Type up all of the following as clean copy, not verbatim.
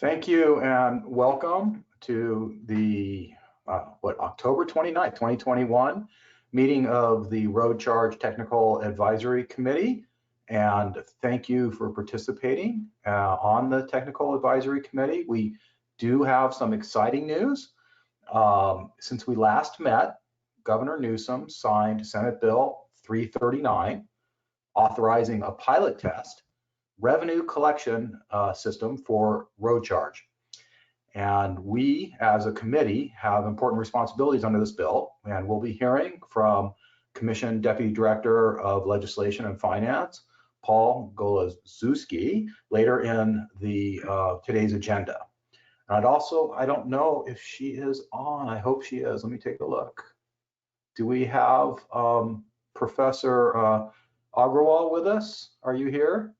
Thank you and welcome to the October 29th, 2021 meeting of the Road Charge Technical Advisory Committee. And thank you for participating on the Technical Advisory Committee. We do have some exciting news. Since we last met, Governor Newsom signed Senate Bill 339, authorizing a pilot test revenue collection system for road charge. And we, as a committee, have important responsibilities under this bill, and we'll be hearing from Commission Deputy Director of Legislation and Finance, Paul Golazewski, later in the today's agenda. And I don't know if she is on. I hope she is. Let me take a look. Do we have Professor Agrawal with us? Are you here?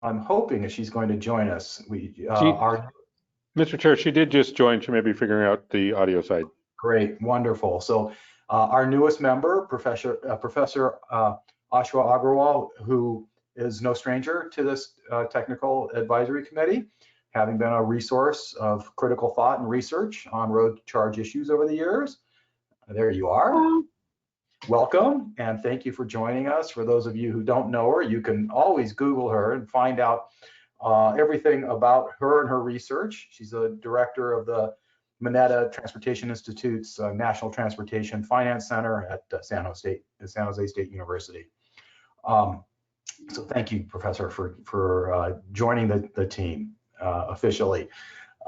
I'm hoping that she's going to join us. Mr. Chair, she did just join. She may be figuring out the audio side. Great, wonderful. So our newest member, Professor Ashwa Agrawal, who is no stranger to this Technical Advisory Committee, having been a resource of critical thought and research on road charge issues over the years. There you are. Welcome, and thank you for joining us. For those of you who don't know her, you can always Google her and find out everything about her and her research. She's a director of the Mineta Transportation Institute's National Transportation Finance Center at San Jose State University. So thank you, Professor, for joining the team officially.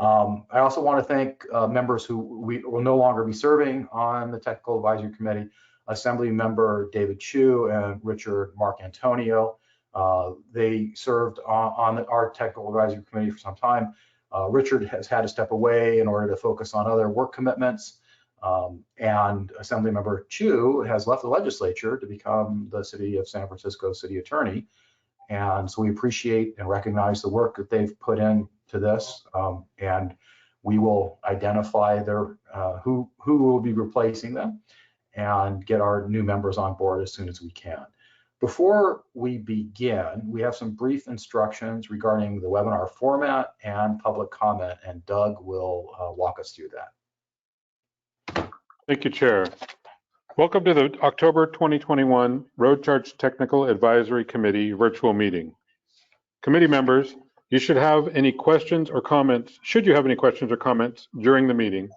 I also want to thank members who will no longer be serving on the Technical Advisory Committee. Assembly Member David Chu and Richard Mark Antonio. They served on our Technical Advisory Committee for some time. Richard has had to step away in order to focus on other work commitments. And Assembly Member Chu has left the legislature to become the City of San Francisco City Attorney. And so we appreciate and recognize the work that they've put into this. And we will identify who will be replacing them and get our new members on board as soon as we can. Before we begin, we have some brief instructions regarding the webinar format and public comment, and Doug will walk us through that. Thank you, Chair. Welcome to the October 2021 Road Charge Technical Advisory Committee virtual meeting. Committee members, you should have any questions or comments. Should you have any questions or comments during the meeting,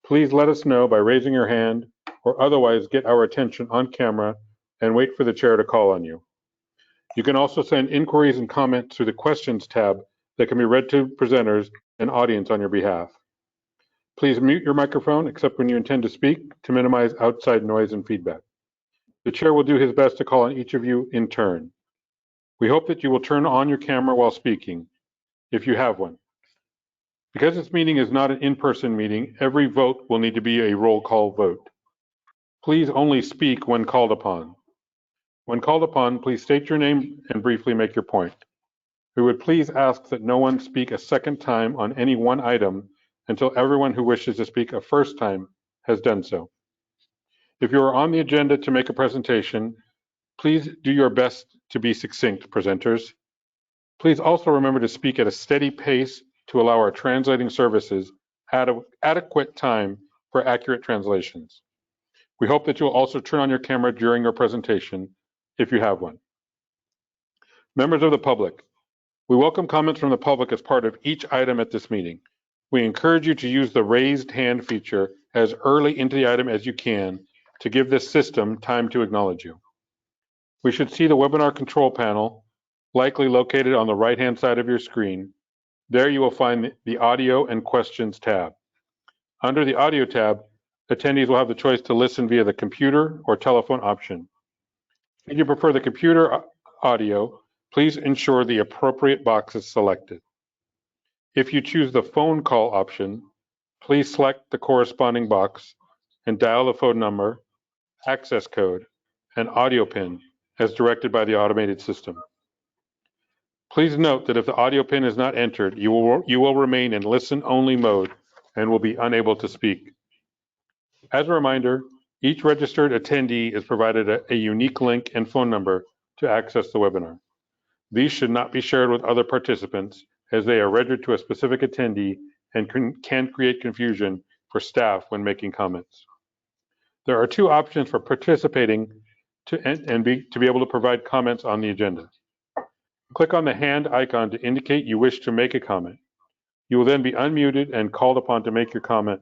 please let us know by raising your hand or otherwise get our attention on camera and wait for the chair to call on you. You can also send inquiries and comments through the questions tab that can be read to presenters and audience on your behalf. Please mute your microphone except when you intend to speak to minimize outside noise and feedback. The chair will do his best to call on each of you in turn. We hope that you will turn on your camera while speaking, if you have one. Because this meeting is not an in-person meeting, every vote will need to be a roll call vote. Please only speak when called upon. When called upon, please state your name and briefly make your point. We would please ask that no one speak a second time on any one item until everyone who wishes to speak a first time has done so. If you are on the agenda to make a presentation, please do your best to be succinct, presenters. Please also remember to speak at a steady pace to allow our translating services adequate time for accurate translations. We hope that you'll also turn on your camera during your presentation, if you have one. Members of the public, we welcome comments from the public as part of each item at this meeting. We encourage you to use the raised hand feature as early into the item as you can to give this system time to acknowledge you. We should see the webinar control panel, likely located on the right-hand side of your screen. There you will find the audio and questions tab. Under the audio tab, attendees will have the choice to listen via the computer or telephone option. If you prefer the computer audio, please ensure the appropriate box is selected. If you choose the phone call option, please select the corresponding box and dial the phone number, access code, and audio pin as directed by the automated system. Please note that if the audio pin is not entered, you will remain in listen-only mode and will be unable to speak. As a reminder, each registered attendee is provided a unique link and phone number to access the webinar. These should not be shared with other participants as they are registered to a specific attendee and can create confusion for staff when making comments. There are two options for participating to be able to provide comments on the agenda. Click on the hand icon to indicate you wish to make a comment. You will then be unmuted and called upon to make your comment.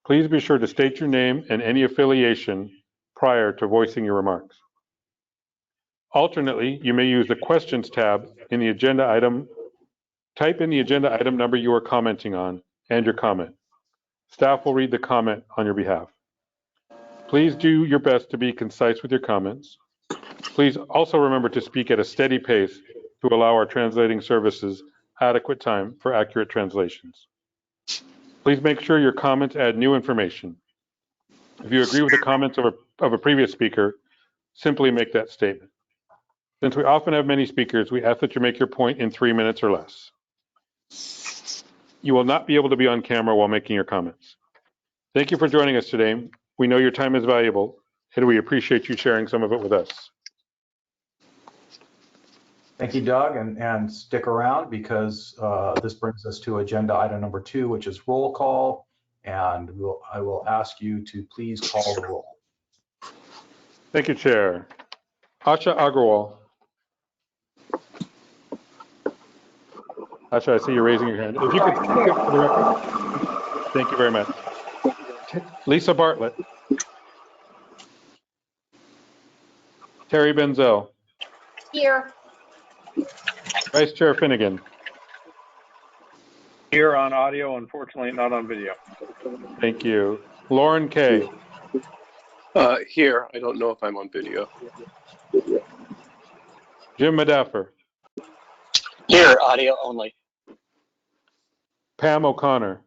Please be sure to state your name and any affiliation prior to voicing your remarks. Alternately, you may use the questions tab in the agenda item. Type in the agenda item number you are commenting on and your comment. Staff will read the comment on your behalf. Please do your best to be concise with your comments. Please also remember to speak at a steady pace to allow our translating services adequate time for accurate translations. Please make sure your comments add new information. If you agree with the comments of a previous speaker, simply make that statement. Since we often have many speakers, we ask that you make your point in 3 minutes or less. You will not be able to be on camera while making your comments. Thank you for joining us today. We know your time is valuable, and we appreciate you sharing some of it with us. Thank you, Doug, and stick around because this brings us to agenda item number 2, which is roll call, and I will ask you to please call the roll. Thank you, Chair. Asha Agrawal. Asha, I see you raising your hand. If you could speak up for the record. Thank you very much. Lisa Bartlett. Terry Benzel. Here. Vice Chair Finnegan. Here on audio, unfortunately not on video. Thank you. Lauren Kay. Here. I don't know if I'm on video. Jim Madaffer. Here, audio only. Pam O'Connor.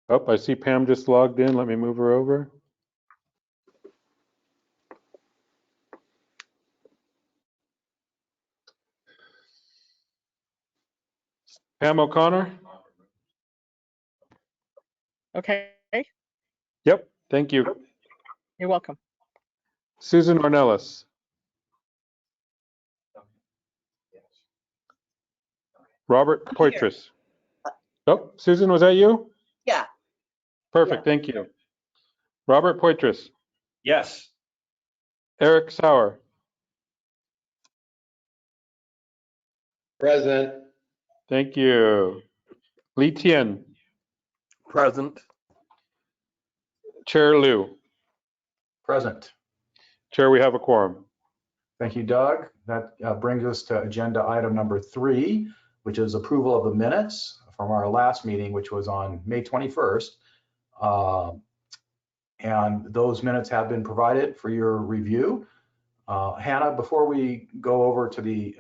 Oh, I see Pam just logged in. Let me move her over. Pam O'Connor? Okay, Yep, thank you. you're welcome. Susan Ornelas. Robert Poitras. Oh, Susan, was that you? Yeah. Perfect, thank you. Robert Poitras. Yes. Eric Sauer. Present. Thank you. Li Tian. Present. Chair Liu. Present. Chair, we have a quorum. Thank you, Doug. That brings us to agenda item number 3, which is approval of the minutes from our last meeting, which was on May 21st. And those minutes have been provided for your review. Hannah, before we go over to the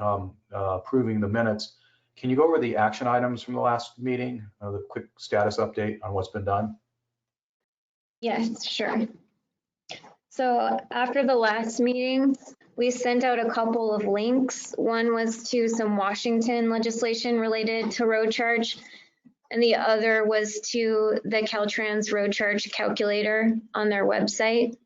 approving the minutes, can you go over the action items from the last meeting, the quick status update on what's been done? Yes, sure. So after the last meeting, we sent out a couple of links. One was to some Washington legislation related to road charge, and the other was to the Caltrans road charge calculator on their website.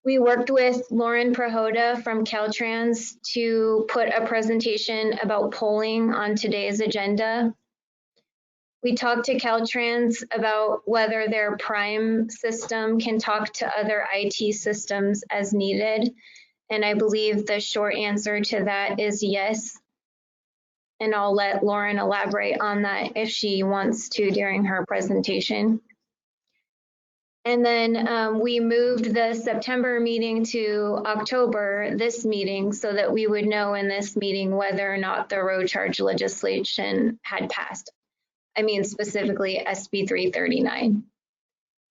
We worked with Lauren Prahoda from Caltrans to put a presentation about polling on today's agenda. We talked to Caltrans about whether their Prime system can talk to other IT systems as needed. And I believe the short answer to that is yes. And I'll let Lauren elaborate on that if she wants to during her presentation. And then we moved the September meeting to October, this meeting, so that we would know in this meeting whether or not the road charge legislation had passed. I mean, specifically SB 339.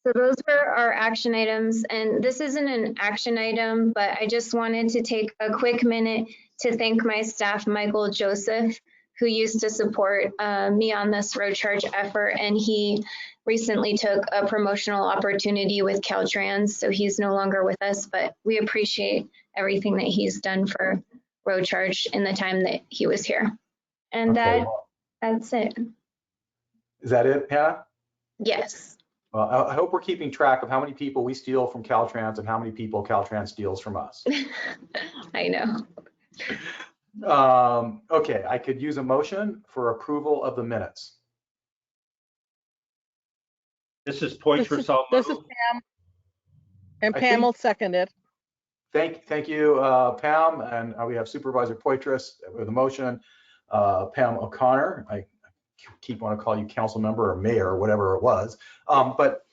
So those were our action items. And this isn't an action item, but I just wanted to take a quick minute to thank my staff, Michael Joseph, who used to support me on this road charge effort. And he recently took a promotional opportunity with Caltrans, so he's no longer with us, but we appreciate everything that he's done for road charge in the time that he was here. And Okay. that's it. Is that it, Hannah? Yes. Well, I hope we're keeping track of how many people we steal from Caltrans and how many people Caltrans steals from us. I know. Okay, I could use a motion for approval of the minutes. This is Poitras. This is Pam, and I Pam think- will second it. Thank you, Pam, and we have Supervisor Poitras with a motion. Pam O'Connor, I keep want to call you council member or mayor or whatever it was. But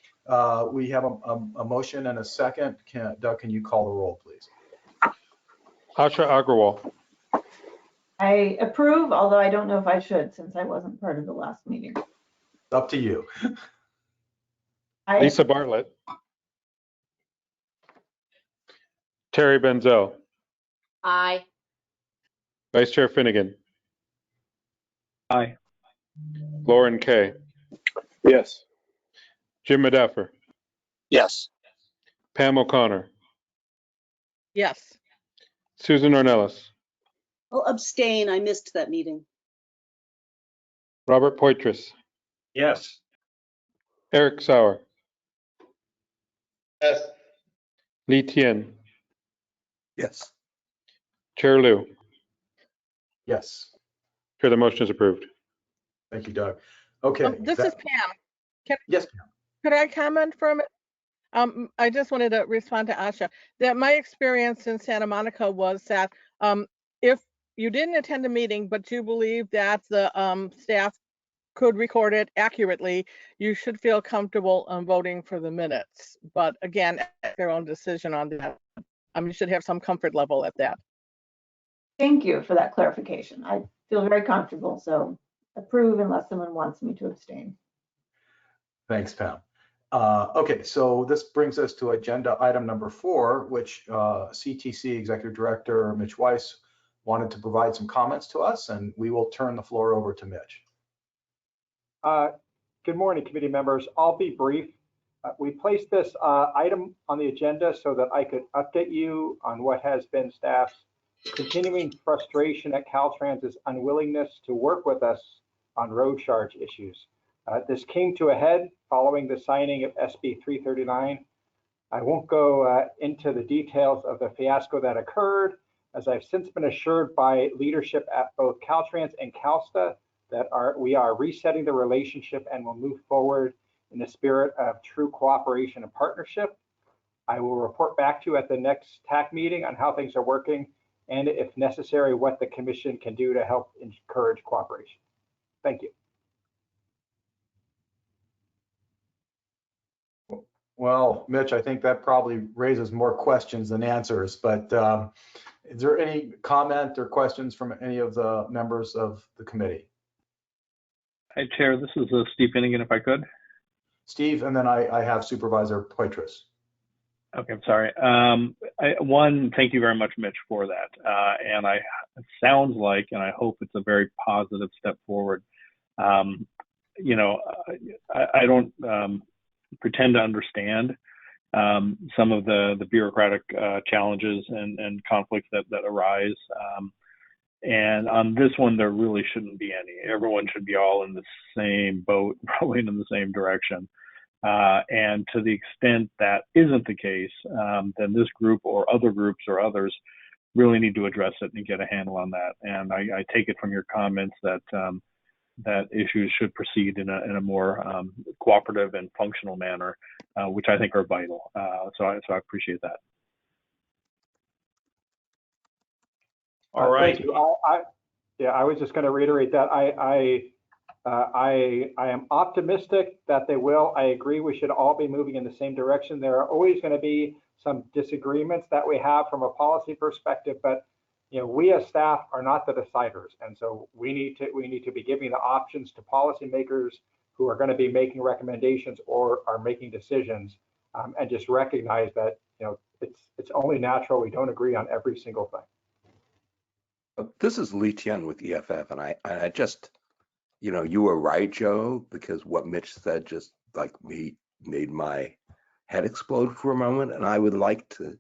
we have a motion and a second. Doug, can you call the roll, please? Asha Agrawal, I approve, although I don't know if I should since I wasn't part of the last meeting. Up to you. Lisa Bartlett, Terry Benzel, Aye. Vice Chair Finnegan, Aye. Lauren Kay, Yes. Jim Madaffer, Yes. Pam O'Connor, Yes. Susan Ornelas, I'll abstain. I missed that meeting. Robert Poitras, Yes. Eric Sauer, Yes. Li Tian, Yes. Chair Liu. Yes, Chair, the motion is approved. thank you, Doug. Okay. This is Pam. Yes, Could I comment for a minute? I just wanted to respond to Asha, that my experience in Santa Monica was that if you didn't attend a meeting, but you believe that the staff could record it accurately, you should feel comfortable voting for the minutes. But again, their own decision on that. You should have some comfort level at that. Thank you for that clarification. I feel very comfortable, so approve unless someone wants me to abstain. thanks, Pam. Okay, so this brings us to agenda item number 4, which CTC Executive Director Mitch Weiss wanted to provide some comments to us, and we will turn the floor over to Mitch. Good morning, committee members. I'll be brief. We placed this item on the agenda so that I could update you on what has been staff's continuing frustration at Caltrans's unwillingness to work with us on road charge issues. This came to a head following the signing of SB 339. I won't go into the details of the fiasco that occurred, as I've since been assured by leadership at both Caltrans and CalSTA that we are resetting the relationship and will move forward in the spirit of true cooperation and partnership. I will report back to you at the next TAC meeting on how things are working and, if necessary, what the commission can do to help encourage cooperation. Thank you. Well, Mitch, I think that probably raises more questions than answers, but is there any comment or questions from any of the members of the committee? Hi, Chair. This is Steve Finnegan, if I could. Steve, and then I have Supervisor Poitras. Okay, I'm sorry. Thank you very much, Mitch, for that. And it sounds like, and I hope it's a very positive step forward. You know, I don't pretend to understand some of the bureaucratic challenges and conflicts that arise. And on this one, there really shouldn't be any. Everyone should be all in the same boat, rowing in the same direction. And to the extent that isn't the case, then this group or other groups or others really need to address it and get a handle on that. And I take it from your comments that that issues should proceed in a more cooperative and functional manner, which I think are vital. So I appreciate that. All right. Thank you. I was just going to reiterate that I am optimistic that they will. I agree we should all be moving in the same direction. There are always going to be some disagreements that we have from a policy perspective, but you know, we as staff are not the deciders, and so we need to be giving the options to policymakers who are going to be making recommendations or are making decisions, and just recognize that you know it's only natural we don't agree on every single thing. This is Li Tian with EFF, and I just, you know, you were right, Joe, because what Mitch said just like made my head explode for a moment, and I would like to,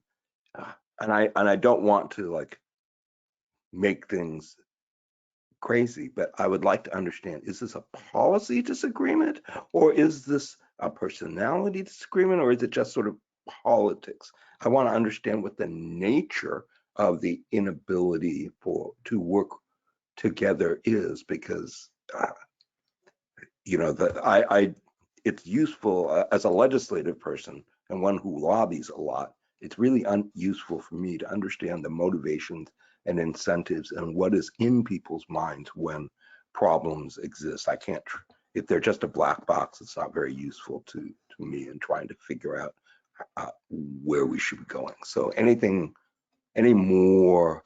and I don't want to like make things crazy, but I would like to understand: is this a policy disagreement, or is this a personality disagreement, or is it just sort of politics? I want to understand what the nature of the inability to work together is, because it's useful as a legislative person and one who lobbies a lot. It's really useful for me to understand the motivations and incentives and what is in people's minds when problems exist. I can't, if they're just a black box, it's not very useful to me in trying to figure out where we should be going. So any more,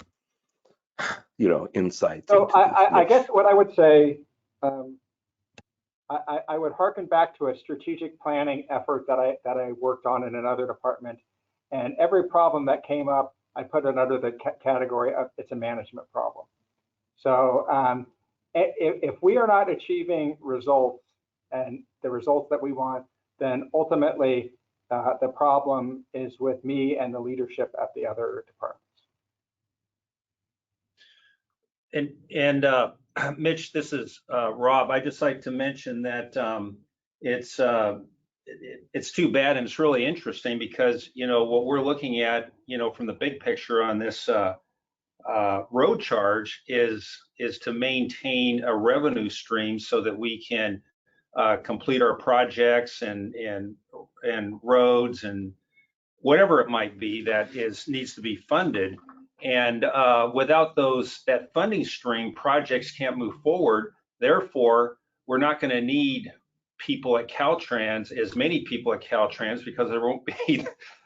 insights? So I guess what I would say, I would hearken back to a strategic planning effort that I worked on in another department, and every problem that came up, I put it under the category of it's a management problem. So if we are not achieving results and the results that we want, then ultimately the problem is with me and the leadership at the other departments. And Mitch, this is Rob. I'd just like to mention that it's too bad, and it's really interesting because what we're looking at from the big picture on this road charge is to maintain a revenue stream so that we can complete our projects and roads and whatever it might be that needs to be funded. And without that funding stream, projects can't move forward. Therefore, we're not going to need people at Caltrans, as many people at Caltrans, because there won't be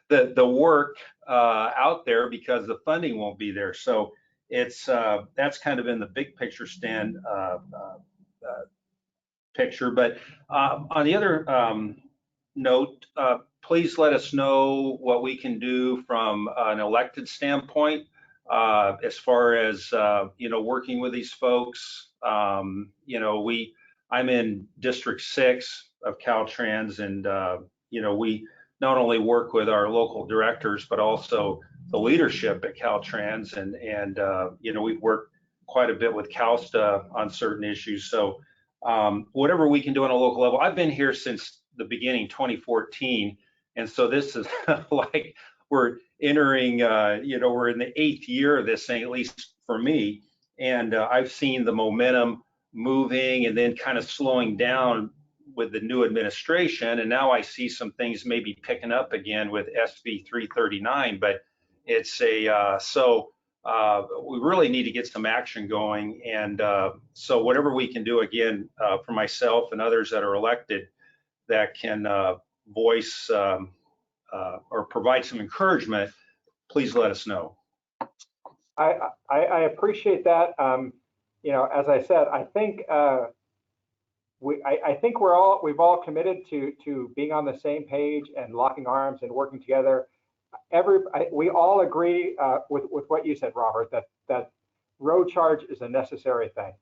the work out there because the funding won't be there. So that's kind of in the big picture picture. But on the other note, please let us know what we can do from an elected standpoint as far as working with these folks. I'm in District 6 of Caltrans, and we not only work with our local directors but also the leadership at Caltrans, and we've worked quite a bit with CalSTA on certain issues. So whatever we can do on a local level. I've been here since the beginning, 2014, and so this is like we're entering, we're in the 8th year of this thing, at least for me, and I've seen the momentum moving and then kind of slowing down with the new administration, and now I see some things maybe picking up again with SB 339, but it's we really need to get some action going, and so whatever we can do, again, for myself and others that are elected that can voice or provide some encouragement, please let us know. I appreciate that. As I said, I think we've all committed to being on the same page and locking arms and working together. We all agree with what you said, Robert, that road charge is a necessary thing.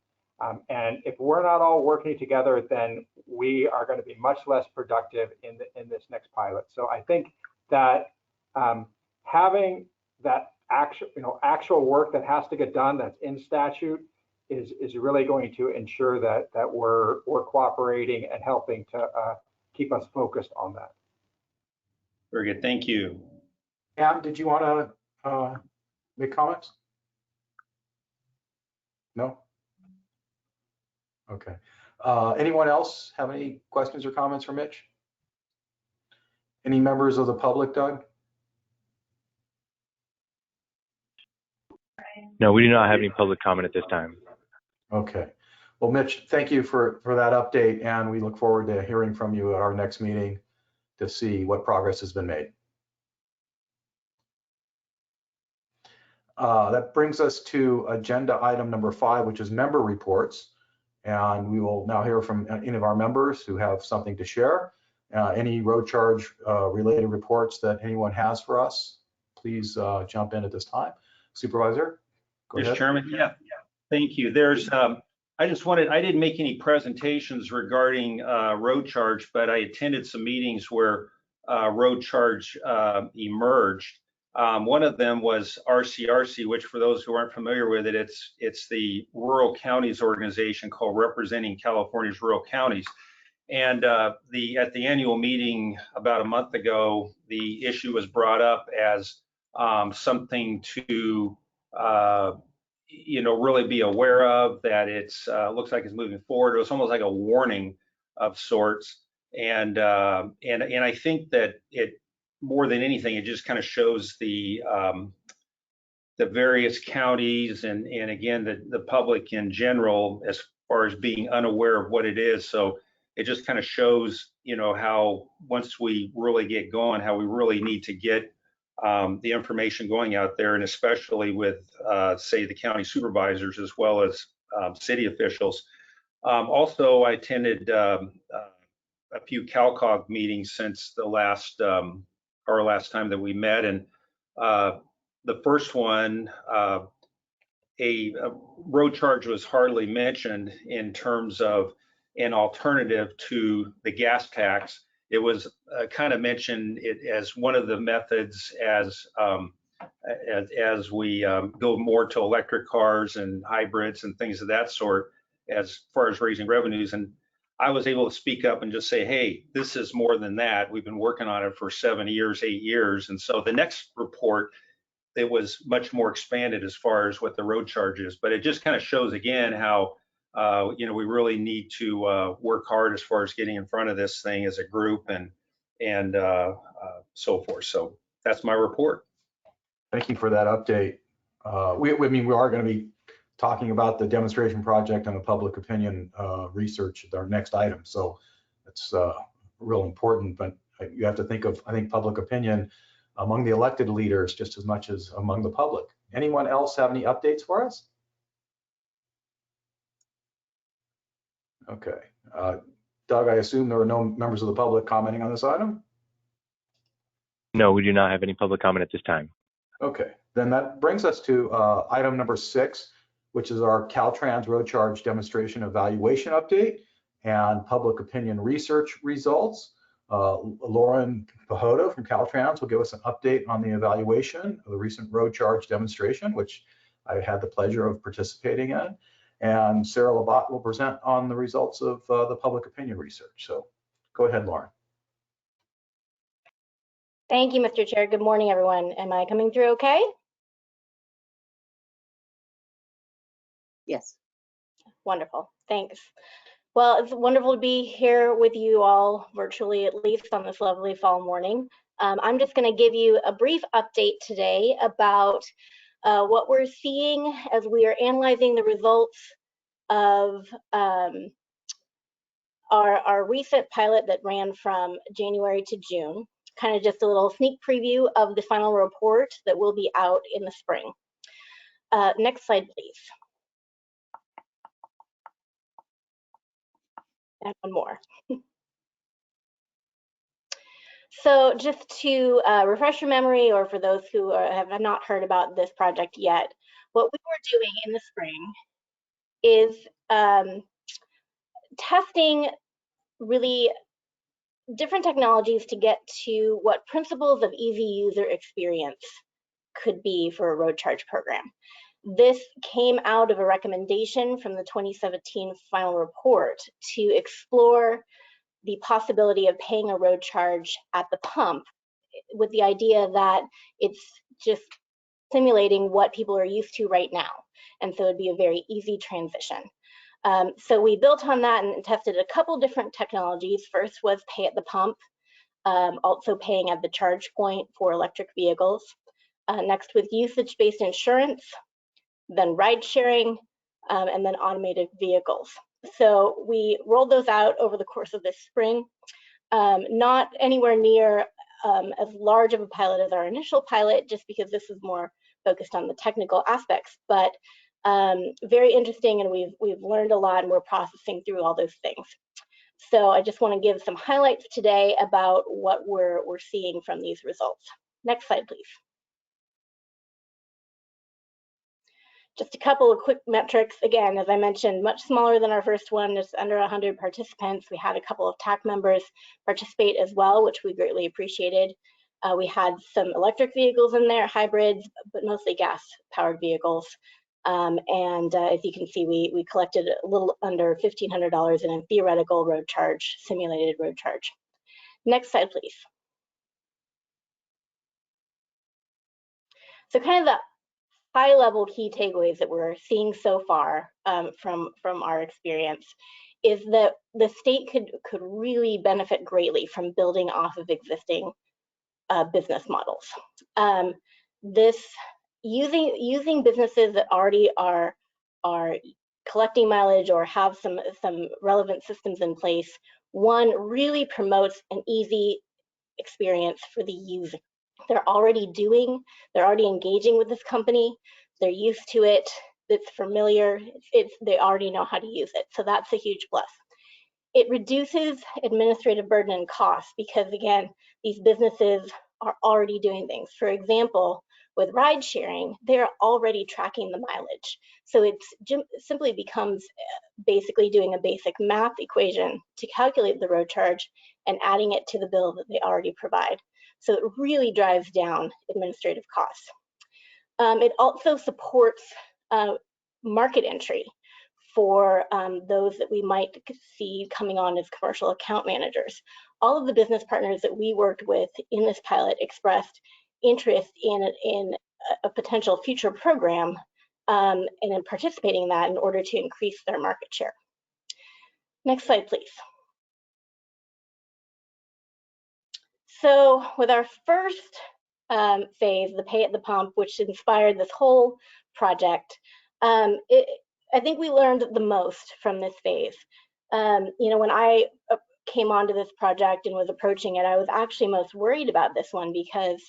And if we're not all working together, then we are going to be much less productive in this next pilot. So I think that having that actual work that has to get done, that's in statute, is really going to ensure that we're cooperating and helping to keep us focused on that. Very good. Thank you. Pam, did you want to make comments? No? Okay. Anyone else have any questions or comments for Mitch? Any members of the public, Doug? No, we do not have any public comment at this time. Okay. Well, Mitch, thank you for that update, and we look forward to hearing from you at our next meeting to see what progress has been made. That brings us to agenda item number 5, which is member reports. And we will now hear from any of our members who have something to share. Any road charge related reports that anyone has for us, please jump in at this time. Supervisor, go ahead. Mr. Chairman, yeah, thank you. There's, I didn't make any presentations regarding road charge, but I attended some meetings where road charge emerged. One of them was RCRC, which, for those who aren't familiar with it, it's the Rural Counties organization called Representing California's Rural Counties. And at the annual meeting about a month ago, the issue was brought up as something to really be aware of, that it's looks like it's moving forward. It was almost like a warning of sorts, and I think that it, more than anything, it just kind of shows the various counties and again the public in general as far as being unaware of what it is. So it just kind of shows, how once we really get going, how we really need to get the information going out there, and especially with say the county supervisors as well as city officials. Also, I attended a few CalCog meetings since the last our last time that we met, and the first one, a road charge was hardly mentioned in terms of an alternative to the gas tax. It was kind of mentioned it as one of the methods as we go more to electric cars and hybrids and things of that sort, as far as raising revenues. And I was able to speak up and just say, hey, this is more than that. We've been working on it for 7 years, 8 years. And so the next report, it was much more expanded as far as what the road charge is. But it just kind of shows again how we really need to work hard as far as getting in front of this thing as a group and so forth. So that's my report. Thank you for that update. We are going to be talking about the demonstration project and the public opinion research at our next item. So it's real important, but you have to think of, I think, public opinion among the elected leaders just as much as among the public. Anyone else have any updates for us? Okay. Doug, I assume there are no members of the public commenting on this item? No, we do not have any public comment at this time. Okay, then that brings us to item number 6, which is our Caltrans road charge demonstration evaluation update and public opinion research results. Lauren Pajota from Caltrans will give us an update on the evaluation of the recent road charge demonstration, which I had the pleasure of participating in. And Sarah Labatt will present on the results of the public opinion research. So go ahead, Lauren. Thank you, Mr. Chair. Good morning, everyone. Am I coming through okay? Yes. Wonderful. Thanks. Well, it's wonderful to be here with you all virtually, at least on this lovely fall morning. I'm just going to give you a brief update today about what we're seeing as we are analyzing the results of our recent pilot that ran from January to June. Kind of just a little sneak preview of the final report that will be out in the spring. Next slide, please. And one more. So just to refresh your memory, or for those who have not heard about this project yet, what we were doing in the spring is testing really different technologies to get to what principles of easy user experience could be for a road charge program. This came out of a recommendation from the 2017 final report to explore the possibility of paying a road charge at the pump, with the idea that it's just simulating what people are used to right now. And so it'd be a very easy transition. So we built on that and tested a couple different technologies. First was pay at the pump, also paying at the charge point for electric vehicles. Next with usage-based insurance, then ride sharing, and then automated vehicles. So we rolled those out over the course of this spring. Not anywhere near as large of a pilot as our initial pilot, just because this is more focused on the technical aspects, but very interesting, and we've learned a lot, and we're processing through all those things. So I just want to give some highlights today about what we're seeing from these results. Next slide, please. Just a couple of quick metrics. Again, as I mentioned, much smaller than our first one, just under 100 participants. We had a couple of TAC members participate as well, which we greatly appreciated. We had some electric vehicles in there, hybrids, but mostly gas-powered vehicles. As you can see, we collected a little under $1,500 in a theoretical road charge, simulated road charge. Next slide, please. So kind of the high level key takeaways that we're seeing so far from our experience is that the state could really benefit greatly from building off of existing business models. This using businesses that already are collecting mileage or have some relevant systems in place, one really promotes an easy experience for the user. They're already engaging with this company. They're used to it. It's familiar. They already know how to use it. So that's a huge plus. It reduces administrative burden and costs because, again, these businesses are already doing things. For example, with ride sharing, they're already tracking the mileage. So it simply becomes basically doing a basic math equation to calculate the road charge and adding it to the bill that they already provide. So it really drives down administrative costs. It also supports market entry for those that we might see coming on as commercial account managers. All of the business partners that we worked with in this pilot expressed interest in a potential future program and in participating in that in order to increase their market share. Next slide, please. So with our first phase, the pay at the pump, which inspired this whole project, I think we learned the most from this phase. You know, when I came onto this project and was approaching it, I was actually most worried about this one because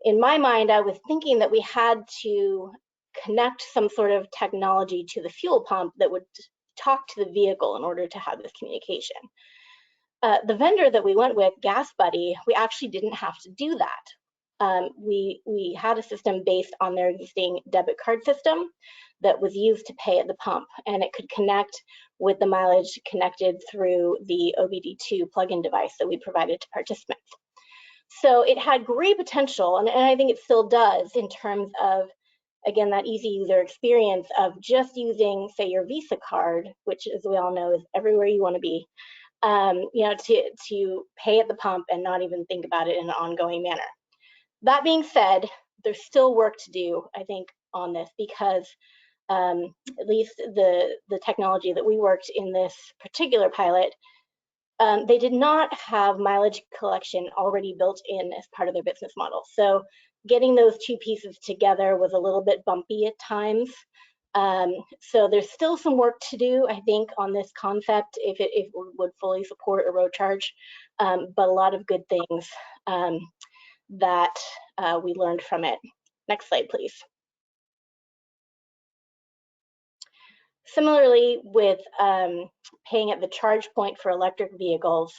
in my mind, I was thinking that we had to connect some sort of technology to the fuel pump that would talk to the vehicle in order to have this communication. The vendor that we went with, Gas Buddy, we actually didn't have to do that. We had a system based on their existing debit card system that was used to pay at the pump, and it could connect with the mileage connected through the OBD2 plug-in device that we provided to participants. So it had great potential, and I think it still does in terms of, again, that easy user experience of just using, say, your Visa card, which, as we all know, is everywhere you want to be, you know, to pay at the pump and not even think about it in an ongoing manner. That being said, there's still work to do, I think, on this because at least the technology that we worked in this particular pilot, they did not have mileage collection already built in as part of their business model. So getting those two pieces together was a little bit bumpy at times. So there's still some work to do, I think, on this concept if it would fully support a road charge, but a lot of good things that we learned from it. Next slide, please. Similarly, with paying at the charge point for electric vehicles,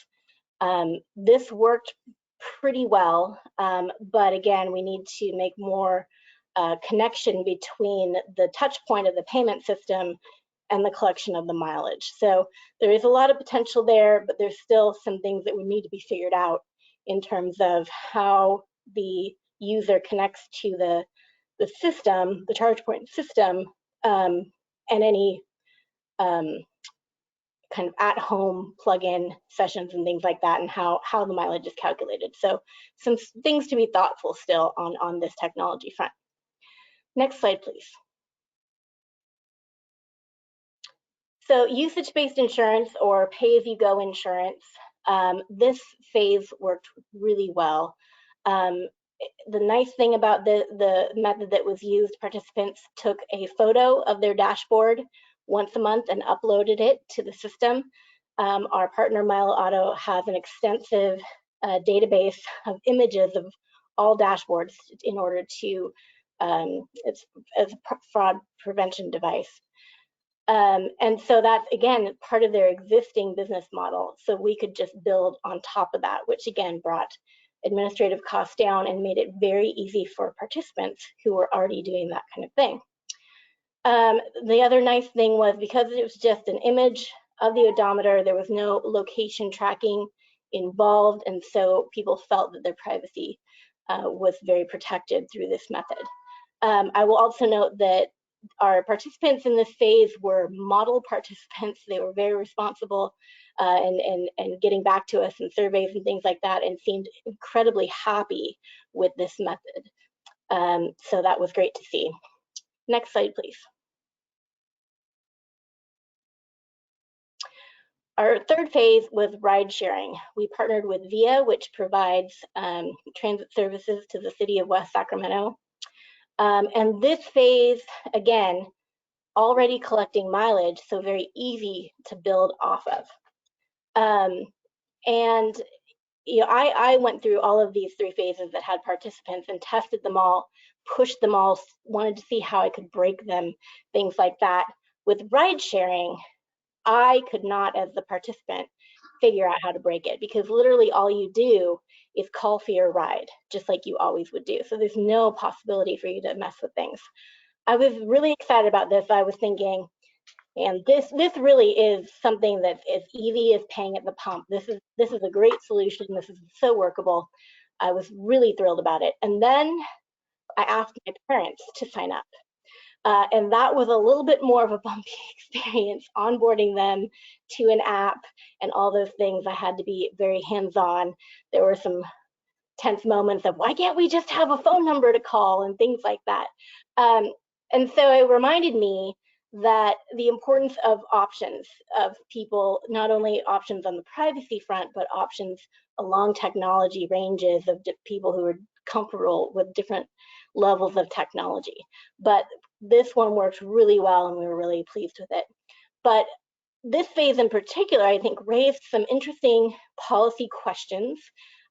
this worked pretty well, but again, we need to make more connection between the touch point of the payment system and the collection of the mileage. So there is a lot of potential there, but there's still some things that would need to be figured out in terms of how the user connects to the system, the charge point system, and any kind of at-home plug-in sessions and things like that, and how the mileage is calculated. So some things to be thoughtful still on this technology front. Next slide, please. So usage-based insurance or pay-as-you-go insurance, this phase worked really well. The nice thing about the method that was used, participants took a photo of their dashboard once a month and uploaded it to the system. Our partner Mile Auto has an extensive database of images of all dashboards in order to, it's as a fraud prevention device. And so that's, again, part of their existing business model. So we could just build on top of that, which again brought administrative costs down and made it very easy for participants who were already doing that kind of thing. The other nice thing was because it was just an image of the odometer, there was no location tracking involved, and so people felt that their privacy was very protected through this method. I will also note that our participants in this phase were model participants. They were very responsible and getting back to us in surveys and things like that, and seemed incredibly happy with this method. So that was great to see. Next slide, please. Our third phase was ride sharing. We partnered with VIA, which provides transit services to the city of West Sacramento. And this phase, again, already collecting mileage, so very easy to build off of. And you know, I went through all of these 3 phases that had participants and tested them all, pushed them all, wanted to see how I could break them, things like that. With ride sharing, I could not, as the participant, figure out how to break it, because literally all you do is call for your ride, just like you always would do. So there's no possibility for you to mess with things. I was really excited about this. I was thinking, and this really is something that's as easy as paying at the pump. This is a great solution. This is so workable. I was really thrilled about it. And then I asked my parents to sign up. And that was a little bit more of a bumpy experience, onboarding them to an app and all those things. I had to be very hands-on. There were some tense moments of, why can't we just have a phone number to call and things like that. And so it reminded me that the importance of options, of people, not only options on the privacy front, but options along technology ranges of people who are comfortable with different levels of technology. But this one worked really well and we were really pleased with it. But this phase in particular, I think, raised some interesting policy questions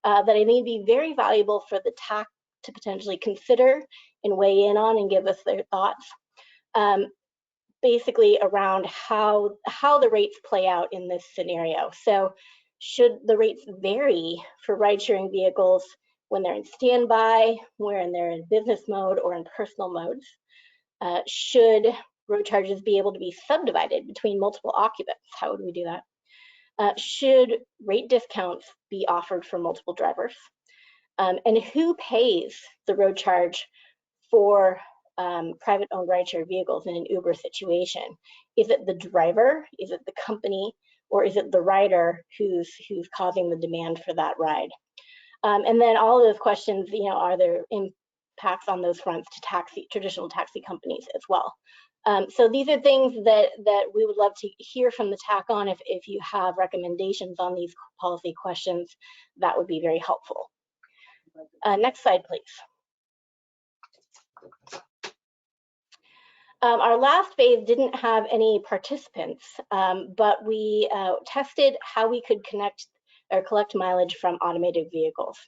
that I think would be very valuable for the TAC to potentially consider and weigh in on and give us their thoughts. Basically around how the rates play out in this scenario. So should the rates vary for ride-sharing vehicles when they're in standby, when they're in business mode or in personal modes? Should road charges be able to be subdivided between multiple occupants? How would we do that? Should rate discounts be offered for multiple drivers? And who pays the road charge for private owned rideshare vehicles in an Uber situation? Is it the driver? Is it the company? Or is it the rider who's causing the demand for that ride? And then all of those questions, you know, are there impacts on those fronts to traditional taxi companies as well? So these are things that we would love to hear from the TAC on. If you have recommendations on these policy questions, that would be very helpful. Next slide, please. Our last phase didn't have any participants, but we tested how we could connect or collect mileage from automated vehicles.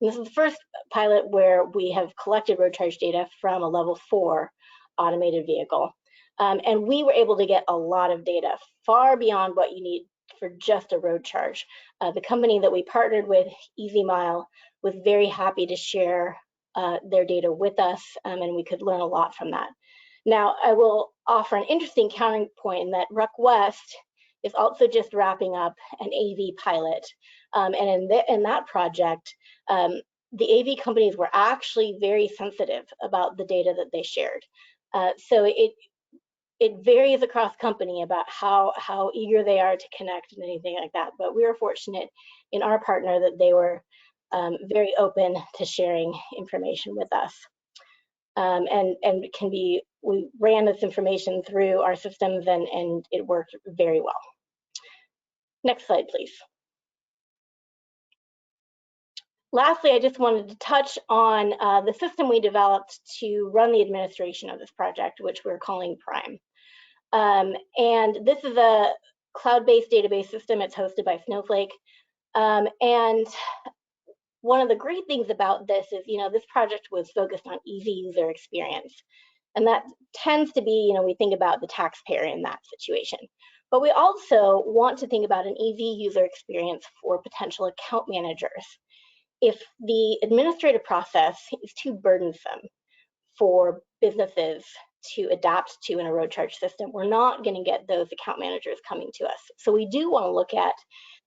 And this is the first pilot where we have collected road charge data from a level 4 automated vehicle. And we were able to get a lot of data, far beyond what you need for just a road charge. The company that we partnered with, EasyMile, was very happy to share their data with us, and we could learn a lot from that. Now, I will offer an interesting counterpoint in that Ruck West is also just wrapping up an AV pilot. And in that project, the AV companies were actually very sensitive about the data that they shared. So it varies across company about how eager they are to connect and anything like that. But we were fortunate in our partner that they were very open to sharing information with us. We ran this information through our systems and it worked very well. Next slide, please. Lastly, I just wanted to touch on the system we developed to run the administration of this project, which we're calling Prime. And this is a cloud-based database system. It's hosted by Snowflake. And one of the great things about this is, you know, this project was focused on easy user experience. And that tends to be, you know, we think about the taxpayer in that situation. But we also want to think about an easy user experience for potential account managers. If the administrative process is too burdensome for businesses to adapt to in a road charge system, we're not going to get those account managers coming to us. So we do want to look at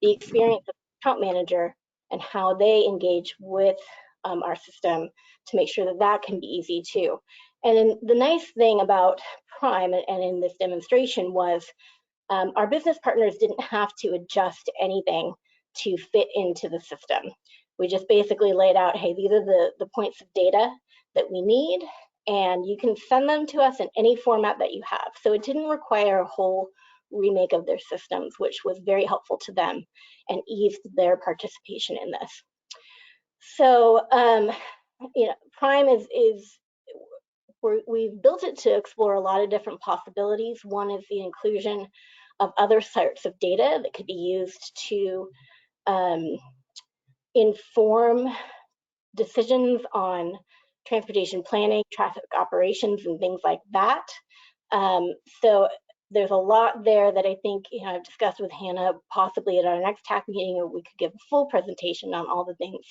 the experience of the account manager and how they engage with our system to make sure that that can be easy too. And the nice thing about Prime and in this demonstration was our business partners didn't have to adjust anything to fit into the system. We just basically laid out, hey, these are the points of data that we need, and you can send them to us in any format that you have. So it didn't require a whole remake of their systems, which was very helpful to them and eased their participation in this. So, Prime we've built it to explore a lot of different possibilities. One is the inclusion of other sorts of data that could be used to inform decisions on transportation planning, traffic operations, and things like that. So there's a lot there that I think I've discussed with Hannah, possibly at our next TAC meeting, or we could give a full presentation on all the things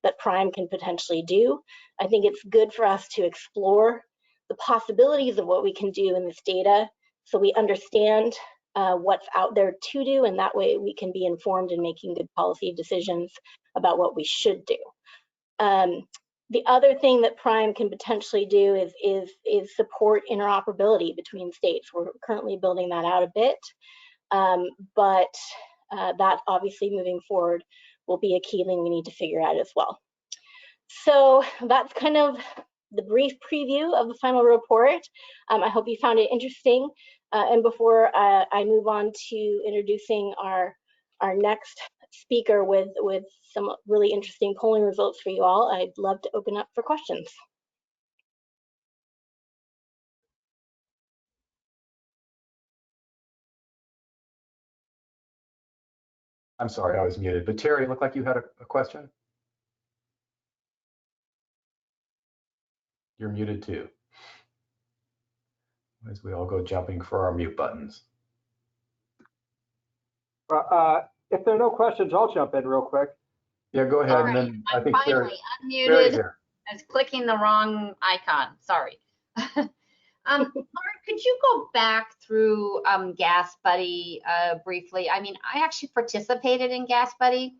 that Prime can potentially do. I think it's good for us to explore the possibilities of what we can do in this data so we understand what's out there to do, and that way we can be informed in making good policy decisions about what we should do. The other thing that Prime can potentially do is support interoperability between states. We're currently building that out a bit, but that obviously moving forward will be a key thing we need to figure out as well. So that's kind of the brief preview of the final report. I hope you found it interesting. And before I move on to introducing our next speaker with some really interesting polling results for you all, I'd love to open up for questions. I'm sorry, I was muted, but Terry, it looked like you had a question. You're muted too. As we all go jumping for our mute buttons. If there are no questions, I'll jump in real quick. Yeah, go ahead. Sorry, And then I I'm think finally Terry's unmuted. here. I was clicking the wrong icon. Sorry. Lauren, could you go back through Gas Buddy briefly? I mean, I actually participated in Gas Buddy,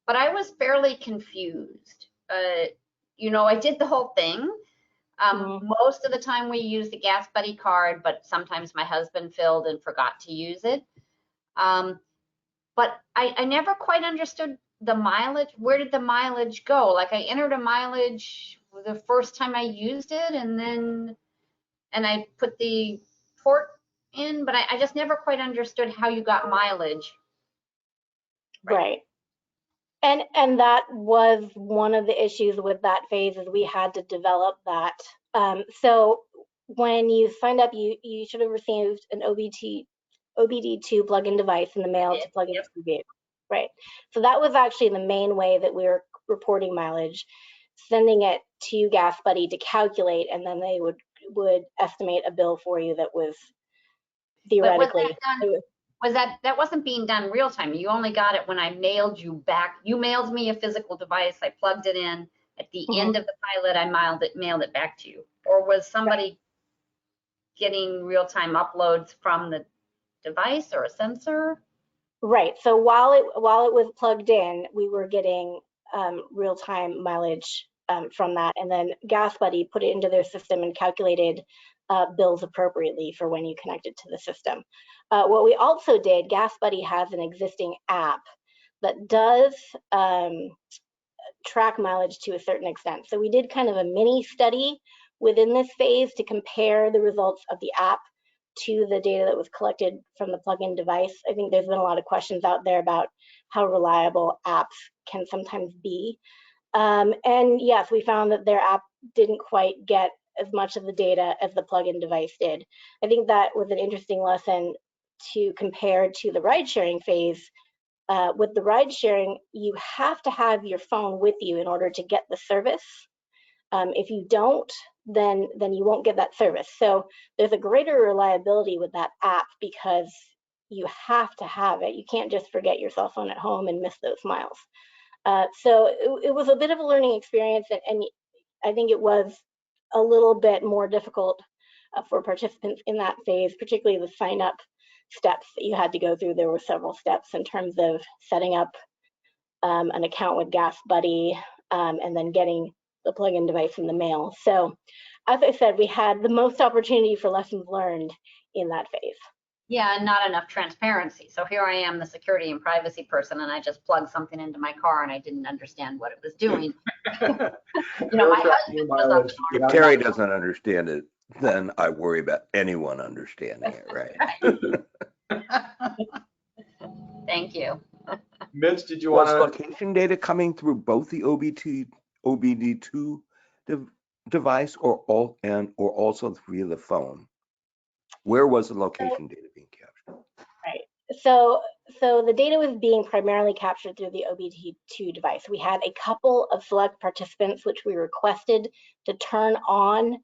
but I was fairly confused. I did the whole thing. Most of the time we used the Gas Buddy card, but sometimes my husband filled and forgot to use it. But I never quite understood the mileage. Where did the mileage go? Like, I entered a mileage the first time I used it, and I put the port in, but I just never quite understood how you got mileage. Right. And that was one of the issues with that phase, is we had to develop that. So when you signed up, you should have received an OBD2 plug-in device in the mail to plug into the vehicle. Right. So that was actually the main way that we were reporting mileage, sending it to Gas Buddy to calculate, and then they would estimate a bill for you that was theoretically. That wasn't being done real time? You only got it when I mailed you back. You mailed me a physical device. I plugged it in. At the end of the pilot, I mailed it back to you. Or was somebody getting real time uploads from the device or a sensor? Right. So while it was plugged in, we were getting real time mileage from that, and then Gas Buddy put it into their system and calculated bills appropriately for when you connected to the system. What we also did, Gas Buddy has an existing app that does track mileage to a certain extent. So we did kind of a mini study within this phase to compare the results of the app to the data that was collected from the plug-in device. I think there's been a lot of questions out there about how reliable apps can sometimes be. And yes, we found that their app didn't quite get as much of the data as the plug-in device did. I think that was an interesting lesson to compare to the ride-sharing phase. With the ride-sharing, you have to have your phone with you in order to get the service. If you don't, then you won't get that service. So there's a greater reliability with that app because you have to have it. You can't just forget your cell phone at home and miss those miles. So it was a bit of a learning experience, and I think it was a little bit more difficult for participants in that phase, particularly the sign up steps that you had to go through. There were several steps in terms of setting up an account with Gas Buddy and then getting the plug-in device in the mail. So as I said, we had the most opportunity for lessons learned in that phase. Yeah, and not enough transparency. So here I am, the security and privacy person, and I just plugged something into my car and I didn't understand what it was doing. My husband was up If Terry doesn't understand it, then I worry about anyone understanding it, right? Thank you. Mitch, did you want Was to? location data coming through both the OBD2 device or also via the phone? Where was the location data being captured? Right. So the data was being primarily captured through the OBD2 device. We had a couple of select participants which we requested to turn on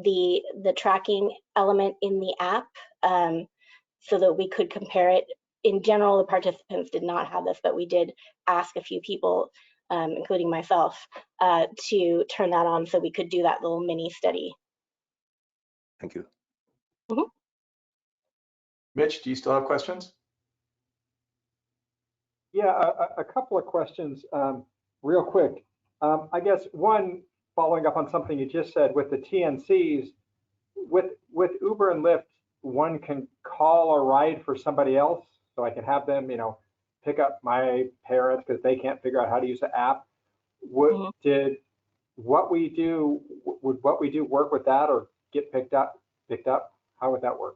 the tracking element in the app so that we could compare it. In general, the participants did not have this, but we did ask a few people, including myself, to turn that on so we could do that little mini study. Thank you. Mm-hmm. Mitch, do you still have questions? Yeah, a couple of questions real quick. I guess one, following up on something you just said with the TNCs, with Uber and Lyft, one can call a ride for somebody else, so I can have them, pick up my parents because they can't figure out how to use the app. Would what we do work with that, or get picked up? How would that work?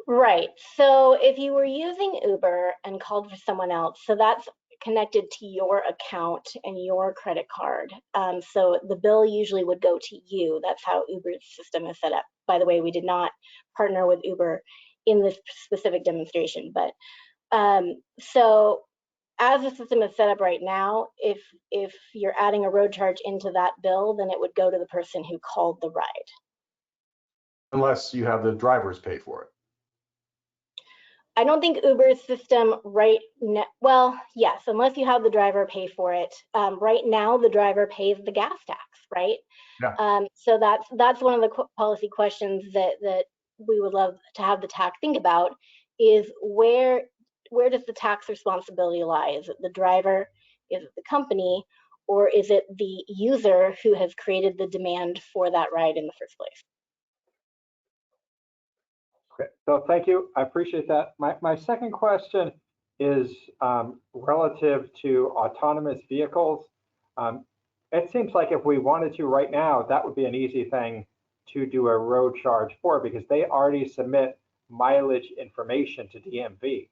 Right. So if you were using Uber and called for someone else, so that's connected to your account and your credit card. So the bill usually would go to you. That's how Uber's system is set up. By the way, we did not partner with Uber in this specific demonstration, but so as the system is set up right now, if you're adding a road charge into that bill, then it would go to the person who called the ride. Unless you have the drivers pay for it. I don't think Uber's system right now, well, yes, unless you have the driver pay for it. Right now, the driver pays the gas tax, right? Yeah. So that's one of the policy questions that we would love to have the TAC think about is where does the tax responsibility lie? Is it the driver, is it the company, or is it the user who has created the demand for that ride in the first place? Okay, so thank you. I appreciate that. My second question is relative to autonomous vehicles. It seems like if we wanted to right now, that would be an easy thing to do a road charge for, because they already submit mileage information to DMV.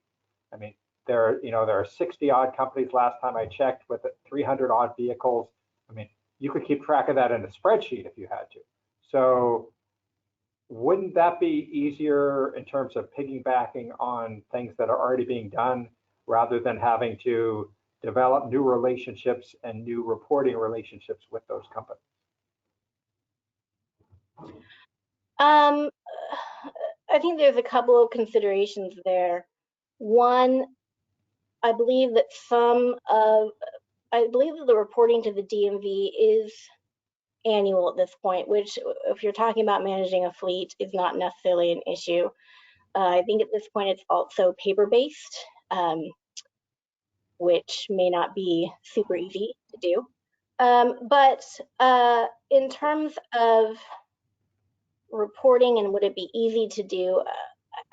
I mean, there are 60 odd companies last time I checked with 300 odd vehicles. I mean, you could keep track of that in a spreadsheet if you had to. So wouldn't that be easier in terms of piggybacking on things that are already being done, rather than having to develop new relationships and new reporting relationships with those companies? I think there's a couple of considerations there. One, I believe that the reporting to the DMV is annual at this point, which if you're talking about managing a fleet is not necessarily an issue. I think at this point it's also paper-based, which may not be super easy to do. But in terms of reporting and would it be easy to do,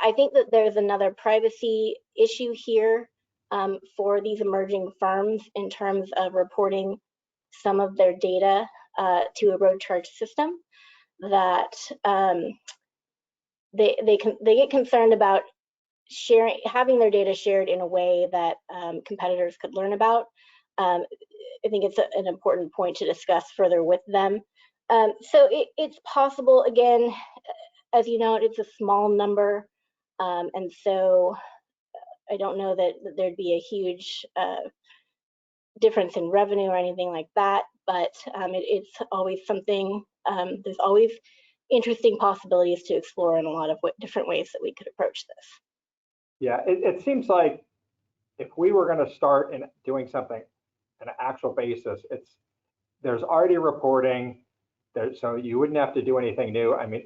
I think that there's another privacy issue here for these emerging firms in terms of reporting some of their data to a road charge system, that they get concerned about having their data shared in a way that competitors could learn about. I think it's an important point to discuss further with them. So it's possible, again, as you know, it's a small number, and so I don't know that there'd be a huge difference in revenue or anything like that, but it's always something, there's always interesting possibilities to explore in a lot of different ways that we could approach this. Yeah, it seems like if we were going to start in doing something on an actual basis, there's already reporting there, so you wouldn't have to do anything new. I mean,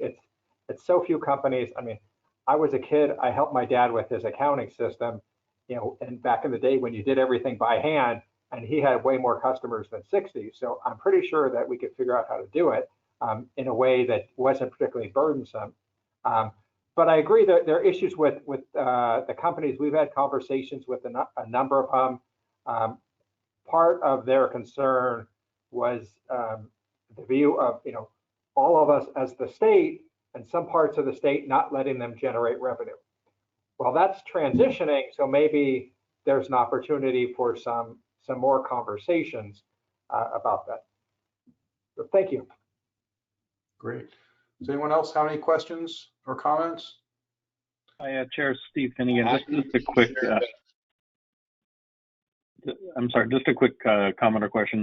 it's so few companies. I mean, I was a kid, I helped my dad with his accounting system, and back in the day when you did everything by hand, and he had way more customers than 60. So I'm pretty sure that we could figure out how to do it in a way that wasn't particularly burdensome. but I agree that there are issues with the companies. We've had conversations with a number of them. Part of their concern was the view of, all of us as the state and some parts of the state not letting them generate revenue. Well, that's transitioning, so maybe there's an opportunity for some more conversations about that. So thank you. Great. Does anyone else have any questions or comments? Hi, Chair Steve Finnegan. Just a quick. I'm sorry, just a quick comment or question.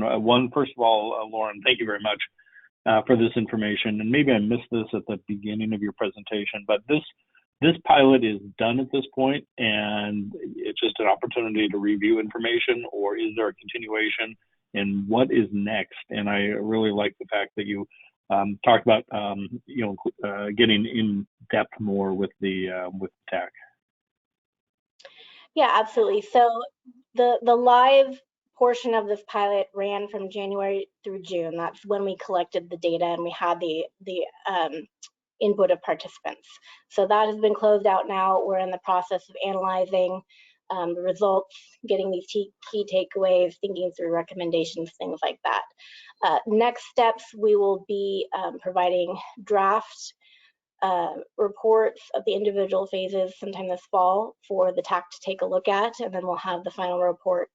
First of all, Lauren, thank you very much for this information. And maybe I missed this at the beginning of your presentation, but this pilot is done at this point, and it's just an opportunity to review information, or is there a continuation, and what is next? And I really like the fact that you talked about getting in depth more with the tech. Yeah, absolutely. So the live portion of this pilot ran from January through June. That's when we collected the data and we had the input of participants. So that has been closed out now. We're in the process of analyzing the results, getting these key takeaways, thinking through recommendations, things like that. Next steps, we will be providing draft reports of the individual phases sometime this fall for the TAC to take a look at, and then we'll have the final report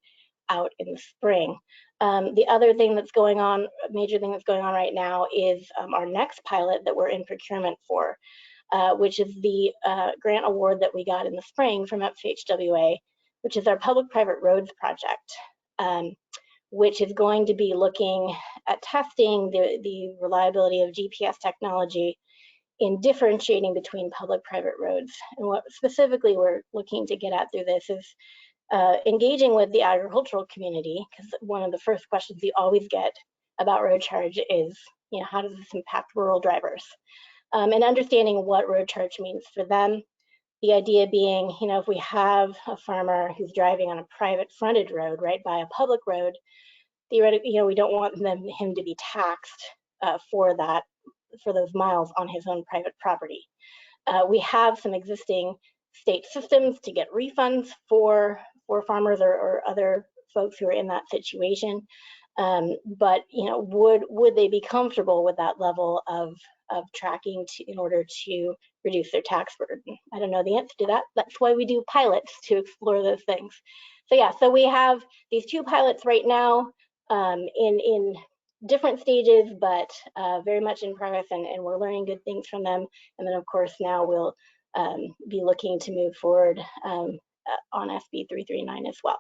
out in the spring. The other thing that's going on, major thing that's going on right now is our next pilot that we're in procurement for, which is the grant award that we got in the spring from FHWA, which is our public-private roads project, which is going to be looking at testing the reliability of GPS technology in differentiating between public-private roads. And what specifically we're looking to get at through this is engaging with the agricultural community, because one of the first questions you always get about road charge is, how does this impact rural drivers? And understanding what road charge means for them. The idea being, if we have a farmer who's driving on a private frontage road, right, by a public road, theoretically, we don't want him to be taxed for those miles on his own private property. We have some existing state systems to get refunds for farmers or other folks who are in that situation. But would they be comfortable with that level of tracking in order to reduce their tax burden? I don't know the answer to that. That's why we do pilots, to explore those things. So yeah, so we have these two pilots right now in different stages, but very much in progress, and we're learning good things from them. And then of course now we'll be looking to move forward on SB 339 as well.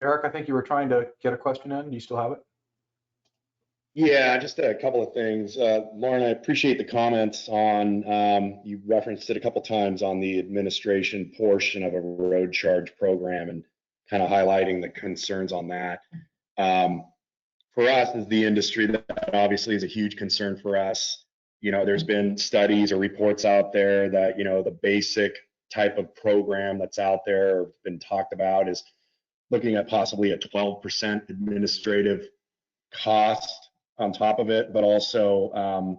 Eric, I think you were trying to get a question in. Do you still have it? Yeah, just a couple of things. Lauren, I appreciate the comments on, you referenced it a couple times on the administration portion of a road charge program and kind of highlighting the concerns on that. For us as the industry, that obviously is a huge concern for us. There's been studies or reports out there that, the basic type of program that's out there or been talked about is looking at possibly a 12% administrative cost on top of it, but also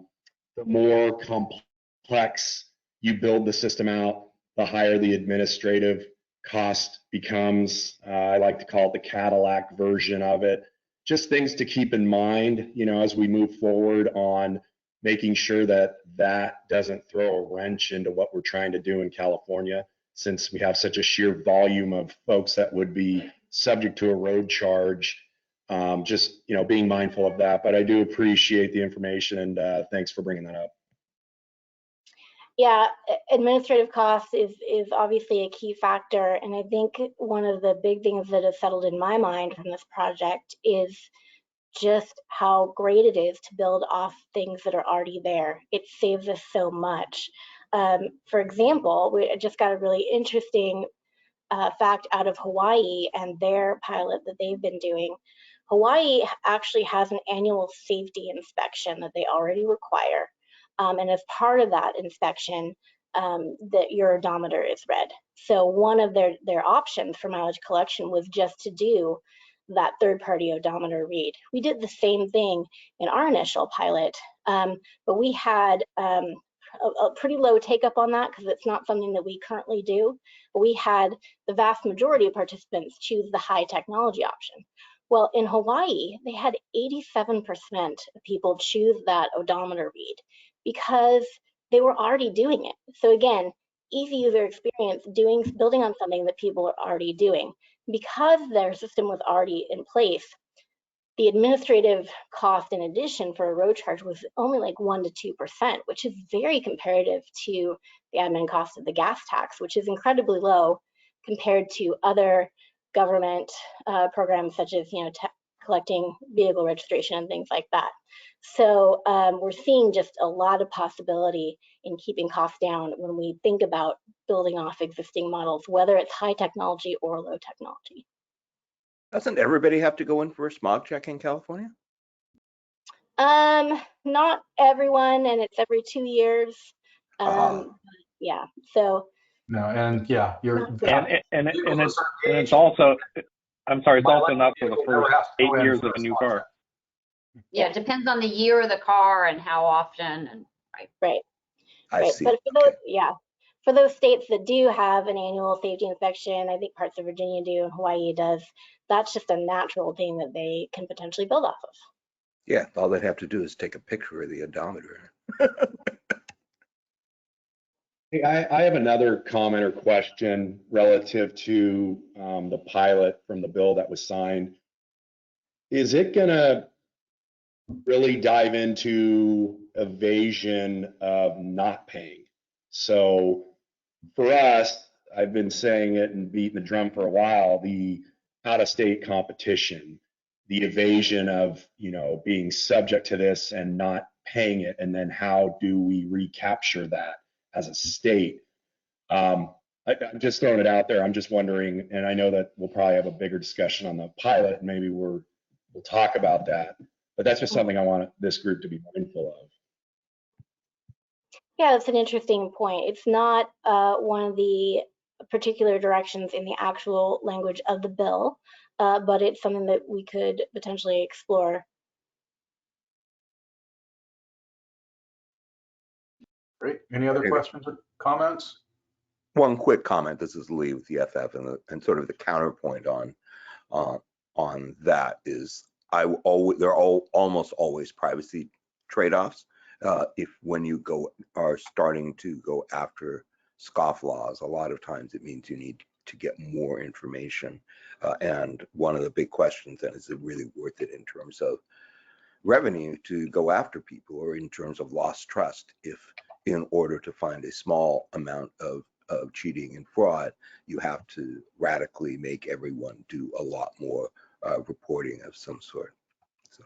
the more complex you build the system out, the higher the administrative cost becomes. I like to call it the Cadillac version of it. Just things to keep in mind, as we move forward on making sure that that doesn't throw a wrench into what we're trying to do in California, since we have such a sheer volume of folks that would be subject to a road charge. Just being mindful of that, but I do appreciate the information, and thanks for bringing that up. Yeah, administrative costs is obviously a key factor, and I think one of the big things that has settled in my mind from this project is just how great it is to build off things that are already there. It saves us so much. For example, we just got a really interesting fact out of Hawaii and their pilot that they've been doing. Hawaii actually has an annual safety inspection that they already require. And as part of that inspection, the uridometer is read. So one of their options for mileage collection was just to do that third-party odometer read. We did the same thing in our initial pilot, but we had a pretty low take-up on that because it's not something that we currently do. But we had the vast majority of participants choose the high technology option. Well, in Hawaii, they had 87% of people choose that odometer read because they were already doing it. So again, easy user experience, building on something that people are already doing. Because their system was already in place, the administrative cost in addition for a road charge was only like 1 to 2%, which is very comparative to the admin cost of the gas tax, which is incredibly low compared to other government programs such as, collecting vehicle registration and things like that. So we're seeing just a lot of possibility in keeping costs down when we think about building off existing models, whether it's high technology or low technology. Doesn't everybody have to go in for a smog check in California? Not everyone, and it's every 2 years. Yeah, so. No, and yeah, and it's also, I'm sorry, it's also not for the first 8 years of a new car. Yeah, it depends on the year of the car and how often, and right. I see. But for those, for those states that do have an annual safety inspection, I think parts of Virginia do and Hawaii does, that's just a natural thing that they can potentially build off of. Yeah, all they'd have to do is take a picture of the odometer. Hey, I have another comment or question relative to the pilot from the bill that was signed. Is it going to really dive into evasion of not paying? So for us, I've been saying it and beating the drum for a while, the out-of-state competition, the evasion of, being subject to this and not paying it, and then how do we recapture that as a state? I'm just throwing it out there. I'm just wondering, and I know that we'll probably have a bigger discussion on the pilot, and maybe we'll talk about that, but that's just something I want this group to be mindful of. Yeah, that's an interesting point. It's not one of the particular directions in the actual language of the bill, but it's something that we could potentially explore. Great. Any other questions or comments? One quick comment. This is Lee with the FF, and sort of the counterpoint on that is there are almost always privacy trade-offs. When you are starting to go after scofflaws, a lot of times it means you need to get more information. And one of the big questions then is it really worth it in terms of revenue to go after people, or in terms of lost trust, if in order to find a small amount of cheating and fraud, you have to radically make everyone do a lot more reporting of some sort. So.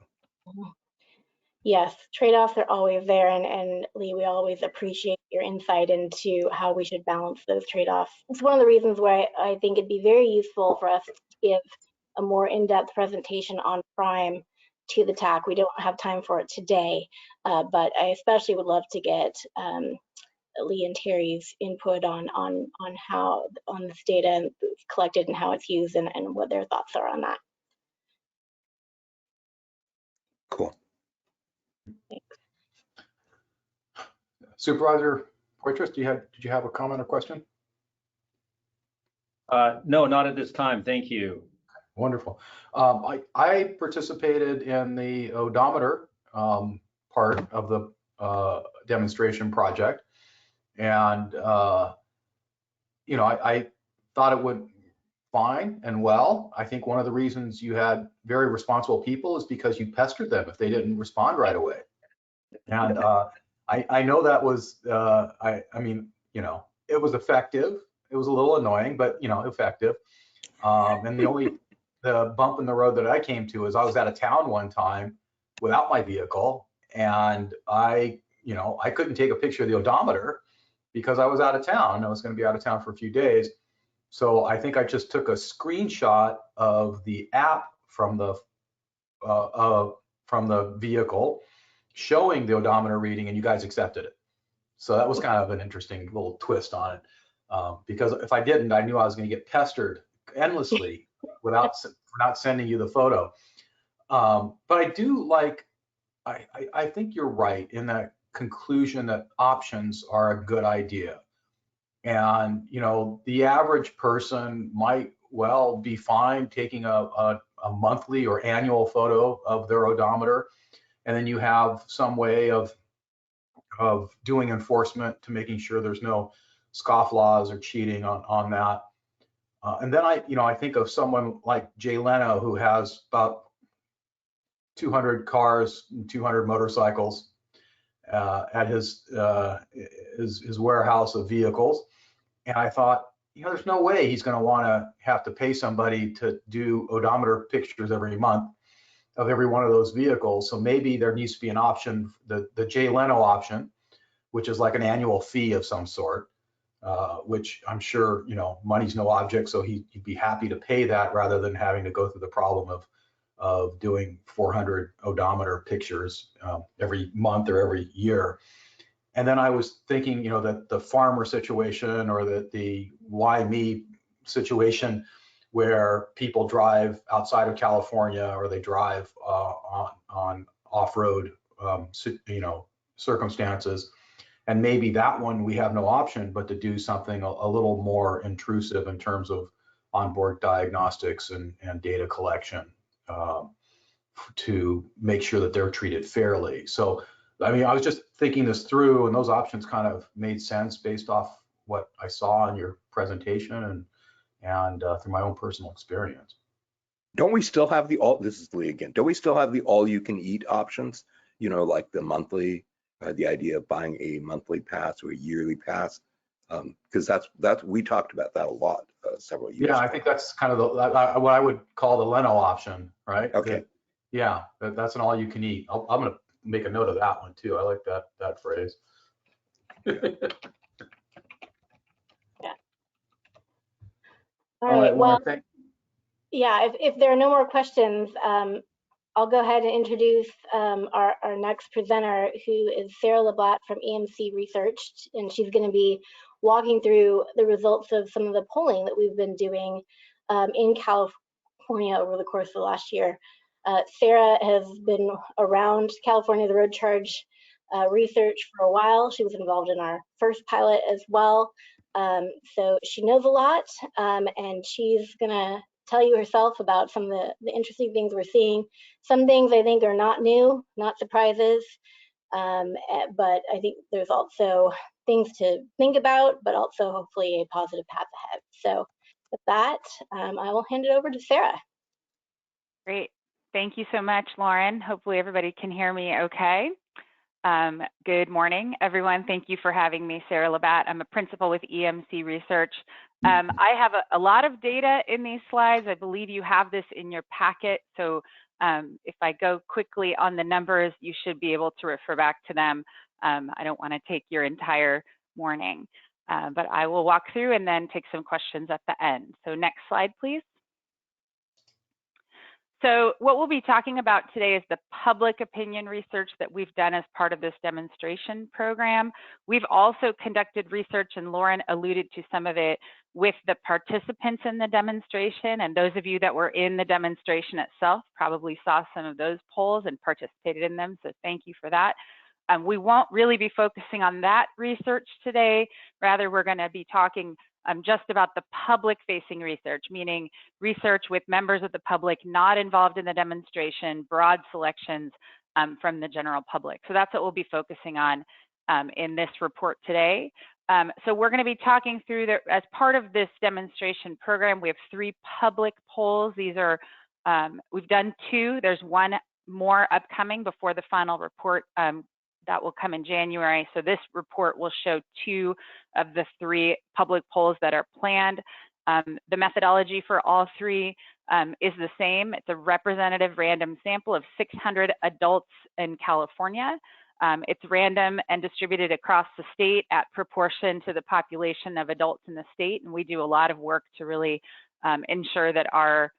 Yes, trade-offs are always there, and Lee, we always appreciate your insight into how we should balance those trade-offs. It's one of the reasons why I think it'd be very useful for us to give a more in-depth presentation on crime to the TAC. We don't have time for it today, but I especially would love to get Lee and Terry's input on how this data is collected and how it's used, and what their thoughts are on that. Cool. Thanks. Supervisor Poitras, did you have a comment or question? No, not at this time. Thank you. Wonderful. I participated in the odometer part of the demonstration project, and I thought it went fine and well. I think one of the reasons you had very responsible people is because you pestered them if they didn't respond right away. And I know that was I mean, it was effective. It was a little annoying, but effective. And the bump in the road that I came to is I was out of town one time without my vehicle, and I couldn't take a picture of the odometer because I was out of town. I was going to be out of town for a few days. So I think I just took a screenshot of the app from the vehicle showing the odometer reading, and you guys accepted it. So that was kind of an interesting little twist on it, because if I didn't, I knew I was going to get pestered endlessly without for not sending you the photo. But I do like, I think you're right in that conclusion that options are a good idea. And, you know, the average person might well be fine taking a monthly or annual photo of their odometer. And then you have some way of doing enforcement to making sure there's no scofflaws or cheating on that. And then I think of someone like Jay Leno, who has about 200 cars and 200 motorcycles at his warehouse of vehicles. And I thought, you know, there's no way he's going to want to have to pay somebody to do odometer pictures every month of every one of those vehicles. So maybe there needs to be an option, the Jay Leno option, which is like an annual fee of some sort, which I'm sure, you know, money's no object, so he'd be happy to pay that rather than having to go through the problem of doing 400 odometer pictures every month or every year. And then I was thinking, you know, that the farmer situation or the why me situation, where people drive outside of California or they drive on off-road, you know, circumstances. And maybe that one we have no option but to do something a little more intrusive in terms of onboard diagnostics and data collection to make sure that they're treated fairly. So, I mean, I was just thinking this through, and those options kind of made sense based off what I saw in your presentation and through my own personal experience. Don't we still have this is Lee again, don't we still have the all-you-can-eat options? You know, like the monthly, the idea of buying a monthly pass or a yearly pass? Because that's we talked about that a lot several years ago. I think that's kind of what I would call the Leno option, right? Okay. That's an all-you-can-eat. I'm going to make a note of that one too. I like that phrase. All right. Well, yeah. If there are no more questions, I'll go ahead and introduce our next presenter, who is Sarah Lablatte from EMC Research, and she's going to be walking through the results of some of the polling that we've been doing in California over the course of the last year. Sarah has been around California, the road charge research for a while. She was involved in our first pilot as well. So she knows a lot, and she's gonna tell you herself about some of the interesting things we're seeing. Some things I think are not new, not surprises, but I think there's also things to think about, but also hopefully a positive path ahead. So with that, I will hand it over to Sarah. Great. Thank you so much, Lauren. Hopefully everybody can hear me okay. Good morning, everyone. Thank you for having me, Sarah Lablatte. I'm a principal with EMC Research. I have a lot of data in these slides. I believe you have this in your packet. So if I go quickly on the numbers, you should be able to refer back to them. I don't want to take your entire morning, but I will walk through and then take some questions at the end. So next slide, please. So what we'll be talking about today is the public opinion research that we've done as part of this demonstration program. We've also conducted research, and Lauren alluded to some of it, with the participants in the demonstration. And those of you that were in the demonstration itself probably saw some of those polls and participated in them. So thank you for that. We won't really be focusing on that research today. Rather, we're going to be talking just about the public-facing research, meaning research with members of the public not involved in the demonstration, broad selections from the general public. So that's what we'll be focusing on in this report today. So we're going to be talking through, as part of this demonstration program, we have 3 public polls. These are, we've done 2. There's one more upcoming before the final report that will come in January. So this report will show 2 of the 3 public polls that are planned. The methodology for all 3 is the same. It's a representative random sample of 600 adults in California. It's random and distributed across the state at proportion to the population of adults in the state. And we do a lot of work to really ensure that our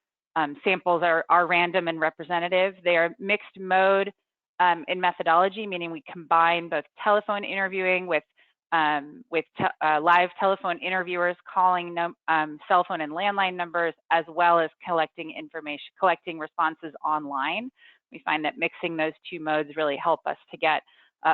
samples are random and representative. They are mixed mode in methodology, meaning we combine both telephone interviewing with with live telephone interviewers calling cell phone and landline numbers, as well as collecting responses online. We find that mixing those two modes really help us to get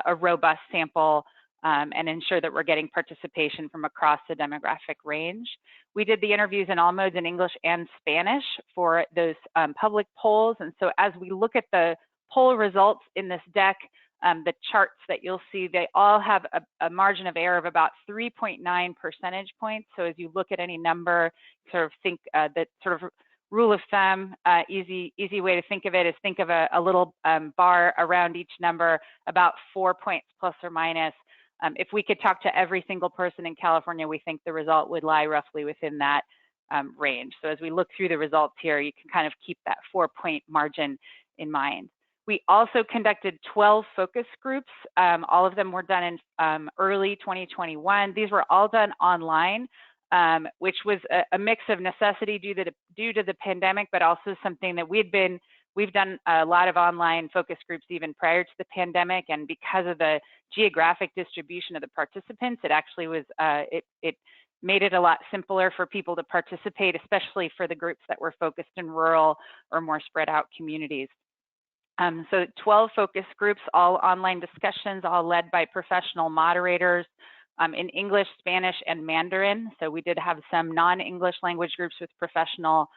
a robust sample and ensure that we're getting participation from across the demographic range. We did the interviews in all modes in English and Spanish for those public polls. And so as we look at the poll results in this deck, the charts that you'll see, they all have a margin of error of about 3.9 percentage points. So as you look at any number, sort of think that sort of rule of thumb, easy way to think of it is think of a little bar around each number, about 4 points plus or minus. If we could talk to every single person in California, we think the result would lie roughly within that range. So as we look through the results here, you can kind of keep that 4-point margin in mind. We also conducted 12 focus groups. All of them were done in early 2021. These were all done online, which was a mix of necessity due to the pandemic, but also something that we've done a lot of online focus groups even prior to the pandemic, and because of the geographic distribution of the participants, it actually was, it made it a lot simpler for people to participate, especially for the groups that were focused in rural or more spread out communities. So 12 focus groups, all online discussions, all led by professional moderators in English, Spanish, and Mandarin. So we did have some non-English language groups with professional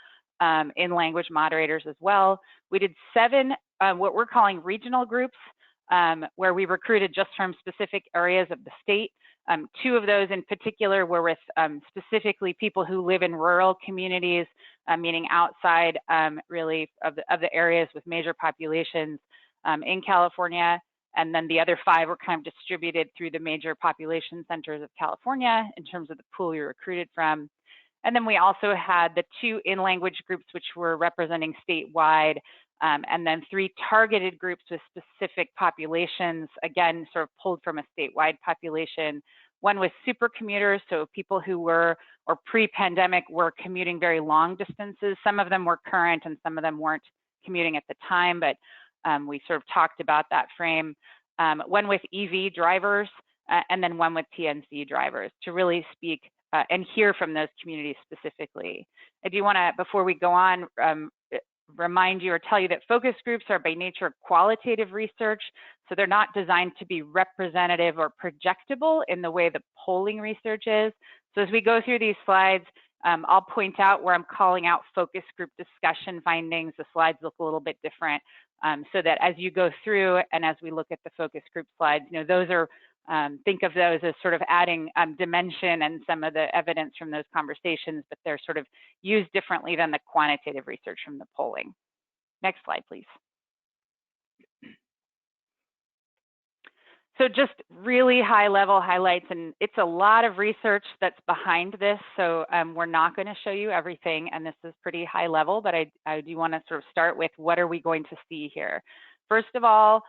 in-language moderators as well. We did 7 what we're calling regional groups, where we recruited just from specific areas of the state. 2 of those in particular were with specifically people who live in rural communities, meaning outside really of the areas with major populations in California. And then the other 5 were kind of distributed through the major population centers of California in terms of the pool we recruited from. And then we also had the 2 in-language groups, which were representing statewide, and then 3 targeted groups with specific populations, again, sort of pulled from a statewide population. One was super commuters, so people who were, or pre-pandemic, were commuting very long distances. Some of them were current and some of them weren't commuting at the time, but we sort of talked about that frame. One with EV drivers, and then one with TNC drivers, to really speak and hear from those communities specifically. I do want to, before we go on, remind you or tell you that focus groups are by nature qualitative research, so they're not designed to be representative or projectable in the way the polling research is. So as we go through these slides, I'll point out where I'm calling out focus group discussion findings. The slides look a little bit different, so that as you go through and as we look at the focus group slides, you know, those are, think of those as sort of adding dimension and some of the evidence from those conversations, but they're sort of used differently than the quantitative research from the polling. Next slide, please. So just really high level highlights, and it's a lot of research that's behind this, so we're not going to show you everything, and this is pretty high level, but I do want to sort of start with what are we going to see here. First of all,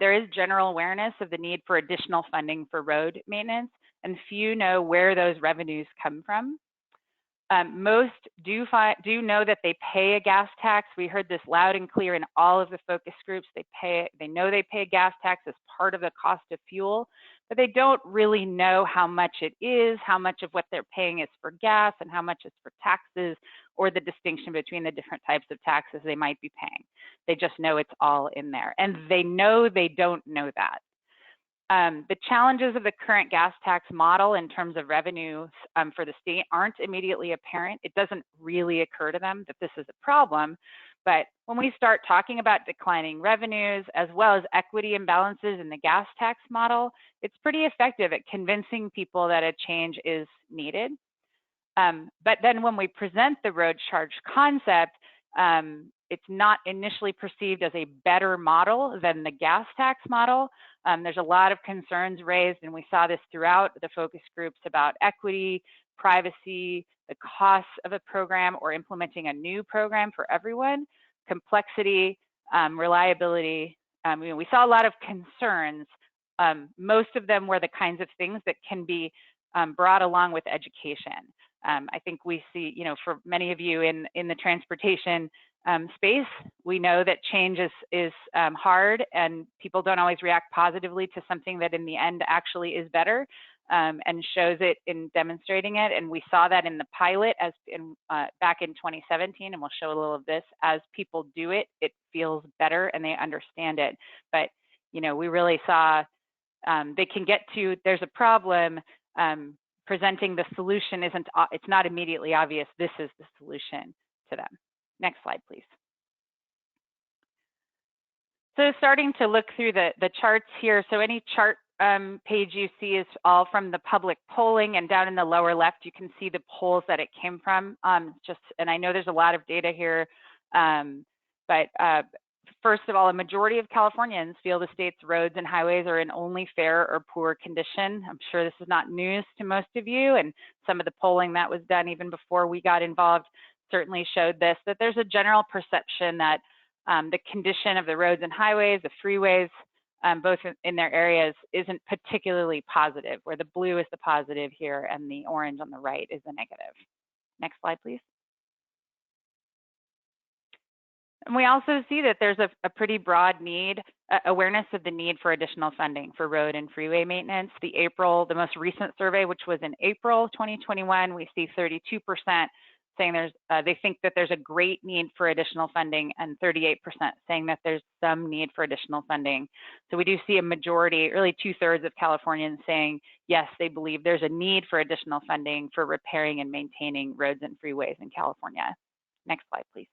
there is general awareness of the need for additional funding for road maintenance, and few know where those revenues come from. Most do know that they pay a gas tax. We heard this loud and clear in all of the focus groups. They know they pay a gas tax as part of the cost of fuel, but they don't really know how much it is, how much of what they're paying is for gas, and how much is for taxes, or the distinction between the different types of taxes they might be paying. They just know it's all in there, and they know they don't know that. The challenges of the current gas tax model in terms of revenues for the state aren't immediately apparent. It doesn't really occur to them that this is a problem. But when we start talking about declining revenues as well as equity imbalances in the gas tax model, it's pretty effective at convincing people that a change is needed. But then when we present the road charge concept, it's not initially perceived as a better model than the gas tax model. There's a lot of concerns raised, and we saw this throughout the focus groups about equity, privacy, the costs of a program or implementing a new program for everyone, complexity, reliability. We saw a lot of concerns. Most of them were the kinds of things that can be brought along with education. I think we see, you know, for many of you in the transportation space, we know that change is hard, and people don't always react positively to something that in the end actually is better. and shows it in demonstrating it. And we saw that in the pilot as in back in 2017, and we'll show a little of this. As people do it, it feels better and they understand it. But you know, we really saw they can get to, there's a problem, presenting the solution it's not immediately obvious this is the solution to them. Next slide, please. So starting to look through the charts here. So any chart page you see is all from the public polling, and down in the lower left, you can see the polls that it came from. And I know there's a lot of data here, but first of all, a majority of Californians feel the state's roads and highways are in only fair or poor condition. I'm sure this is not news to most of you, and some of the polling that was done even before we got involved certainly showed this, that there's a general perception that the condition of the roads and highways, the freeways, both in their areas, isn't particularly positive, where the blue is the positive here and the orange on the right is the negative. Next slide, please. And we also see that there's a pretty broad need, awareness of the need for additional funding for road and freeway maintenance. The most recent survey, which was in April 2021, we see 32% saying they think that there's a great need for additional funding, and 38% saying that there's some need for additional funding. So we do see a majority, really 2/3 of Californians saying, yes, they believe there's a need for additional funding for repairing and maintaining roads and freeways in California. Next slide, please.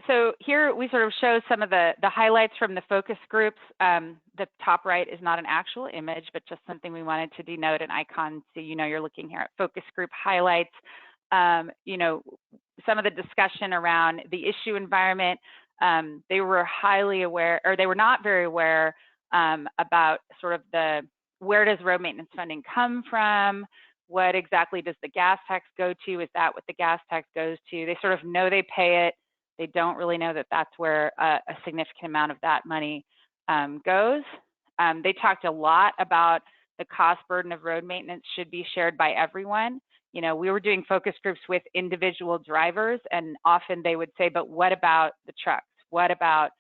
So here we sort of show some of the highlights from the focus groups. The top right is not an actual image, but just something we wanted to denote an icon so you know you're looking here at focus group highlights. You know, some of the discussion around the issue environment, they were highly aware, or they were not very aware about sort of where does road maintenance funding come from? What exactly does the gas tax go to? Is that what the gas tax goes to? They sort of know they pay it. They don't really know that that's where a significant amount of that money goes. They talked a lot about the cost burden of road maintenance should be shared by everyone. You know, we were doing focus groups with individual drivers, and often they would say, but what about the trucks? What about,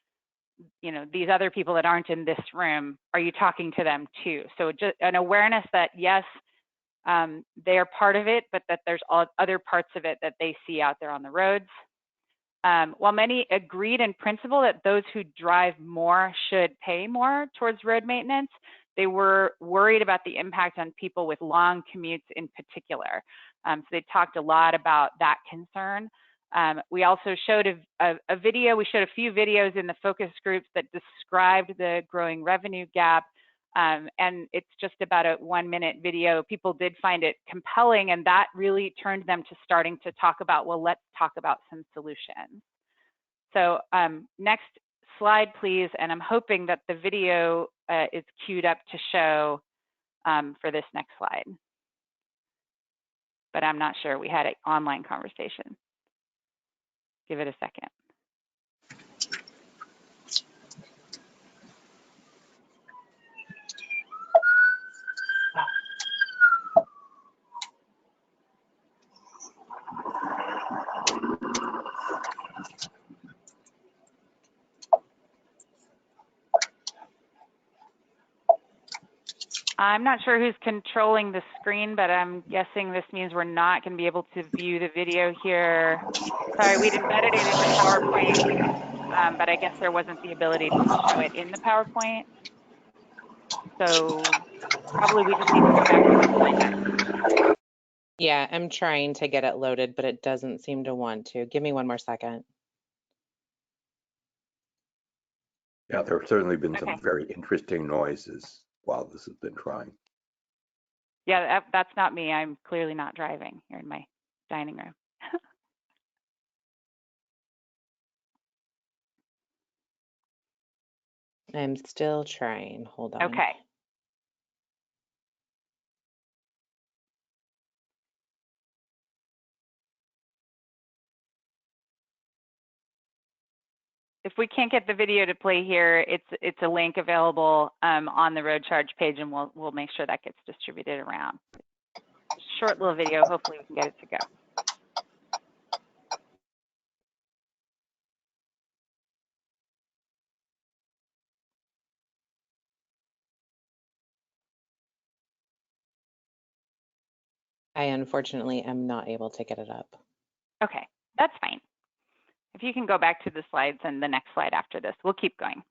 you know, these other people that aren't in this room? Are you talking to them too? So just an awareness that yes, they are part of it, but that there's other parts of it that they see out there on the roads. While many agreed in principle that those who drive more should pay more towards road maintenance, they were worried about the impact on people with long commutes in particular. So they talked a lot about that concern. We also showed a video, we showed a few videos in the focus groups that described the growing revenue gap. And it's just about a 1-minute video. People did find it compelling, and that really turned them to starting to talk about, well, let's talk about some solutions. So next slide, please. And I'm hoping that the video is queued up to show for this next slide. But I'm not sure. We had an online conversation. Give it a second. I'm not sure who's controlling the screen, but I'm guessing this means we're not going to be able to view the video here. Sorry, we'd embedded it in the PowerPoint, but I guess there wasn't the ability to show it in the PowerPoint. So probably we just need to go back to the slide deck. Yeah, I'm trying to get it loaded, but it doesn't seem to want to. Give me one more second. Yeah, there have certainly been some very interesting noises while this has been trying. Yeah, that's not me. I'm clearly not driving here in my dining room. I'm still trying. Hold on. Okay. If we can't get the video to play here, it's a link available on the Road Charge page, and we'll make sure that gets distributed around. Short little video. Hopefully we can get it to go. I unfortunately am not able to get it up. Okay, that's fine. If you can go back to the slides and the next slide after this, we'll keep going.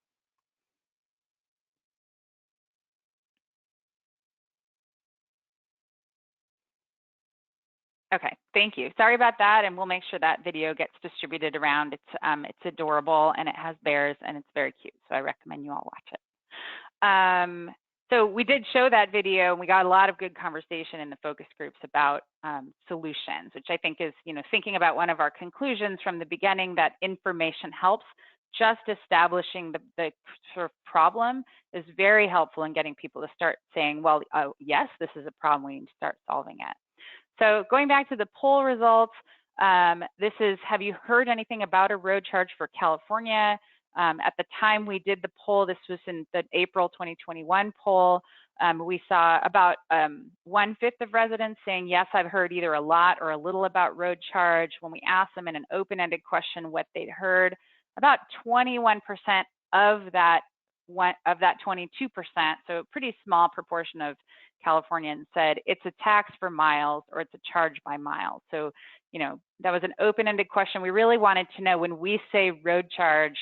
Okay, thank you. Sorry about that, and we'll make sure that video gets distributed around. It's adorable, and it has bears, and it's very cute, so I recommend you all watch it. So we did show that video, and we got a lot of good conversation in the focus groups about solutions, which I think is, thinking about one of our conclusions from the beginning, that information helps. Just establishing the sort of problem is very helpful in getting people to start saying, well, yes, this is a problem, we need to start solving it. So going back to the poll results, this is, have you heard anything about a road charge for California? At the time we did the poll, this was in the April 2021 poll, we saw about 1/5 of residents saying, yes, I've heard either a lot or a little about road charge. When we asked them in an open-ended question what they'd heard, about 21% of that 22%, so a pretty small proportion of Californians said it's a tax for miles or it's a charge by mile. So, that was an open-ended question. We really wanted to know, when we say road charge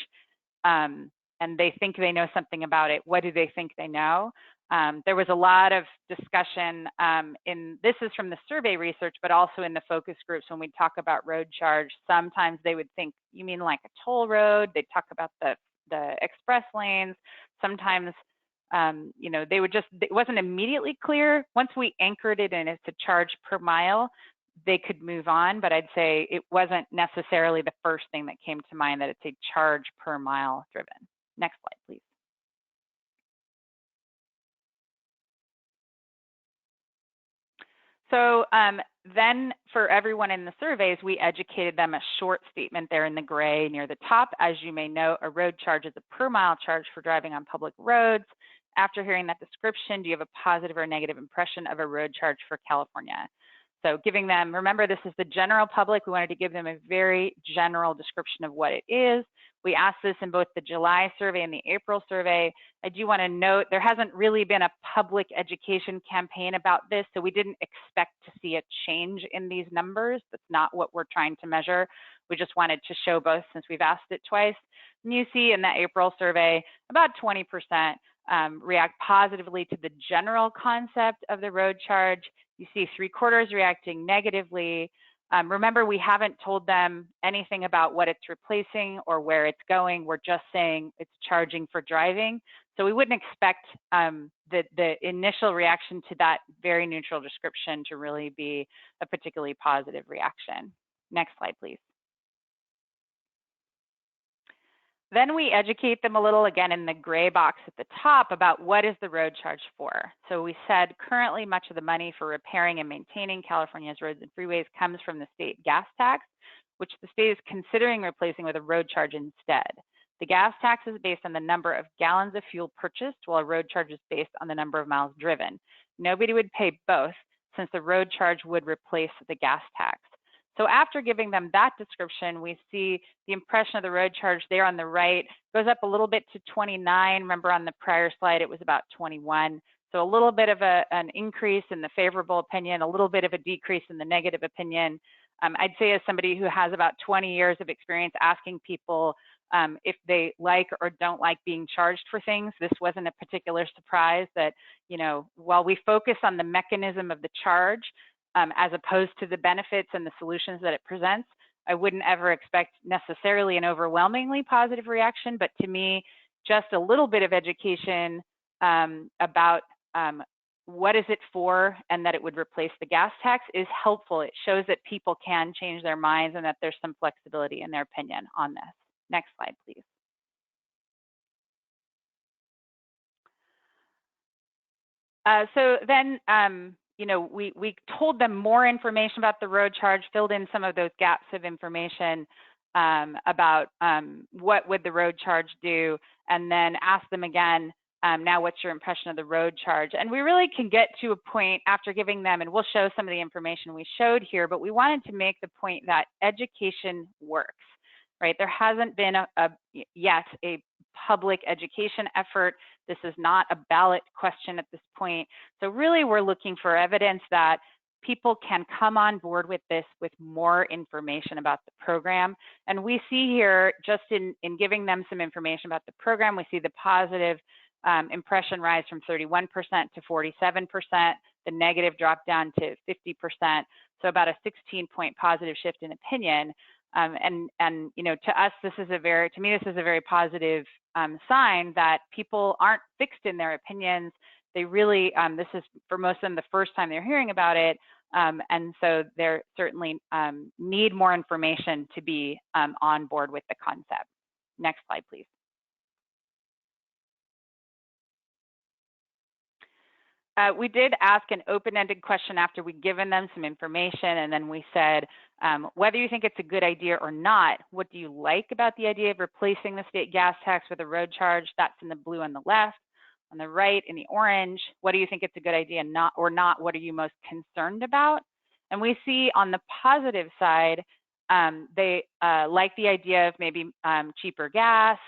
and they think they know something about it, what do they think they know? There was a lot of discussion this is from the survey research, but also in the focus groups when we talk about road charge. Sometimes they would think, you mean like a toll road? They'd talk about the express lanes. Sometimes, they would just, it wasn't immediately clear. Once we anchored it and it's a charge per mile, they could move on, but I'd say it wasn't necessarily the first thing that came to mind, that it's a charge per mile driven. Next slide, please. So then for everyone in the surveys, we educated them a short statement there in the gray near the top. As you may know, a road charge is a per mile charge for driving on public roads. After hearing that description, do you have a positive or negative impression of a road charge for California? So giving them, remember, this is the general public. We wanted to give them a very general description of what it is. We asked this in both the July survey and the April survey. I do want to note there hasn't really been a public education campaign about this, so we didn't expect to see a change in these numbers. That's not what we're trying to measure. We just wanted to show both since we've asked it twice. And you see in the April survey, about 20% react positively to the general concept of the road charge. You see 3/4 reacting negatively. Remember, we haven't told them anything about what it's replacing or where it's going. We're just saying it's charging for driving. So we wouldn't expect the initial reaction to that very neutral description to really be a particularly positive reaction. Next slide, please. Then we educate them a little, again, in the gray box at the top, about what is the road charge for. So we said currently much of the money for repairing and maintaining California's roads and freeways comes from the state gas tax, which the state is considering replacing with a road charge instead. The gas tax is based on the number of gallons of fuel purchased, while a road charge is based on the number of miles driven. Nobody would pay both, since the road charge would replace the gas tax. So after giving them that description, we see the impression of the road charge there on the right goes up a little bit to 29. Remember on the prior slide, it was about 21. So a little bit of an increase in the favorable opinion, a little bit of a decrease in the negative opinion. I'd say, as somebody who has about 20 years of experience asking people if they like or don't like being charged for things, this wasn't a particular surprise. That, while we focus on the mechanism of the charge, as opposed to the benefits and the solutions that it presents, I wouldn't ever expect necessarily an overwhelmingly positive reaction, but to me, just a little bit of education about what is it for and that it would replace the gas tax is helpful. It shows that people can change their minds and that there's some flexibility in their opinion on this. Next slide, please. So then, we told them more information about the road charge, filled in some of those gaps of information about what would the road charge do, and then asked them again, now what's your impression of the road charge? And we really can get to a point after giving them, and we'll show some of the information we showed here, but we wanted to make the point that education works, right? There hasn't been yet a public education effort. This is not a ballot question at this point. So really, we're looking for evidence that people can come on board with this with more information about the program. And we see here, just in giving them some information about the program, we see the positive impression rise from 31% to 47%, the negative drop down to 50%. So about a 16-point positive shift in opinion. And you know, to us, this is a very positive sign that people aren't fixed in their opinions. They really, this is for most of them the first time they're hearing about it. And so they're certainly need more information to be on board with the concept. Next slide, please. We did ask an open-ended question after we'd given them some information, and then we said, whether you think it's a good idea or not, what do you like about the idea of replacing the state gas tax with a road charge? That's in the blue on the left. On the right, in the orange, what do you think it's a good idea or not? What are you most concerned about? And we see on the positive side, they like the idea of maybe cheaper gas,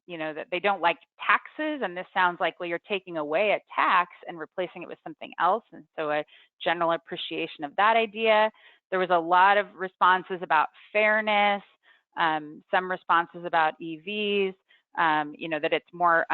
you know, that they don't like taxes. And this sounds like, well, you're taking away a tax and replacing it with something else. And so a general appreciation of that idea. There was a lot of responses about fairness, some responses about EVs, you know, that it's more,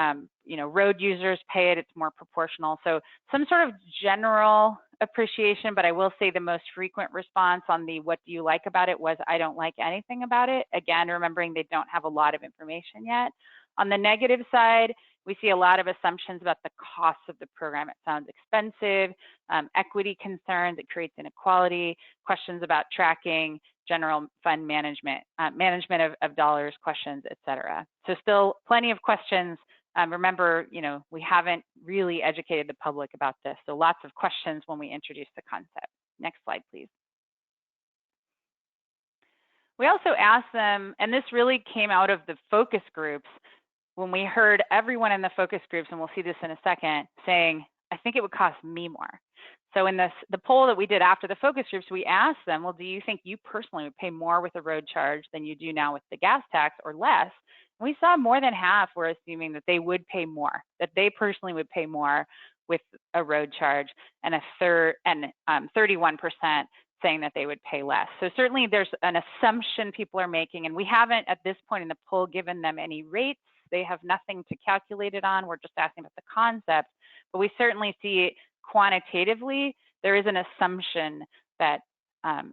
you know, road users pay it, it's more proportional. So some sort of general appreciation, but I will say the most frequent response on the what do you like about it was I don't like anything about it. Again, remembering they don't have a lot of information yet. On the negative side, we see a lot of assumptions about the costs of the program. It sounds expensive, equity concerns, it creates inequality, questions about tracking, general fund management, management of dollars, questions, et cetera. So still plenty of questions. Remember, you know, we haven't really educated the public about this. So lots of questions when we introduce the concept. Next slide, please. We also asked them, and this really came out of the focus groups, when we heard everyone in the focus groups, and we'll see this in a second, saying, I think it would cost me more. So in the poll that we did after the focus groups, we asked them, well, do you think you personally would pay more with a road charge than you do now with the gas tax or less? And we saw more than half were assuming that they would pay more, that they personally would pay more with a road charge, and 31% saying that they would pay less. So certainly there's an assumption people are making, and we haven't at this point in the poll given them any rates. They have nothing to calculate it on. We're just asking about the concept, but we certainly see quantitatively, there is an assumption that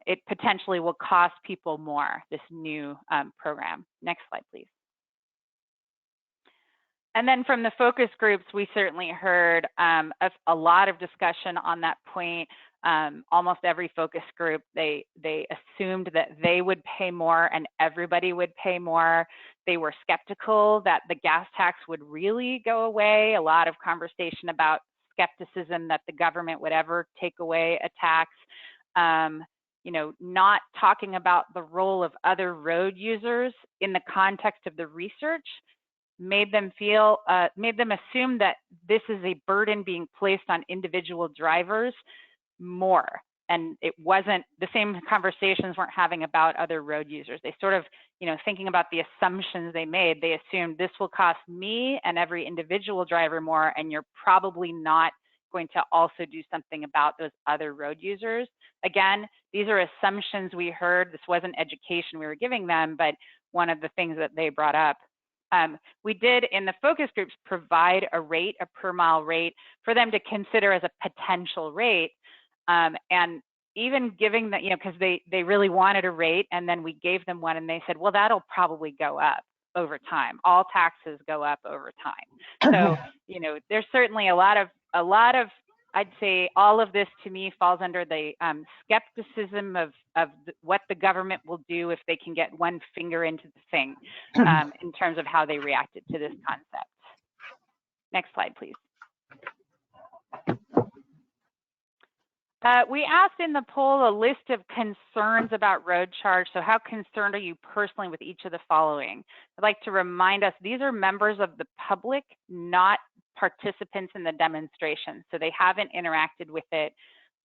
it potentially will cost people more, this new program. Next slide, please. And then from the focus groups, we certainly heard a lot of discussion on that point. Almost every focus group, they assumed that they would pay more and everybody would pay more. They were skeptical that the gas tax would really go away. A lot of conversation about skepticism that the government would ever take away a tax. You know, not talking about the role of other road users in the context of the research made them assume that this is a burden being placed on individual drivers more. And it wasn't, the same conversations weren't having about other road users. They sort of, you know, thinking about the assumptions they made, they assumed this will cost me and every individual driver more, and you're probably not going to also do something about those other road users. Again, these are assumptions we heard. This wasn't education we were giving them, but one of the things that they brought up. We did in the focus groups provide a rate, a per mile rate for them to consider as a potential rate. And even giving that, you know, because they really wanted a rate, and then we gave them one and they said, well, that'll probably go up over time. All taxes go up over time. So, you know, there's certainly a lot of, I'd say all of this to me falls under the skepticism of what the government will do if they can get one finger into the thing in terms of how they reacted to this concept. Next slide, please. We asked in the poll a list of concerns about road charge. So how concerned are you personally with each of the following? I'd like to remind us, these are members of the public, not participants in the demonstration. So they haven't interacted with it.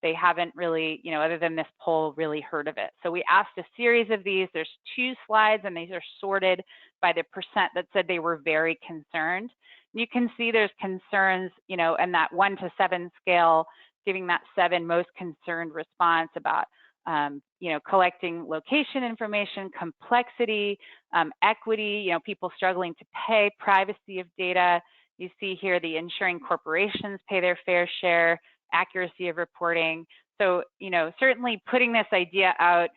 They haven't really, you know, other than this poll, really heard of it. So we asked a series of these. There's 2 slides, and these are sorted by the percent that said they were very concerned. You can see there's concerns, you know, in that 1 to 7 scale. giving that 7 most concerned response about collecting location information, complexity, equity, people struggling to pay, privacy of data. You see here the ensuring corporations pay their fair share, accuracy of reporting. So, certainly putting this idea out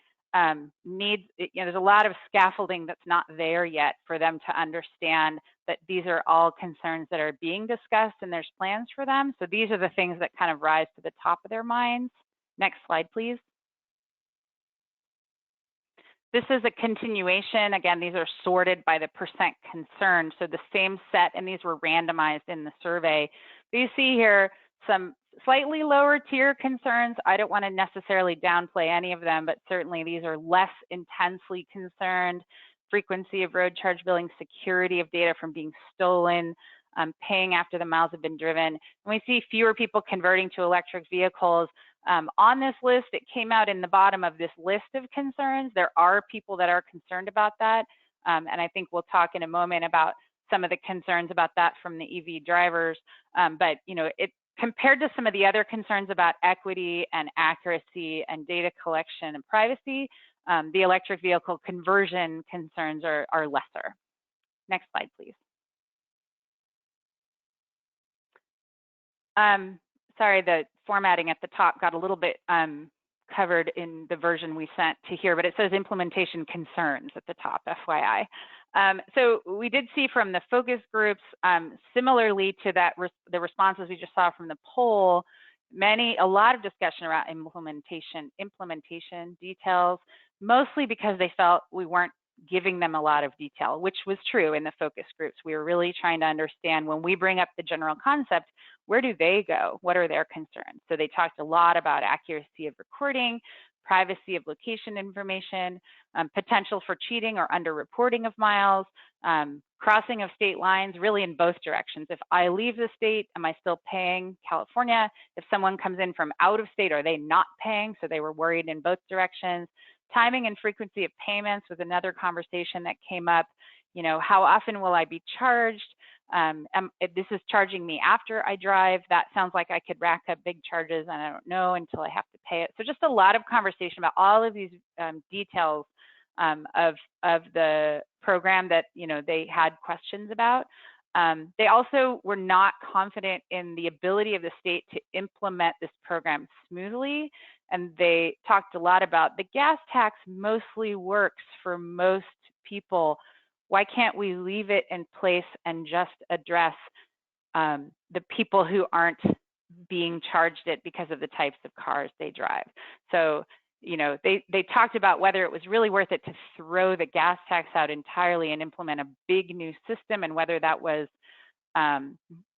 needs, there's a lot of scaffolding that's not there yet for them to understand that these are all concerns that are being discussed and there's plans for them. So these are the things that kind of rise to the top of their minds. Next slide, please. This is a continuation. Again, these are sorted by the percent concerned. So the same set, and these were randomized in the survey. But you see here some slightly lower tier concerns. I don't want to necessarily downplay any of them, but certainly these are less intensely concerned. Frequency of road charge billing, security of data from being stolen, paying after the miles have been driven. And we see fewer people converting to electric vehicles. On this list, it came out in the bottom of this list of concerns. There are people that are concerned about that. And I think we'll talk in a moment about some of the concerns about that from the EV drivers. But, it compared to some of the other concerns about equity and accuracy and data collection and privacy, the electric vehicle conversion concerns are lesser. Next slide, please. Sorry, the formatting at the top got a little bit covered in the version we sent to here, but it says implementation concerns at the top, FYI. So we did see from the focus groups, similarly to that, the responses we just saw from the poll, a lot of discussion around implementation details, mostly because they felt we weren't giving them a lot of detail, which was true in the focus groups. We were really trying to understand when we bring up the general concept, where do they go? What are their concerns? So they talked a lot about accuracy of recording, privacy of location information, potential for cheating or underreporting of miles, crossing of state lines, really in both directions. If I leave the state, am I still paying California? If someone comes in from out of state, are they not paying? So they were worried in both directions. Timing and frequency of payments was another conversation that came up. How often will I be charged? If this is charging me after I drive, that sounds like I could rack up big charges and I don't know until I have to pay it. So just a lot of conversation about all of these details of the program that they had questions about. They also were not confident in the ability of the state to implement this program smoothly. And they talked a lot about the gas tax mostly works for most people. Why can't we leave it in place and just address the people who aren't being charged it because of the types of cars they drive? So, they talked about whether it was really worth it to throw the gas tax out entirely and implement a big new system, and whether that was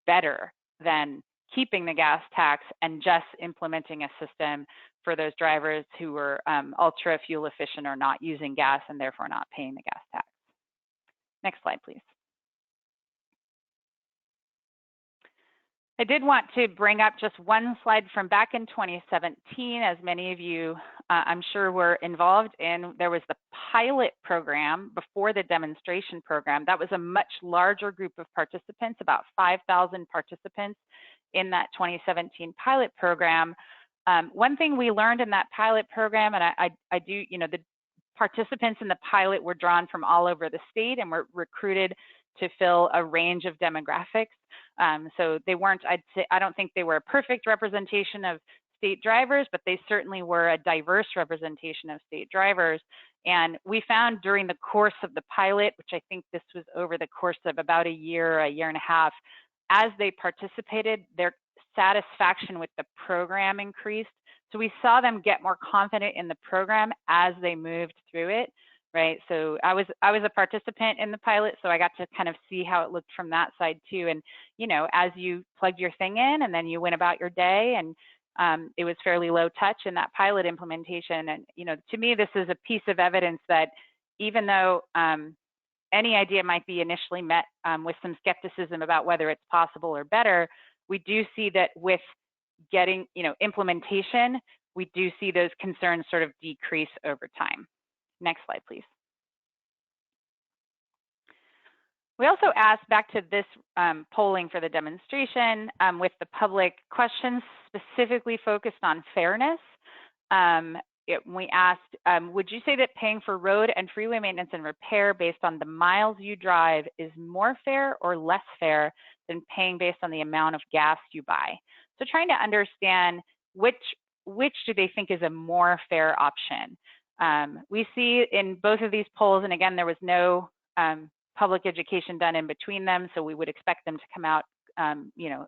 better than keeping the gas tax and just implementing a system for those drivers who were ultra fuel efficient or not using gas and therefore not paying the gas tax. Next slide, please. I did want to bring up just one slide from back in 2017, as many of you I'm sure were involved in. There was the pilot program before the demonstration program. That was a much larger group of participants, about 5,000 participants in that 2017 pilot program. One thing we learned in that pilot program, and I do, the participants in the pilot were drawn from all over the state and were recruited to fill a range of demographics. So they weren't, I don't think they were a perfect representation of state drivers, but they certainly were a diverse representation of state drivers. And we found during the course of the pilot, which I think this was over the course of about a year and a half, as they participated, their satisfaction with the program increased. So we saw them get more confident in the program as they moved through it, right? So I was a participant in the pilot, so I got to kind of see how it looked from that side too. And, as you plugged your thing in and then you went about your day, and it was fairly low touch in that pilot implementation. And, to me, this is a piece of evidence that even though any idea might be initially met with some skepticism about whether it's possible or better, we do see that with getting, implementation, we do see those concerns sort of decrease over time. Next slide, please. We also asked, back to this polling for the demonstration, with the public, questions specifically focused on fairness. We asked, would you say that paying for road and freeway maintenance and repair based on the miles you drive is more fair or less fair than paying based on the amount of gas you buy? So trying to understand which do they think is a more fair option. We see in both of these polls, and again, there was no public education done in between them, so we would expect them to come out,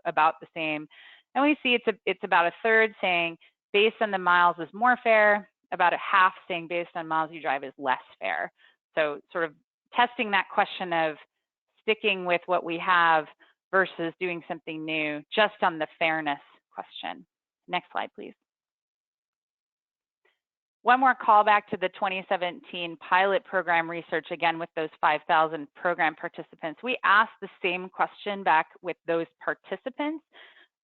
about the same. And we see it's about a third saying based on the miles is more fair, about a half saying based on miles you drive is less fair. So sort of testing that question of sticking with what we have versus doing something new just on the fairness question. Next slide, please. One more callback to the 2017 pilot program research, again with those 5,000 program participants. We asked the same question back with those participants,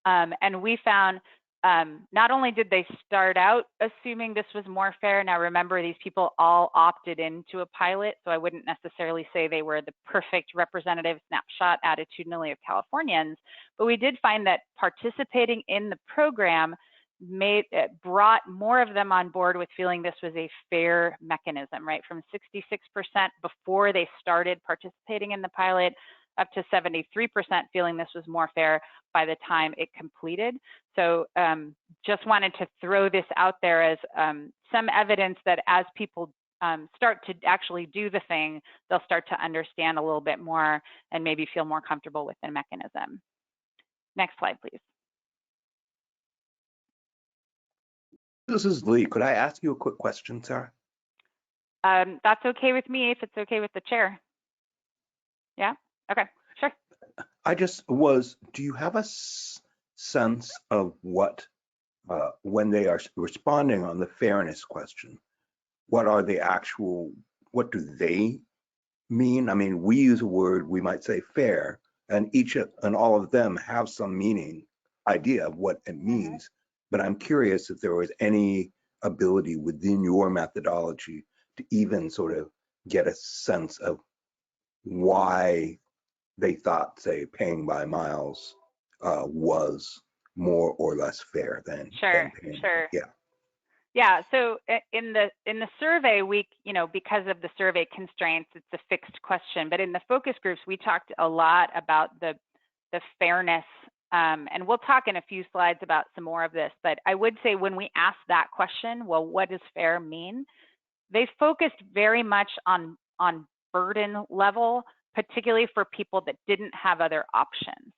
and we found not only did they start out assuming this was more fair. Now remember, these people all opted into a pilot, so I wouldn't necessarily say they were the perfect representative snapshot attitudinally of Californians, but we did find that participating in the program brought more of them on board with feeling this was a fair mechanism, right? From 66% before they started participating in the pilot, up to 73% feeling this was more fair by the time it completed. So just wanted to throw this out there as some evidence that as people start to actually do the thing, they'll start to understand a little bit more and maybe feel more comfortable with the mechanism. Next slide, please. This is Lee. Could I ask you a quick question, Sarah? That's okay with me if it's okay with the chair. Yeah, okay, sure. Do you have a sense of what, when they are responding on the fairness question, what do they mean? I mean, we use a word, we might say fair, and all of them have some idea of what it means. But I'm curious if there was any ability within your methodology to even sort of get a sense of why they thought, say, paying by miles was more or less fair than Sure. Yeah, so in the survey, because of the survey constraints, it's a fixed question. But in the focus groups, we talked a lot about the fairness, and we'll talk in a few slides about some more of this. But I would say when we asked that question, well, what does fair mean? They focused very much on burden level, particularly for people that didn't have other options.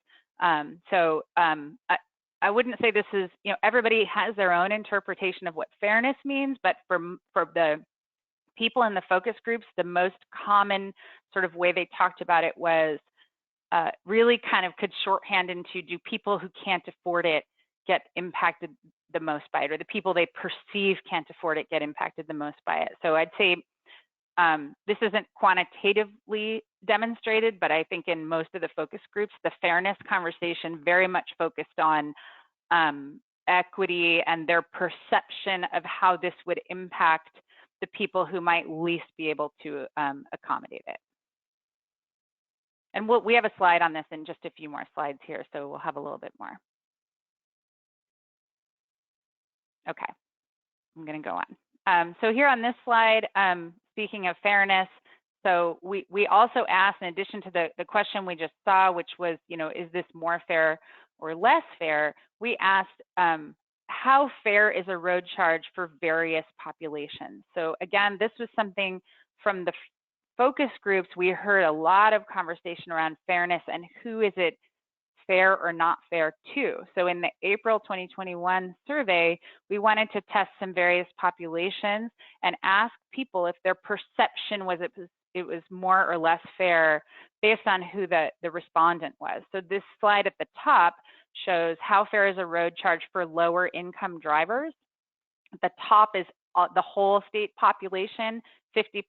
I wouldn't say this is, everybody has their own interpretation of what fairness means, but for the people in the focus groups, the most common sort of way they talked about it was really kind of could shorthand into, do people who can't afford it get impacted the most by it, or the people they perceive can't afford it get impacted the most by it. So I'd say this isn't quantitatively demonstrated, but I think in most of the focus groups, the fairness conversation very much focused on equity and their perception of how this would impact the people who might least be able to accommodate it. And we have a slide on this in just a few more slides here, so we'll have a little bit more. Okay, I'm going to go on. So here on this slide, speaking of fairness, so we also asked, in addition to the question we just saw, which was, is this more fair or less fair? We asked, how fair is a road charge for various populations? So again, this was something from the focus groups. We heard a lot of conversation around fairness and who is it fair or not fair to. So in the April 2021 survey, we wanted to test some various populations and ask people if their perception was it was more or less fair based on who the respondent was. So this slide at the top shows how fair is a road charge for lower income drivers. The top is the whole state population, 50%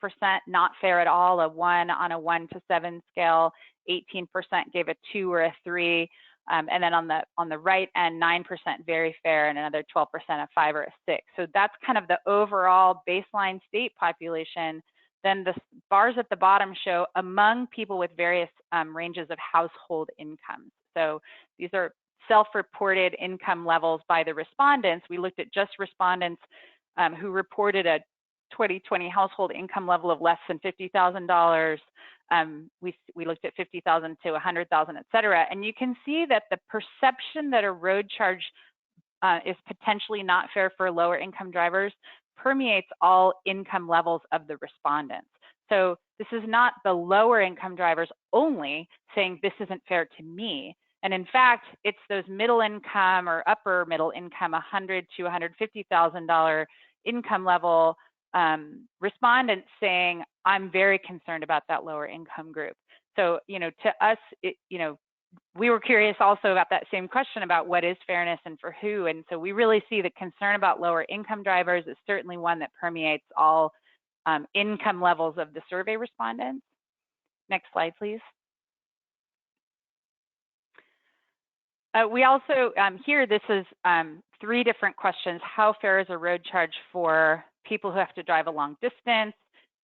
not fair at all, a 1 on a 1 to 7 scale, 18% gave a 2 or a 3, and then on the right end, 9% very fair, and another 12% a 5 or a 6. So that's kind of the overall baseline state population. then the bars at the bottom show among people with various ranges of household incomes. So these are self-reported income levels by the respondents. We looked at just respondents who reported a 2020 household income level of less than $50,000. We looked at 50,000 to 100,000, et cetera. And you can see that the perception that a road charge is potentially not fair for lower income drivers permeates all income levels of the respondents. So this is not the lower income drivers only saying this isn't fair to me. And in fact, it's those middle income or upper middle income, $100,000 to $150,000 income level respondents saying, I'm very concerned about that lower income group. So, to us, we were curious also about that same question about what is fairness and for who. And so we really see the concern about lower income drivers is certainly one that permeates all income levels of the survey respondents. Next slide, please. We also, here, this is 3 different questions. How fair is a road charge for people who have to drive a long distance,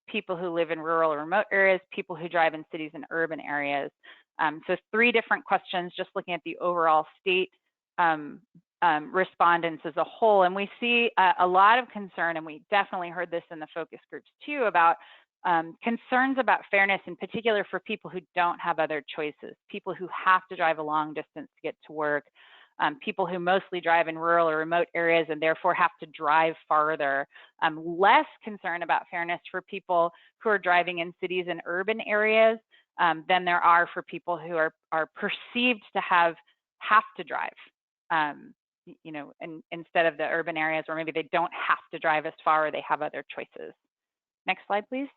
people who live in rural or remote areas, people who drive in cities and urban areas? So 3 different questions, just looking at the overall state respondents as a whole. And we see a lot of concern, and we definitely heard this in the focus groups too, about concerns about fairness, in particular for people who don't have other choices, people who have to drive a long distance to get to work, people who mostly drive in rural or remote areas and therefore have to drive farther. Less concern about fairness for people who are driving in cities and urban areas than there are for people who are perceived to have to drive, and instead of the urban areas where maybe they don't have to drive as far or they have other choices. Next slide, please.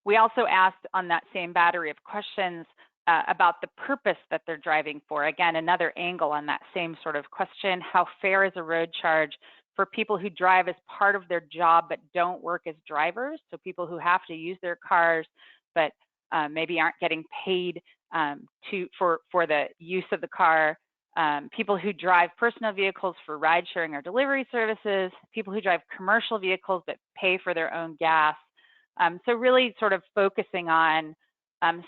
We also asked on that same battery of questions about the purpose that they're driving for. Again, another angle on that same sort of question. How fair is a road charge for people who drive as part of their job but don't work as drivers? So people who have to use their cars but maybe aren't getting paid for the use of the car. People who drive personal vehicles for ride sharing or delivery services, people who drive commercial vehicles that pay for their own gas. So really sort of focusing on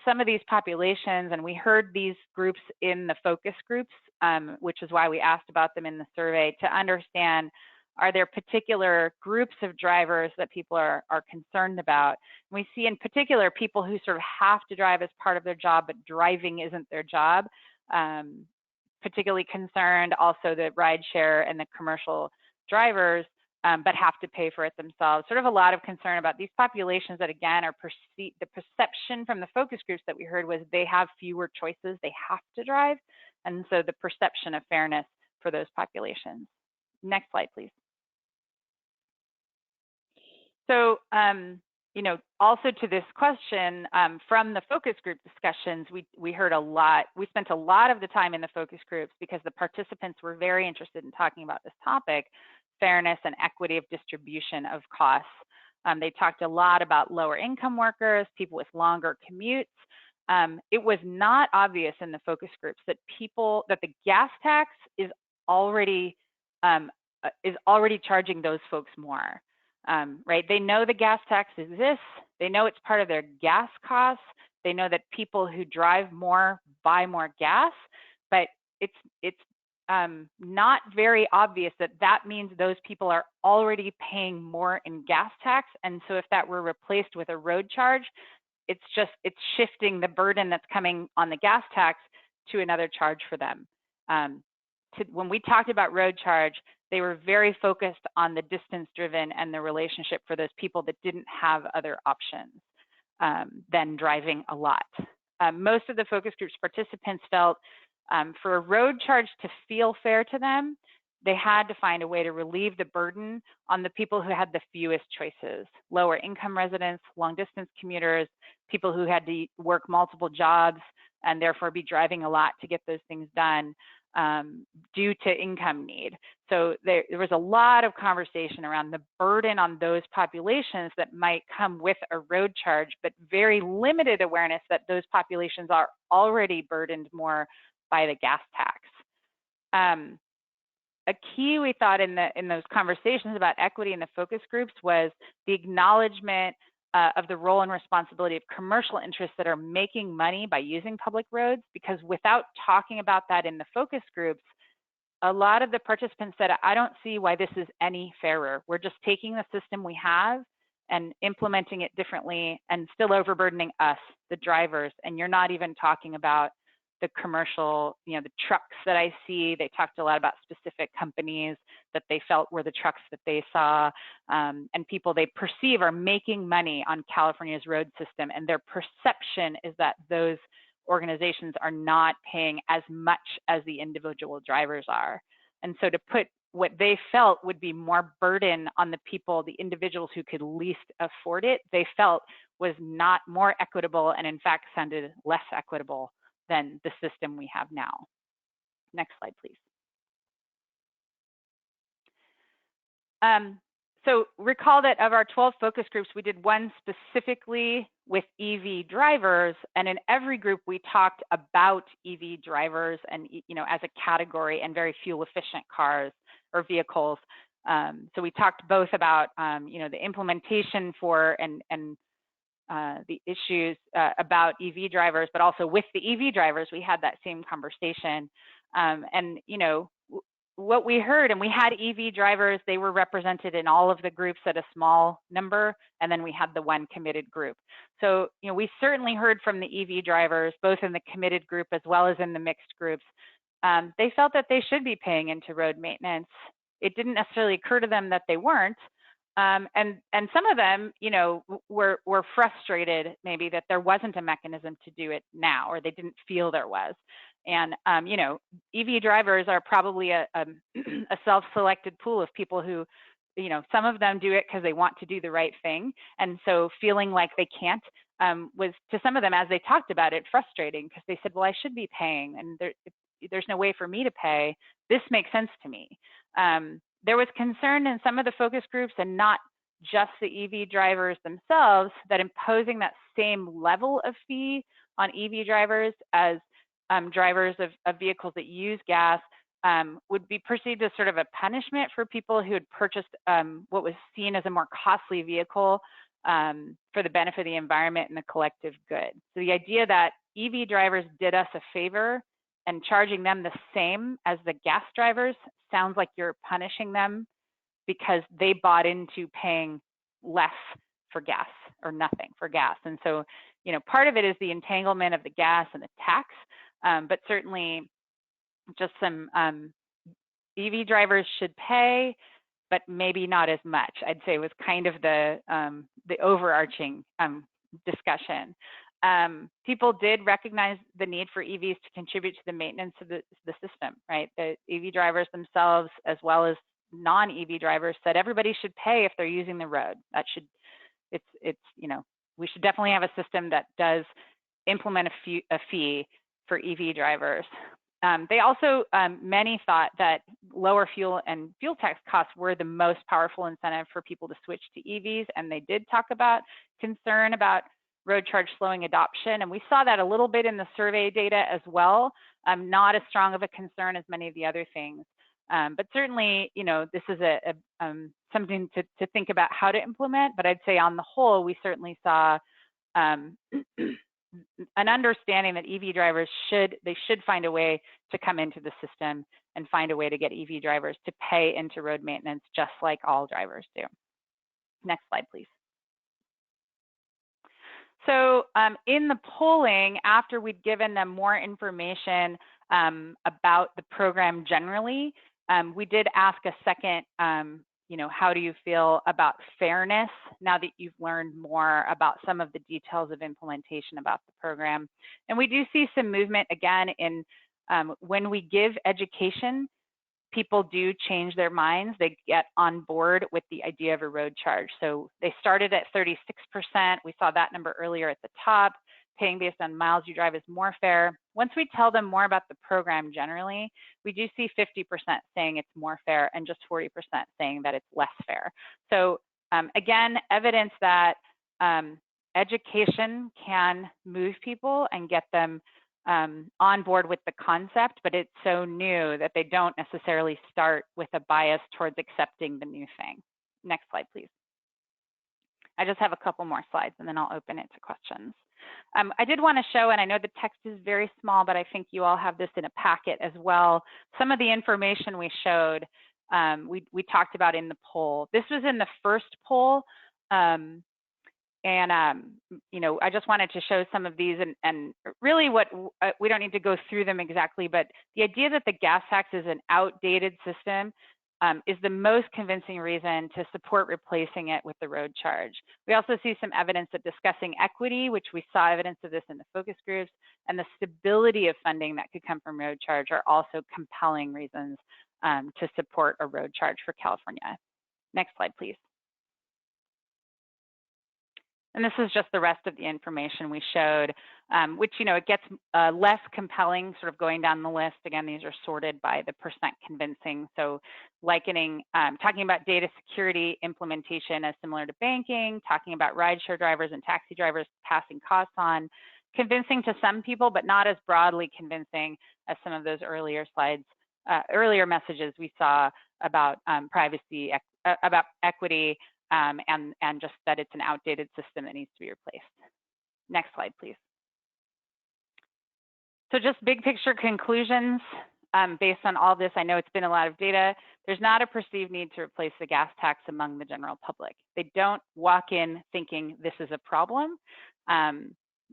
some of these populations, and we heard these groups in the focus groups, which is why we asked about them in the survey, to understand, are there particular groups of drivers that people are concerned about? We see in particular people who sort of have to drive as part of their job, but driving isn't their job. Particularly concerned, also the rideshare and the commercial drivers, but have to pay for it themselves. Sort of a lot of concern about these populations that, again, are the perception from the focus groups that we heard was they have fewer choices, they have to drive. And so the perception of fairness for those populations. Next slide, please. So, also to this question, from the focus group discussions, we heard a lot. We spent a lot of the time in the focus groups because the participants were very interested in talking about this topic, fairness and equity of distribution of costs. They talked a lot about lower income workers, people with longer commutes. It was not obvious in the focus groups that the gas tax is already charging those folks more. Right? They know the gas tax exists. They know it's part of their gas costs. They know that people who drive more buy more gas, but it's not very obvious that that means those people are already paying more in gas tax. And so if that were replaced with a road charge, it's shifting the burden that's coming on the gas tax to another charge for them. When we talked about road charge, they were very focused on the distance driven and the relationship for those people that didn't have other options than driving a lot. Most of the focus groups participants felt for a road charge to feel fair to them, they had to find a way to relieve the burden on the people who had the fewest choices: lower income residents, long distance commuters, people who had to work multiple jobs and therefore be driving a lot to get those things done due to income need. So there was a lot of conversation around the burden on those populations that might come with a road charge, but very limited awareness that those populations are already burdened more by the gas tax. a key we thought in those conversations about equity in the focus groups was the acknowledgement of the role and responsibility of commercial interests that are making money by using public roads, because without talking about that in the focus groups, a lot of the participants said, I don't see why this is any fairer. We're just taking the system we have and implementing it differently and still overburdening us, the drivers, and you're not even talking about the commercial, the trucks that I see. They talked a lot about specific companies that they felt were the trucks that they saw, and people they perceive are making money on California's road system, and their perception is that those organizations are not paying as much as the individual drivers are. And so to put what they felt would be more burden on the people, the individuals who could least afford it, they felt was not more equitable, and in fact sounded less equitable than the system we have now. Next slide, please. So recall that of our 12 focus groups, we did one specifically with EV drivers, and in every group we talked about EV drivers and as a category, and very fuel efficient cars or vehicles. So we talked both about the implementation for and the issues about EV drivers, but also with the EV drivers, we had that same conversation. And what we heard, and we had EV drivers, they were represented in all of the groups at a small number, and then we had the one committed group. So, we certainly heard from the EV drivers, both in the committed group as well as in the mixed groups. They felt that they should be paying into road maintenance. It didn't necessarily occur to them that they weren't. And some of them, were frustrated maybe that there wasn't a mechanism to do it now, or they didn't feel there was. And, EV drivers are probably a self-selected pool of people who, some of them do it because they want to do the right thing. And so feeling like they can't was, to some of them, as they talked about it, frustrating, because they said, well, I should be paying, and there's no way for me to pay. This makes sense to me. There was concern in some of the focus groups, and not just the EV drivers themselves, that imposing that same level of fee on EV drivers as drivers of vehicles that use gas would be perceived as sort of a punishment for people who had purchased what was seen as a more costly vehicle for the benefit of the environment and the collective good. So the idea that EV drivers did us a favor and charging them the same as the gas drivers sounds like you're punishing them because they bought into paying less for gas or nothing for gas. And so, part of it is the entanglement of the gas and the tax, but certainly just some EV drivers should pay, but maybe not as much. I'd say was kind of the overarching discussion. People did recognize the need for EVs to contribute to the maintenance of the system, right? The EV drivers themselves, as well as non-EV drivers, said everybody should pay if they're using the road. That should, we should definitely have a system that does implement a fee for EV drivers. They also, many thought that lower fuel and fuel tax costs were the most powerful incentive for people to switch to EVs, and they did talk about concern about road charge slowing adoption, and we saw that a little bit in the survey data as well. Not as strong of a concern as many of the other things, but certainly, this is something to think about how to implement. But I'd say on the whole, we certainly saw an understanding that EV drivers should find a way to come into the system and find a way to get EV drivers to pay into road maintenance just like all drivers do. Next slide, please. So in the polling, after we'd given them more information about the program generally, we did ask a second, how do you feel about fairness now that you've learned more about some of the details of implementation about the program? And we do see some movement again in when we give education, people do change their minds. They get on board with the idea of a road charge. So they started at 36%. We saw that number earlier at the top. Paying based on miles you drive is more fair. Once we tell them more about the program generally, we do see 50% saying it's more fair and just 40% saying that it's less fair. So again, evidence that education can move people and get them on board with the concept, but it's so new that they don't necessarily start with a bias towards accepting the new thing. Next slide, please. I just have a couple more slides and then I'll open it to questions. I did want to show, and I know the text is very small, but I think you all have this in a packet as well. Some of the information we showed, we talked about in the poll. This was in the first poll. You know, I just wanted to show some of these and really what, we don't need to go through them exactly, but the idea that the gas tax is an outdated system is the most convincing reason to support replacing it with the road charge. We also see some evidence that discussing equity, which we saw evidence of this in the focus groups, and the stability of funding that could come from road charge are also compelling reasons to support a road charge for California. Next slide, please. And this is just the rest of the information we showed, which, you know, it gets less compelling sort of going down the list. Again, these are sorted by the percent convincing. So likening, talking about data security implementation as similar to banking, talking about rideshare drivers and taxi drivers passing costs on, convincing to some people, but not as broadly convincing as some of those earlier slides, earlier messages we saw about privacy, about equity, and just that it's an outdated system that needs to be replaced. Next slide, please. So just big picture conclusions based on all this. I know it's been a lot of data. There's not a perceived need to replace the gas tax among the general public. They don't walk in thinking this is a problem.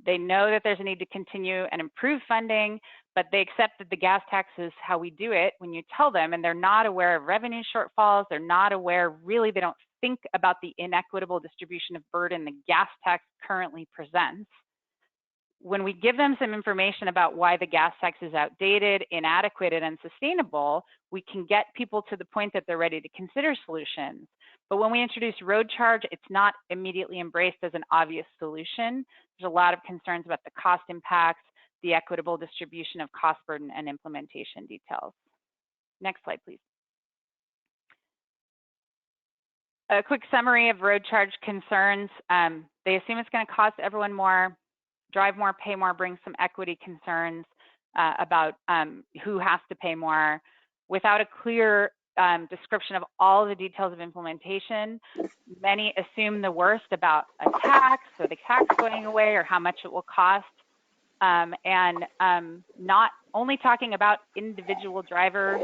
They know that there's a need to continue and improve funding, but they accept that the gas tax is how we do it when you tell them, and they're not aware of revenue shortfalls. They're not aware, really, they don't think about the inequitable distribution of burden the gas tax currently presents. When we give them some information about why the gas tax is outdated, inadequate, and unsustainable, we can get people to the point that they're ready to consider solutions. But when we introduce road charge, it's not immediately embraced as an obvious solution. There's a lot of concerns about the cost impacts, the equitable distribution of cost burden, and implementation details. Next slide, please. A quick summary of road charge concerns. They assume it's going to cost everyone more, drive more, pay more, bring some equity concerns about who has to pay more. Without a clear description of all the details of implementation, many assume the worst about a tax, or the tax going away, or how much it will cost. And not only talking about individual drivers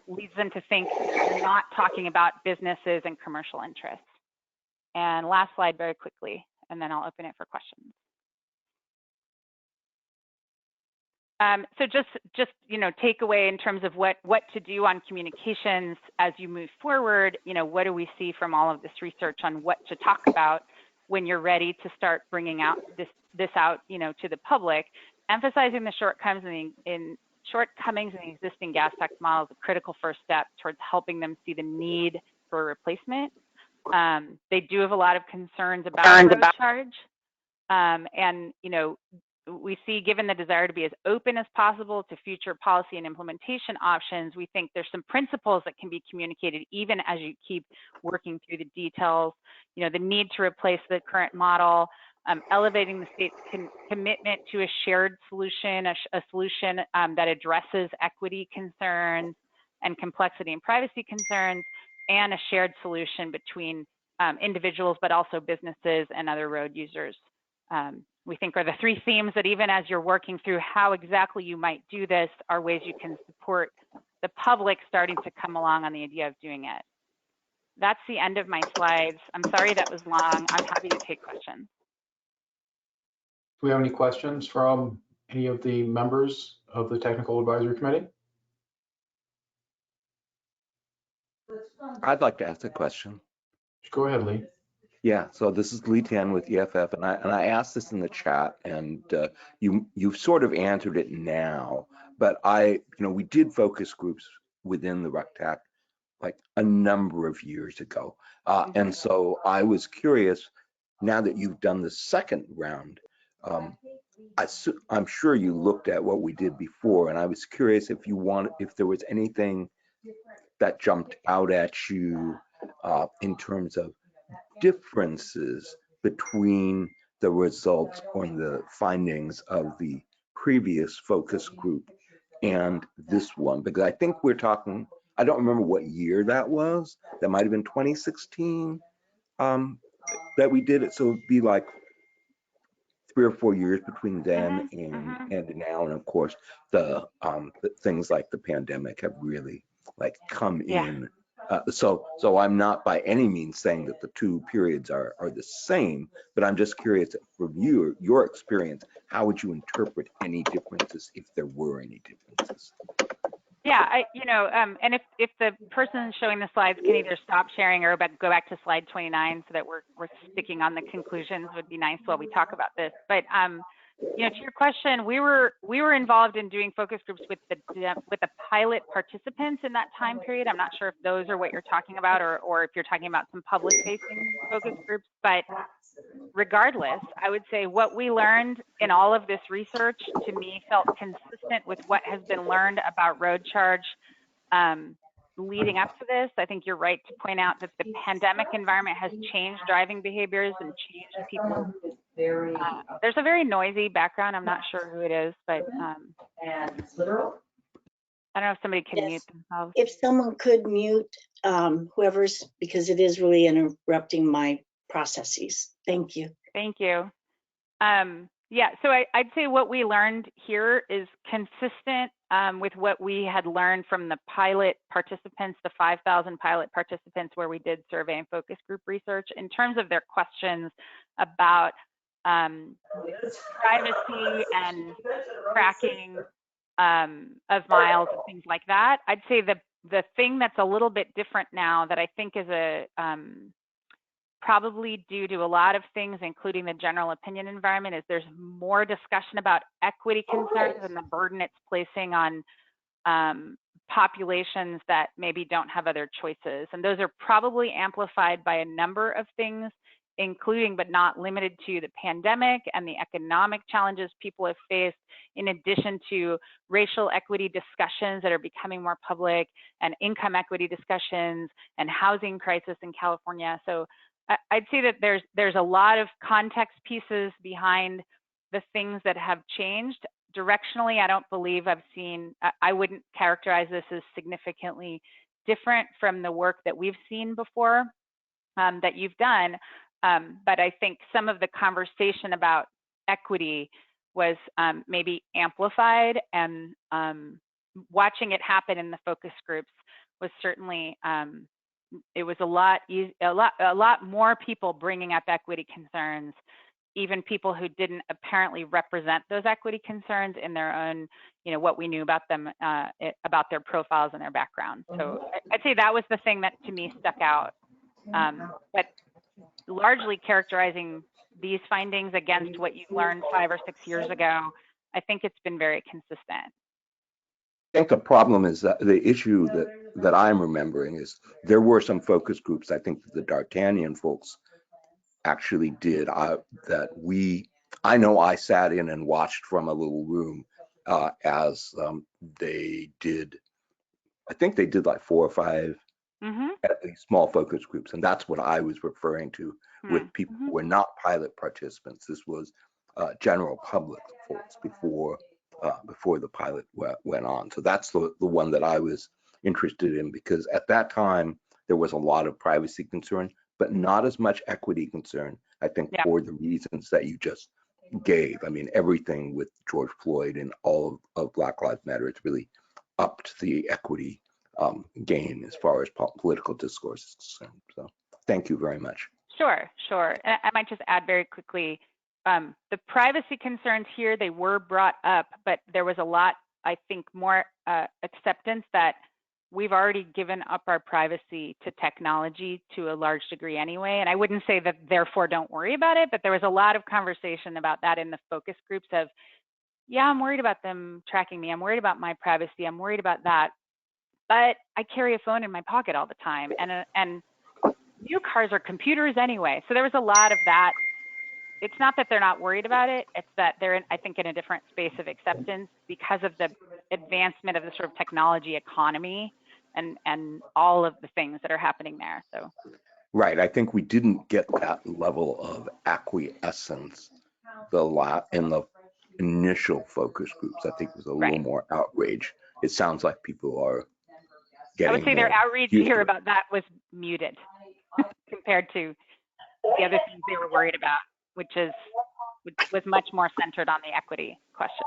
leads them to think you're not talking about businesses and commercial interests. And last slide very quickly, and then I'll open it for questions. So just you know, takeaway in terms of what to do on communications as you move forward. You know, what do we see from all of this research on what to talk about when you're ready to start bringing out this out, you know, to the public? Emphasizing the shortcomings in the existing gas tax model is a critical first step towards helping them see the need for a replacement. They do have a lot of concerns about road charge, and you know, we see, given the desire to be as open as possible to future policy and implementation options, we think there's some principles that can be communicated even as you keep working through the details. You know, the need to replace the current model, elevating the state's commitment to a shared solution, a solution that addresses equity concerns and complexity and privacy concerns, and a shared solution between individuals, but also businesses and other road users. We think are the three themes that, even as you're working through how exactly you might do this, are ways you can support the public starting to come along on the idea of doing it. That's the end of my slides. I'm sorry that was long. I'm happy to take questions. Do we have any questions from any of the members of the Technical Advisory Committee? I'd like to ask a question. Go ahead, Lee. Yeah, so this is Lee Tian with EFF, and I asked this in the chat, and you've sort of answered it now. But we did focus groups within the RUCTAC like a number of years ago, and so I was curious. Now that you've done the second round, I'm sure you looked at what we did before, and I was curious if there was anything that jumped out at you in terms of differences between the results or the findings of the previous focus group and this one? Because I think we're talking, I don't remember what year that was. That might have been 2016 that we did it. So it'd be like 3 or 4 years between then and now. And of course, the things like the pandemic have really like come in. So I'm not by any means saying that the two periods are the same, but I'm just curious from your experience, how would you interpret any differences if there were any differences? Yeah, and if the person showing the slides can either stop sharing or go back to slide 29 so that we're sticking on the conclusions, would be nice while we talk about this. But to your question, we were involved in doing focus groups with the pilot participants in that time period. I'm not sure if those are what you're talking about, or if you're talking about some public-facing focus groups. But regardless, I would say what we learned in all of this research, to me, felt consistent with what has been learned about road charge leading up to this. I think you're right to point out that the pandemic environment has changed driving behaviors and changed people. There's a very noisy background. I'm not sure who it is, but I don't know if somebody can mute themselves. If someone could mute whoever's, because it is really interrupting my processes. Thank you. Thank you. Yeah, so I'd say what we learned here is consistent with what we had learned from the pilot participants, the 5,000 pilot participants where we did survey and focus group research in terms of their questions about privacy and tracking of miles and things like that. I'd say the thing that's a little bit different now that I think is probably due to a lot of things, including the general opinion environment, is there's more discussion about equity concerns and the burden it's placing on populations that maybe don't have other choices. And those are probably amplified by a number of things, including but not limited to the pandemic and the economic challenges people have faced, in addition to racial equity discussions that are becoming more public, and income equity discussions, and housing crisis in California. So I'd say that there's a lot of context pieces behind the things that have changed. Directionally, I don't believe I wouldn't characterize this as significantly different from the work that we've seen before that you've done. But I think some of the conversation about equity was maybe amplified, and watching it happen in the focus groups was certainly, it was a lot more people bringing up equity concerns, even people who didn't apparently represent those equity concerns in their own, what we knew about them, about their profiles and their background. So I'd say that was the thing that to me stuck out. But largely characterizing these findings against what you learned 5 or 6 years ago, I think it's been very consistent. I think the problem is that the issue that I'm remembering is there were some focus groups, I think the D'Artagnan folks actually did, I know I sat in and watched from a little room as they did, I think they did like 4 or 5 at least small focus groups. And that's what I was referring to with people who were not pilot participants. This was general public folks before the pilot went on. So that's the one that I was interested in, because at that time there was a lot of privacy concern, but not as much equity concern, I think, for the reasons that you just gave. I mean, everything with George Floyd and all of Black Lives Matter, it's really upped the equity gain as far as political discourse is concerned. So thank you very much. Sure. And I might just add very quickly, the privacy concerns here, they were brought up, but there was a lot, I think, more acceptance that we've already given up our privacy to technology to a large degree anyway. And I wouldn't say that therefore don't worry about it, but there was a lot of conversation about that in the focus groups of, yeah, I'm worried about them tracking me. I'm worried about my privacy. I'm worried about that. But I carry a phone in my pocket all the time, and new cars are computers anyway. So there was a lot of that. It's not that they're not worried about it. It's that they're, I think, in a different space of acceptance because of the advancement of the sort of technology economy and all of the things that are happening there. So. Right. I think we didn't get that level of acquiescence in the initial focus groups, I think was a little more outrage. It sounds like people are getting I would say their more outreach used here to it. about that was muted compared to the other things they were worried about, which was much more centered on the equity question.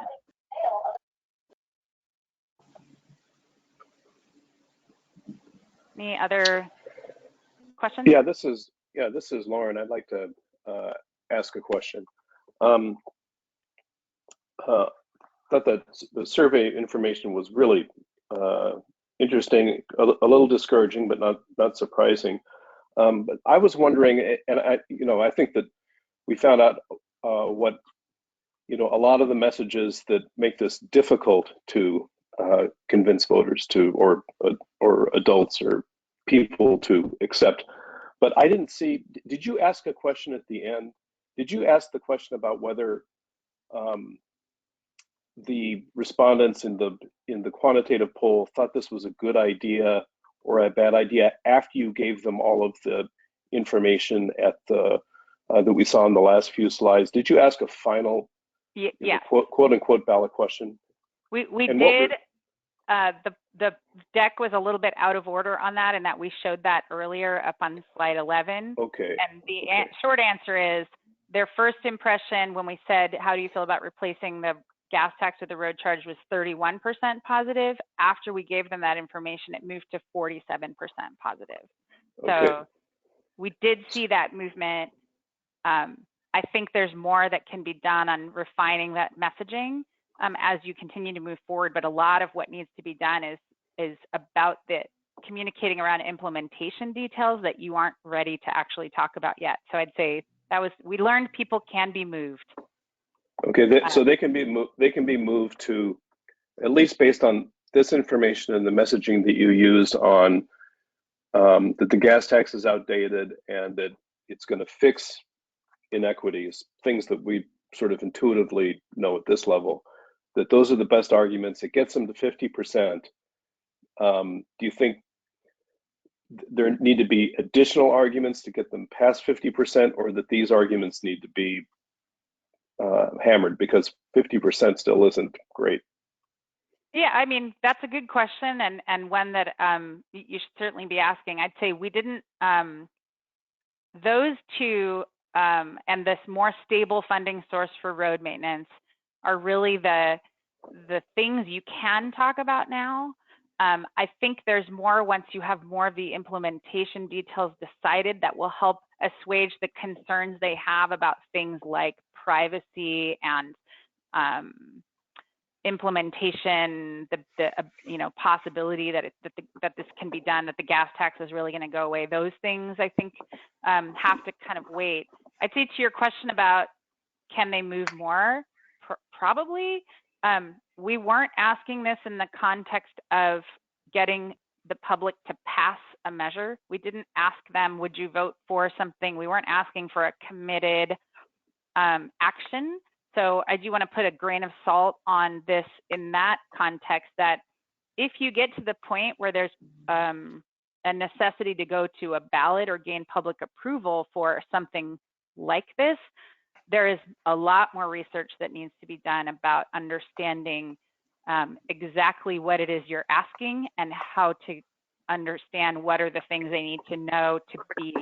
Any other questions? Yeah, this is Lauren. I'd like to ask a question. Thought that the survey information was really interesting, a little discouraging, but not surprising. But I was wondering, and I think that we found out what a lot of the messages that make this difficult to convince voters to, or adults or people to accept. But I didn't see. Did you ask a question at the end? Did you ask the question about whether the respondents in the quantitative poll thought this was a good idea or a bad idea after you gave them all of the information at the that we saw in the last few slides? Did you ask a final, quote unquote ballot question? We did. The deck was a little bit out of order on that, and that we showed that earlier up on slide 11. Okay. And the short answer is their first impression when we said, how do you feel about replacing the gas tax with the road charge, was 31% positive. After we gave them that information, it moved to 47% positive. Okay. So we did see that movement. I think there's more that can be done on refining that messaging as you continue to move forward. But a lot of what needs to be done is about the communicating around implementation details that you aren't ready to actually talk about yet. So I'd say we learned people can be moved. Okay, so they can be moved to, at least based on this information and the messaging that you used on that the gas tax is outdated and that it's going to fix inequities, things that we sort of intuitively know at this level, that those are the best arguments. It gets them to 50%. Do you think there need to be additional arguments to get them past 50%, or that these arguments need to be hammered, because 50% still isn't great? Yeah, I mean, that's a good question, and one that you should certainly be asking. I'd say we didn't, those two and this more stable funding source for road maintenance are really the things you can talk about now. I think there's more once you have more of the implementation details decided that will help assuage the concerns they have about things like privacy and implementation, the possibility that this can be done, that the gas tax is really going to go away. Those things I think have to kind of wait. I'd say to your question about can they move more, probably. We weren't asking this in the context of getting the public to pass a measure. We didn't ask them, would you vote for something? We weren't asking for a committed action. So I do want to put a grain of salt on this in that context, that if you get to the point where there's a necessity to go to a ballot or gain public approval for something like this, there is a lot more research that needs to be done about understanding exactly what it is you're asking and how to understand what are the things they need to know to be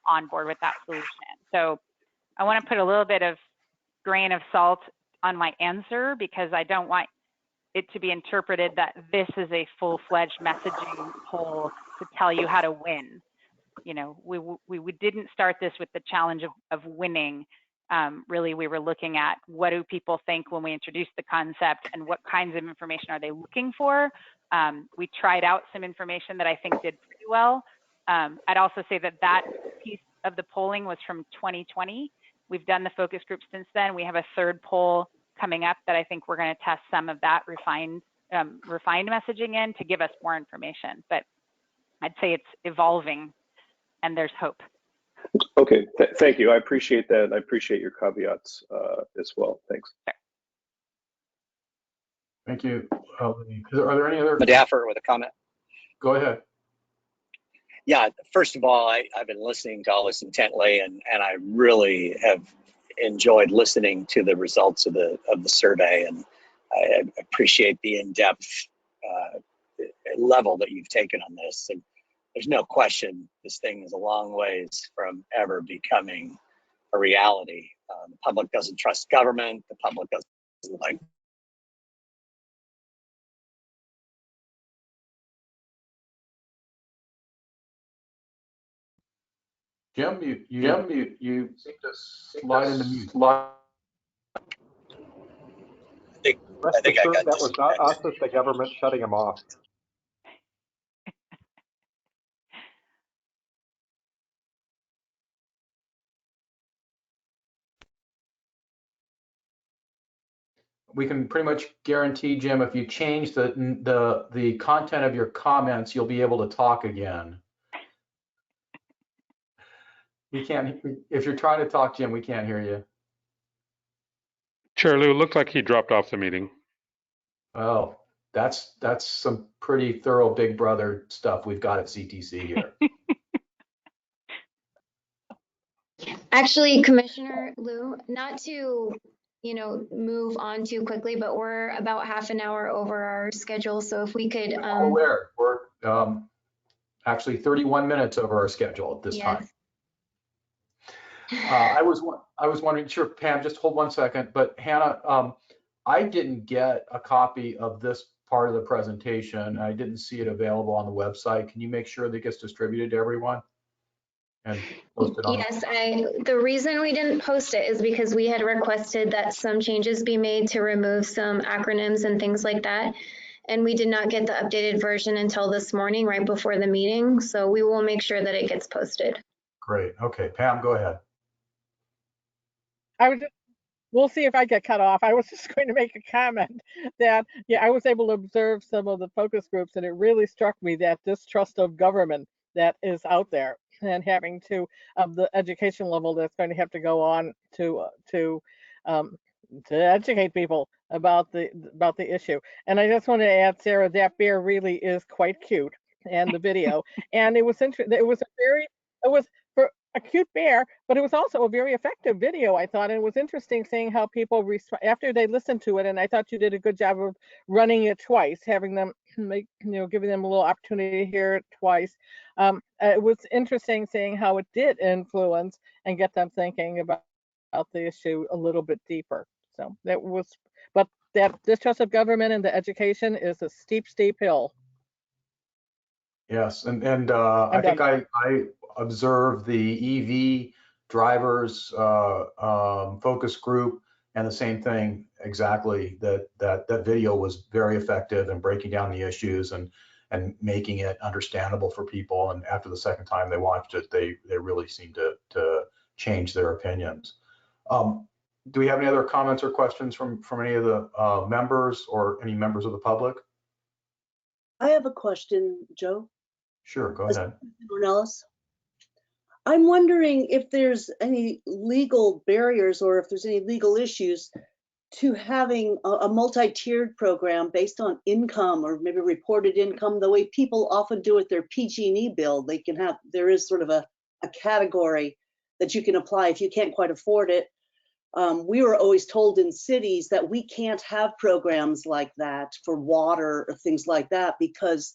on board with that solution. So I want to put a little bit of grain of salt on my answer, because I don't want it to be interpreted that this is a full-fledged messaging poll to tell you how to win. You know, we didn't start this with the challenge of winning. Really, we were looking at what do people think when we introduced the concept and what kinds of information are they looking for. We tried out some information that I think did pretty well. I'd also say that piece of the polling was from 2020. We've done the focus group since then. We have a third poll coming up that I think we're going to test some of that refined messaging in to give us more information. But I'd say it's evolving and there's hope. Okay, thank you. I appreciate that. I appreciate your caveats as well. Thanks. Thank you. Are there any other? Madaffer with a comment. Go ahead. Yeah, first of all, I've been listening to all this intently, and I really have enjoyed listening to the results of the survey, and I appreciate the in-depth level that you've taken on this. And there's no question this thing is a long ways from ever becoming a reality. The public doesn't trust government. The public doesn't like. Jim, you seem to slide into mute. Rest assured that was not us as the government shutting him off. We can pretty much guarantee, Jim, if you change the content of your comments, you'll be able to talk again. We can't, if you're trying to talk, Jim, we can't hear you. Chair Lou, it looked like he dropped off the meeting. Oh, that's some pretty thorough Big Brother stuff we've got at CTC here. Actually, Commissioner Liu, not to, move on too quickly, but we're about half an hour over our schedule. So if we could. We're actually 31 minutes over our schedule at this time. I was wondering, sure, Pam, just hold one second, but Hannah, I didn't get a copy of this part of the presentation. I didn't see it available on the website. Can you make sure that it gets distributed to everyone? And post it on? Yes, the reason we didn't post it is because we had requested that some changes be made to remove some acronyms and things like that. And we did not get the updated version until this morning, right before the meeting. So we will make sure that it gets posted. Great. Okay, Pam, go ahead. We'll see if I get cut off. I was just going to make a comment that, I was able to observe some of the focus groups, and it really struck me that distrust of government that is out there, and having to the education level that's going to have to go on to educate people about the issue. And I just want to add, Sarah, that bear really is quite cute, and the video, and it was interesting. It was for a cute bear, but it was also a very effective video, I thought. And it was interesting seeing how people after they listened to it. And I thought you did a good job of running it twice, having them giving them a little opportunity to hear it twice. It was interesting seeing how it did influence and get them thinking about the issue a little bit deeper. So that was, but that distrust of government and the education is a steep, steep hill. Yes, and I think I observed the EV drivers focus group, and the same thing exactly, that video was very effective in breaking down the issues and making it understandable for people. And after the second time they watched it, they really seemed to change their opinions. Do we have any other comments or questions from any of the members or any members of the public? I have a question, Joe. Sure, go ahead. Ellis. I'm wondering if there's any legal barriers or if there's any legal issues to having a multi-tiered program based on income or maybe reported income, the way people often do with their PG&E bill. They can have, there is sort of a category that you can apply if you can't quite afford it. We were always told in cities that we can't have programs like that for water or things like that, because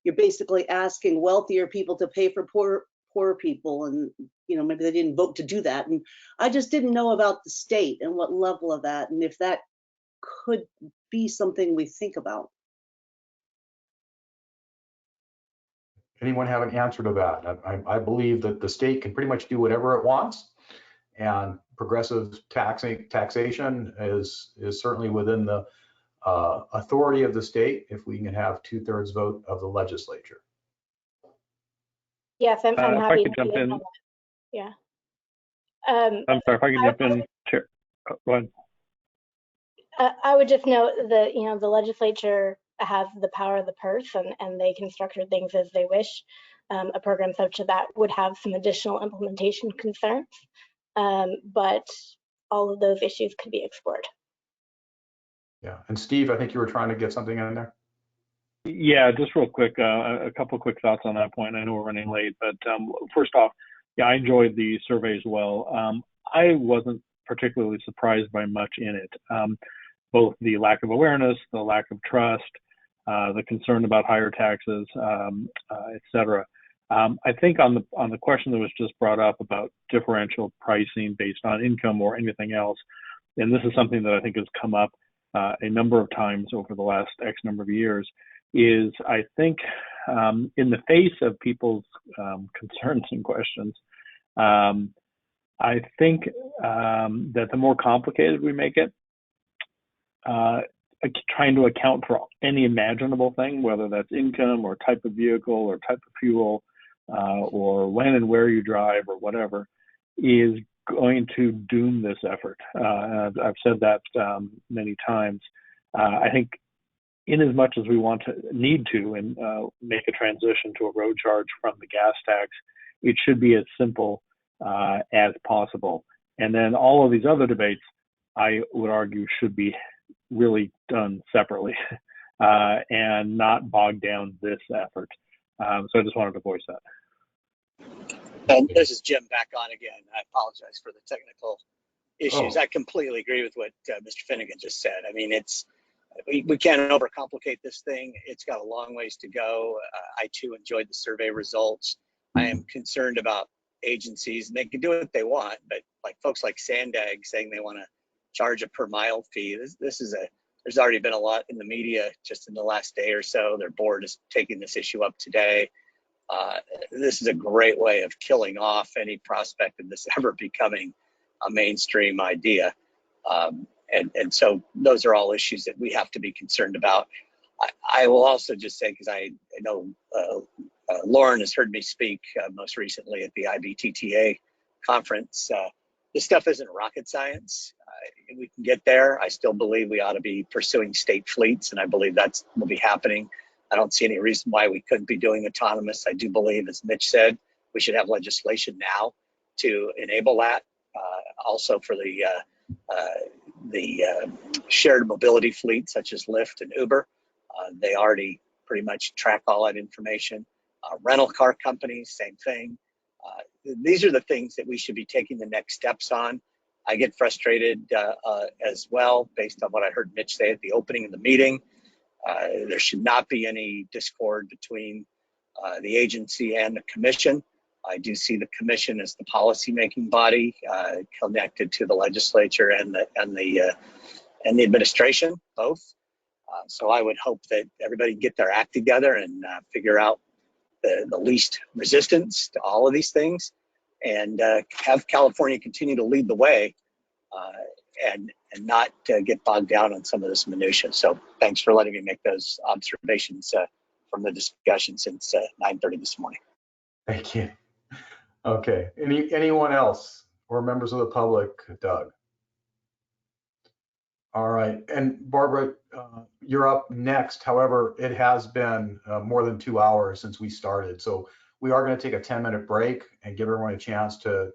you're basically asking wealthier people to pay for poor people, and maybe they didn't vote to do that. And I just didn't know about the state and what level of that, and if that could be something we think about. Anyone have an answer to that? I believe that the state can pretty much do whatever it wants, and progressive taxation is certainly within the authority of the state if we can have 2/3 vote of the legislature. Yes, I'm happy to jump in. Yeah. I'm sorry, if I could jump in, Chair. Go ahead. I would just note that the legislature has the power of the purse, and they can structure things as they wish. A program such as that would have some additional implementation concerns, but all of those issues could be explored. Yeah, and Steve, I think you were trying to get something in there. Yeah, just real quick, a couple of quick thoughts on that point. I know we're running late, but first off, yeah, I enjoyed the survey as well. I wasn't particularly surprised by much in it. Both the lack of awareness, the lack of trust, the concern about higher taxes, et cetera. I think on the question that was just brought up about differential pricing based on income or anything else, and this is something that I think has come up a number of times over the last X number of years, is I think in the face of people's concerns and questions, I think that the more complicated we make it, trying to account for any imaginable thing, whether that's income or type of vehicle or type of fuel, or when and where you drive or whatever, is going to doom this effort. I've said that many times. I think in as much as we need to and make a transition to a road charge from the gas tax, it should be as simple as possible. And then all of these other debates, I would argue, should be really done separately and not bog down this effort. So I just wanted to voice that. And this is Jim back on again. I apologize for the technical issues. Oh. I completely agree with what Mr. Finnegan just said. I mean, we can't overcomplicate this thing. It's got a long ways to go. I too enjoyed the survey results. I am concerned about agencies, and they can do what they want, but like folks like Sandag saying they want to charge a per mile fee. There's already been a lot in the media just in the last day or so. Their board is taking this issue up today. This is a great way of killing off any prospect of this ever becoming a mainstream idea. And so those are all issues that we have to be concerned about. I will also just say, because I know Lauren has heard me speak most recently at the IBTTA conference. This stuff isn't rocket science. We can get there. I still believe we ought to be pursuing state fleets, and I believe that will be happening. I don't see any reason why we couldn't be doing autonomous. I do believe, as Mitch said, we should have legislation now to enable that. Also for the shared mobility fleet, such as Lyft and Uber, they already pretty much track all that information. Rental car companies, same thing. These are the things that we should be taking the next steps on. I get frustrated as well, based on what I heard Mitch say at the opening of the meeting. There should not be any discord between the agency and the commission. I do see the commission as the policy-making body connected to the legislature and the administration, both. So I would hope that everybody get their act together and figure out the least resistance to all of these things, and have California continue to lead the way and not get bogged down on some of this minutia. So thanks for letting me make those observations from the discussion since 9:30 this morning. Thank you. Okay. Anyone else or members of the public? Doug. All right. And Barbara, you're up next. However, it has been more than 2 hours since we started. So we are going to take a 10-minute break and give everyone a chance to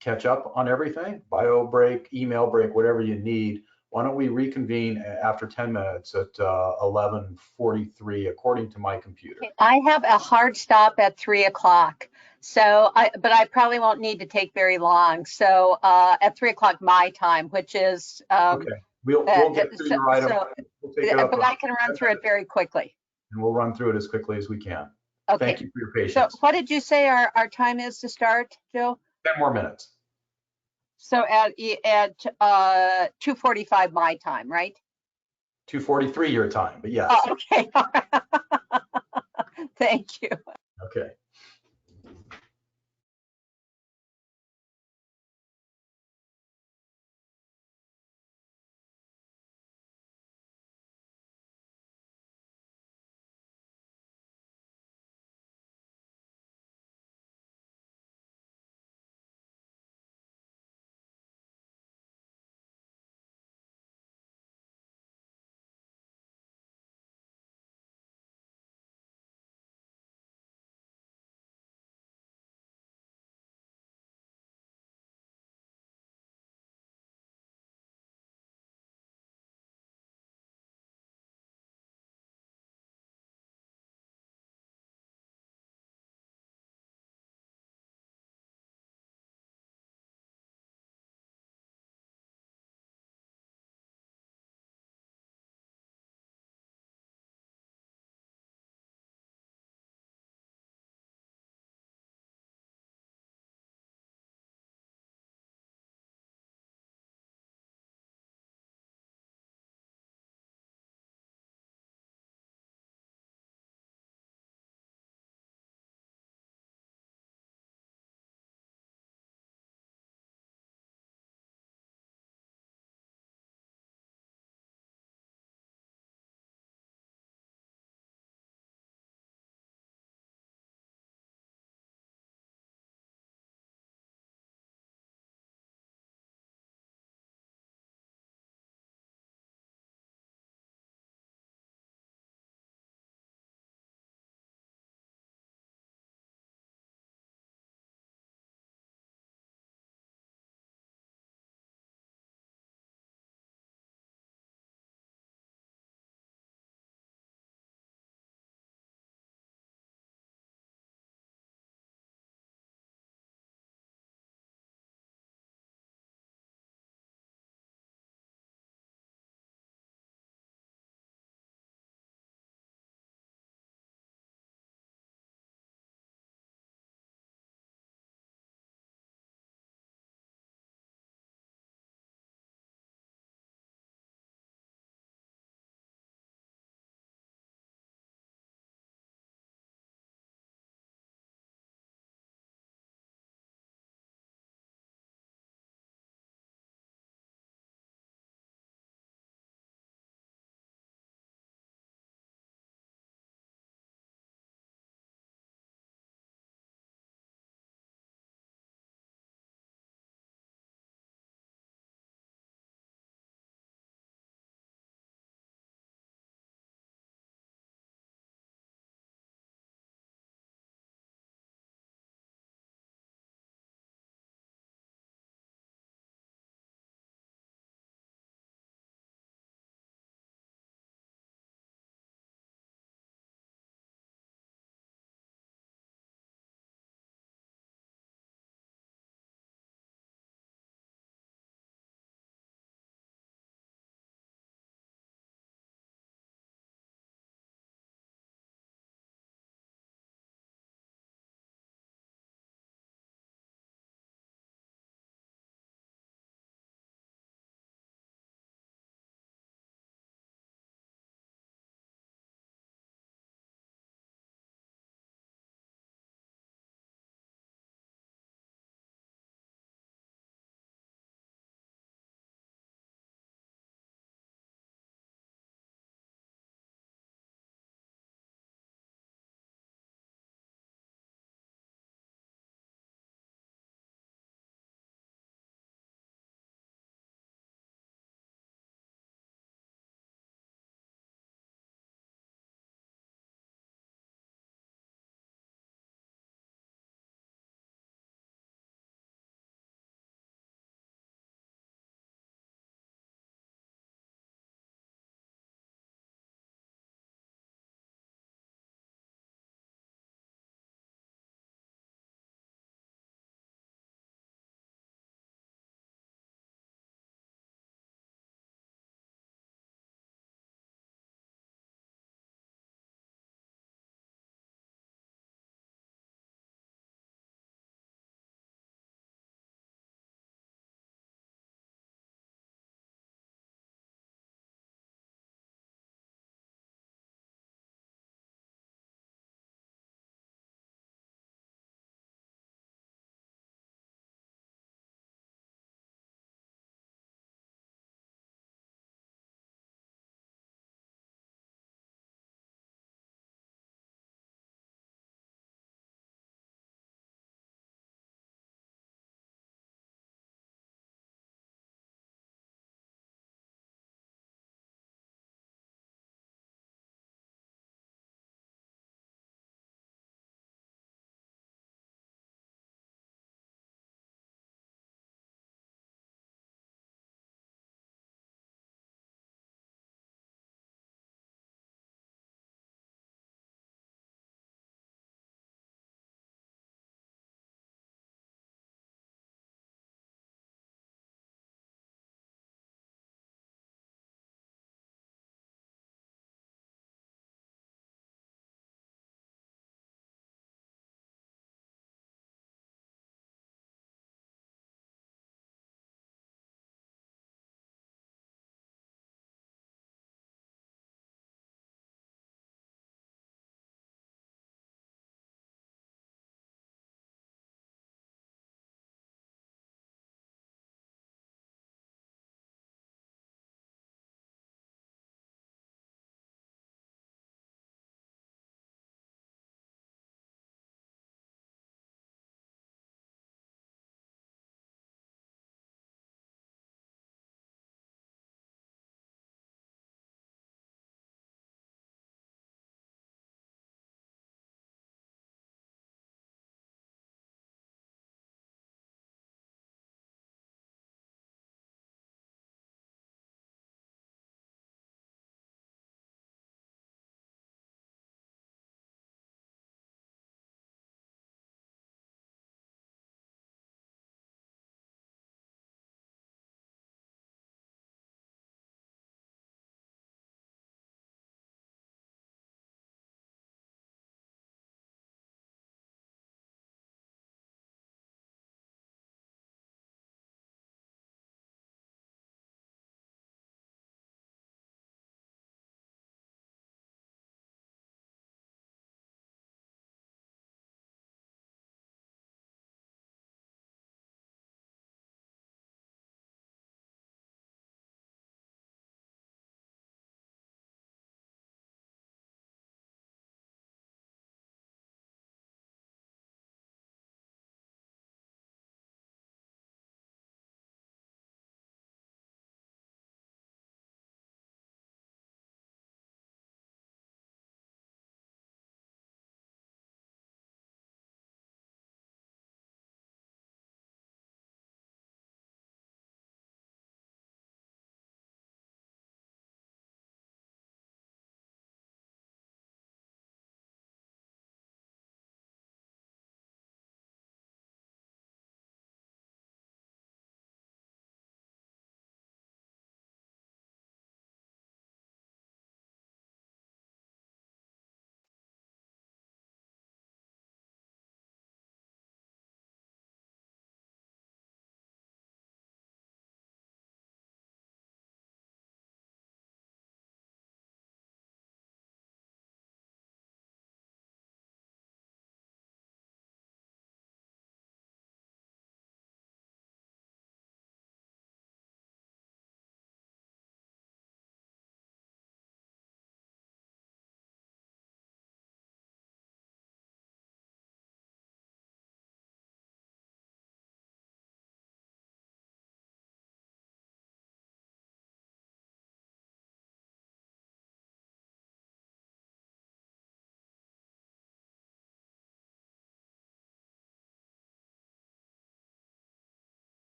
catch up on everything. Bio break, email break, whatever you need. Why don't we reconvene after 10 minutes at 11:43, according to my computer. I have a hard stop at 3 o'clock. So, but I probably won't need to take very long. So at 3 o'clock my time, which is okay. We'll get through your item. We'll take it up, but I can run through it very quickly. And we'll run through it as quickly as we can. Okay. Thank you for your patience. So what did you say our time is to start, Joe? 10 more minutes. So at 2:45 my time, right? 2:43 your time, but yes. Oh, okay. Thank you. Okay.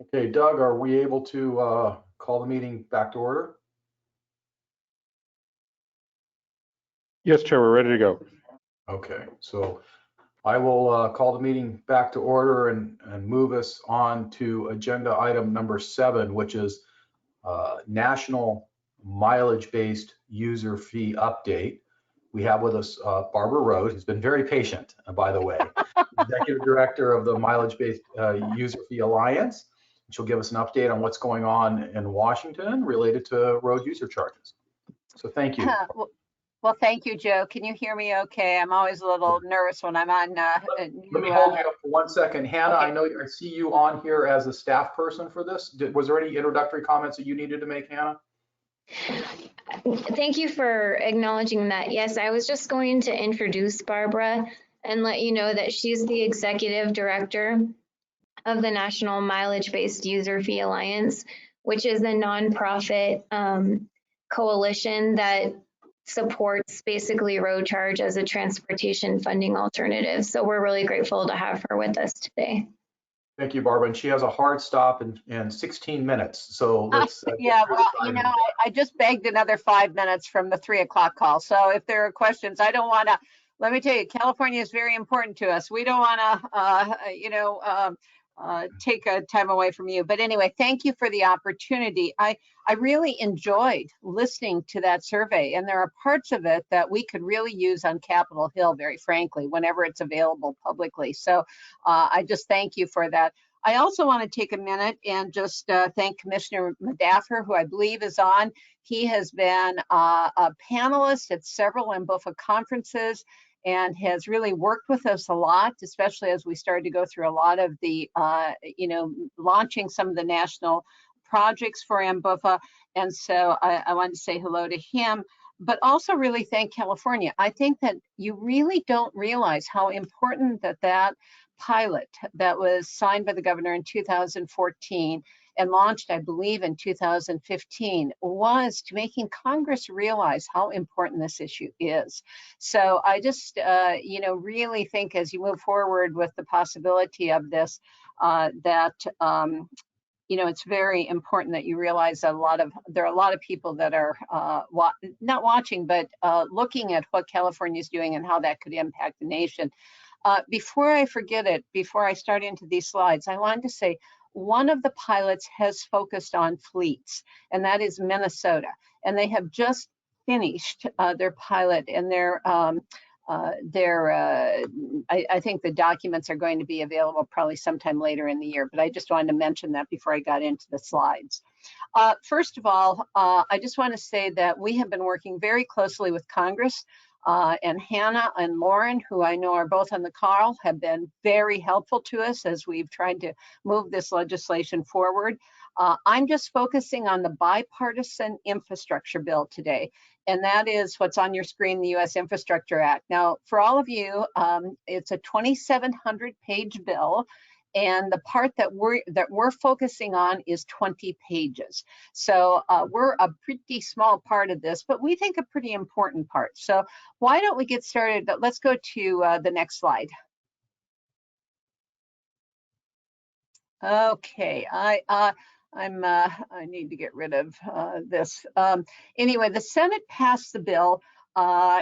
Okay, Doug, are we able to call the meeting back to order? Yes, Chair, we're ready to go. Okay, so I will call the meeting back to order and move us on to agenda item number 7, which is national mileage-based user fee update. We have with us Barbara Rose, who's been very patient, by the way, Executive Director of the Mileage-Based User Fee Alliance. She'll give us an update on what's going on in Washington related to road user charges. So thank you. Well, thank you, Joe. Can you hear me okay? I'm always a little nervous when I'm on. Let me hold you up for 1 second. Hannah, okay. I know I see you on here as a staff person for this. Was there any introductory comments that you needed to make, Hannah? Thank you for acknowledging that. Yes, I was just going to introduce Barbara and let you know that she's the Executive Director of the National Mileage-Based User Fee Alliance, which is a nonprofit coalition that supports basically road charge as a transportation funding alternative. So we're really grateful to have her with us today. Thank you, Barbara. And she has a hard stop in 16 minutes. So let's. Yeah, well, you know, I just begged another 5 minutes from the 3 o'clock call. So if there are questions, I don't want to. Let me tell you, California is very important to us. We don't want to, take a time away from you. But anyway, thank you for the opportunity. I really enjoyed listening to that survey, and there are parts of it that we could really use on Capitol Hill, very frankly, whenever it's available publicly. So I just thank you for that. I also want to take a minute and just thank Commissioner Madaffer, who I believe is on. He has been a panelist at several NBUFA conferences and has really worked with us a lot, especially as we started to go through a lot of the, launching some of the national projects for NBUFA. And so I wanted to say hello to him, but also really thank California. I think that you really don't realize how important that pilot that was signed by the governor in 2014 and launched, I believe, in 2015, was to making Congress realize how important this issue is. So I just, really think as you move forward with the possibility of this, it's very important that you realize that there are a lot of people that are not watching, but looking at what California is doing and how that could impact the nation. Before I forget it, before I start into these slides, I wanted to say one of the pilots has focused on fleets, and that is Minnesota. And they have just finished their pilot, and I think the documents are going to be available probably sometime later in the year, but I just wanted to mention that before I got into the slides. First of all, I just want to say that we have been working very closely with Congress, and Hannah and Lauren, who I know are both on the call, have been very helpful to us as we've tried to move this legislation forward. I'm just focusing on the bipartisan infrastructure bill today, and that is what's on your screen, the U.S. Infrastructure Act. Now, for all of you, it's a 2,700-page bill, and the part that we're focusing on is 20 pages. So we're a pretty small part of this, but we think a pretty important part. So why don't we get started? Let's go to the next slide. Okay, I need to get rid of this. Anyway, the Senate passed the bill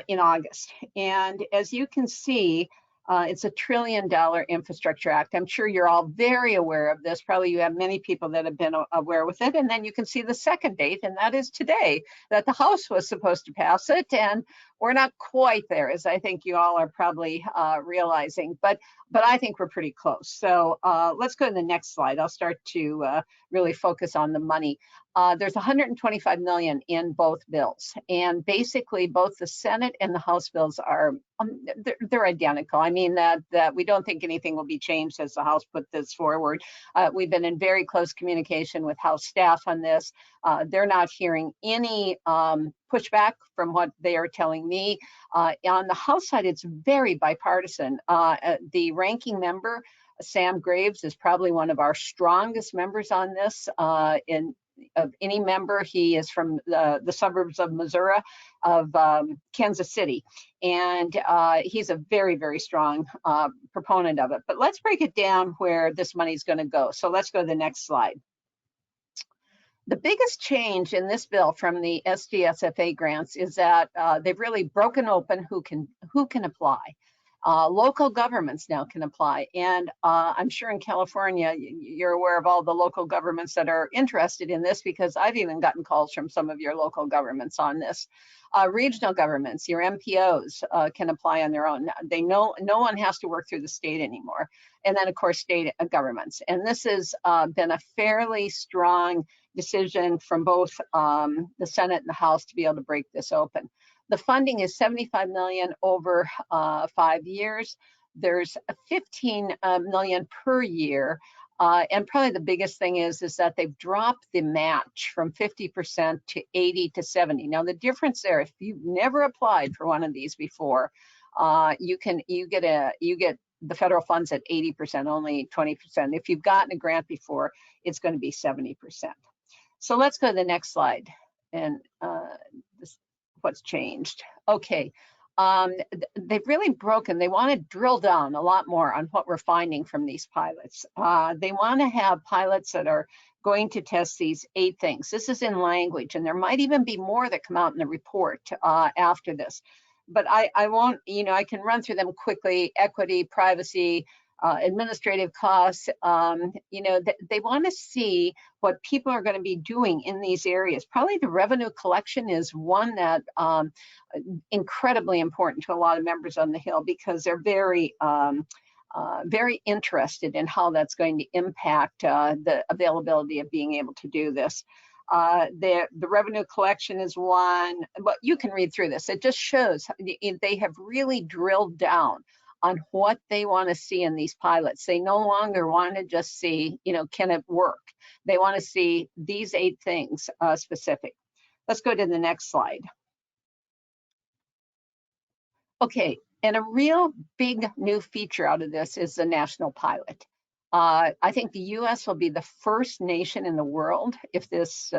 in August, and as you can see, it's $1 trillion infrastructure act. I'm sure you're all very aware of this. Probably you have many people that have been aware with it. And then you can see the second date, and that is today, that the House was supposed to pass it. And we're not quite there, as I think you all are probably realizing, but I think we're pretty close. So let's go to the next slide. I'll start to really focus on the money. There's $125 million in both bills, and basically both the Senate and the House bills are they're identical. I mean that we don't think anything will be changed as the House put this forward. We've been in very close communication with House staff on this. They're not hearing any pushback from what they are telling me. On the House side, it's very bipartisan. The ranking member, Sam Graves, is probably one of our strongest members on this. any member. He is from the suburbs of Missouri, of Kansas City, and he's a very, very strong proponent of it. But let's break it down where this money is going to go. So let's go to the next slide. The biggest change in this bill from the SDSFA grants is that they've really broken open who can apply. Local governments now can apply, and I'm sure in California you're aware of all the local governments that are interested in this, because I've even gotten calls from some of your local governments on this. Regional governments, your MPOs can apply on their own. They know no one has to work through the state anymore. And then of course state governments. And this has been a fairly strong decision from both the Senate and the House to be able to break this open. The funding is $75 million over 5 years. There's 15 million per year. And probably the biggest thing is that they've dropped the match from 50% to 80 to 70. Now the difference there, if you've never applied for one of these before, you get the federal funds at 80%, only 20%. If you've gotten a grant before, it's going to be 70%. So let's go to the next slide. And what's changed. Okay, they've really broken. They want to drill down a lot more on what we're finding from these pilots. They want to have pilots that are going to test these 8 things. This is in language, and there might even be more that come out in the report after this. But I won't, I can run through them quickly. Equity, privacy, administrative costs. They want to see what people are going to be doing in these areas. Probably the revenue collection is one that incredibly important to a lot of members on the Hill, because they're very interested in how that's going to impact the availability of being able to do this. The revenue collection is one, but you can read through this. It just shows they have really drilled down on what they want to see in these pilots. They no longer want to just see, can it work? They want to see these 8 things specific. Let's go to the next slide. Okay, and a real big new feature out of this is the national pilot. I think the US will be the first nation in the world, if this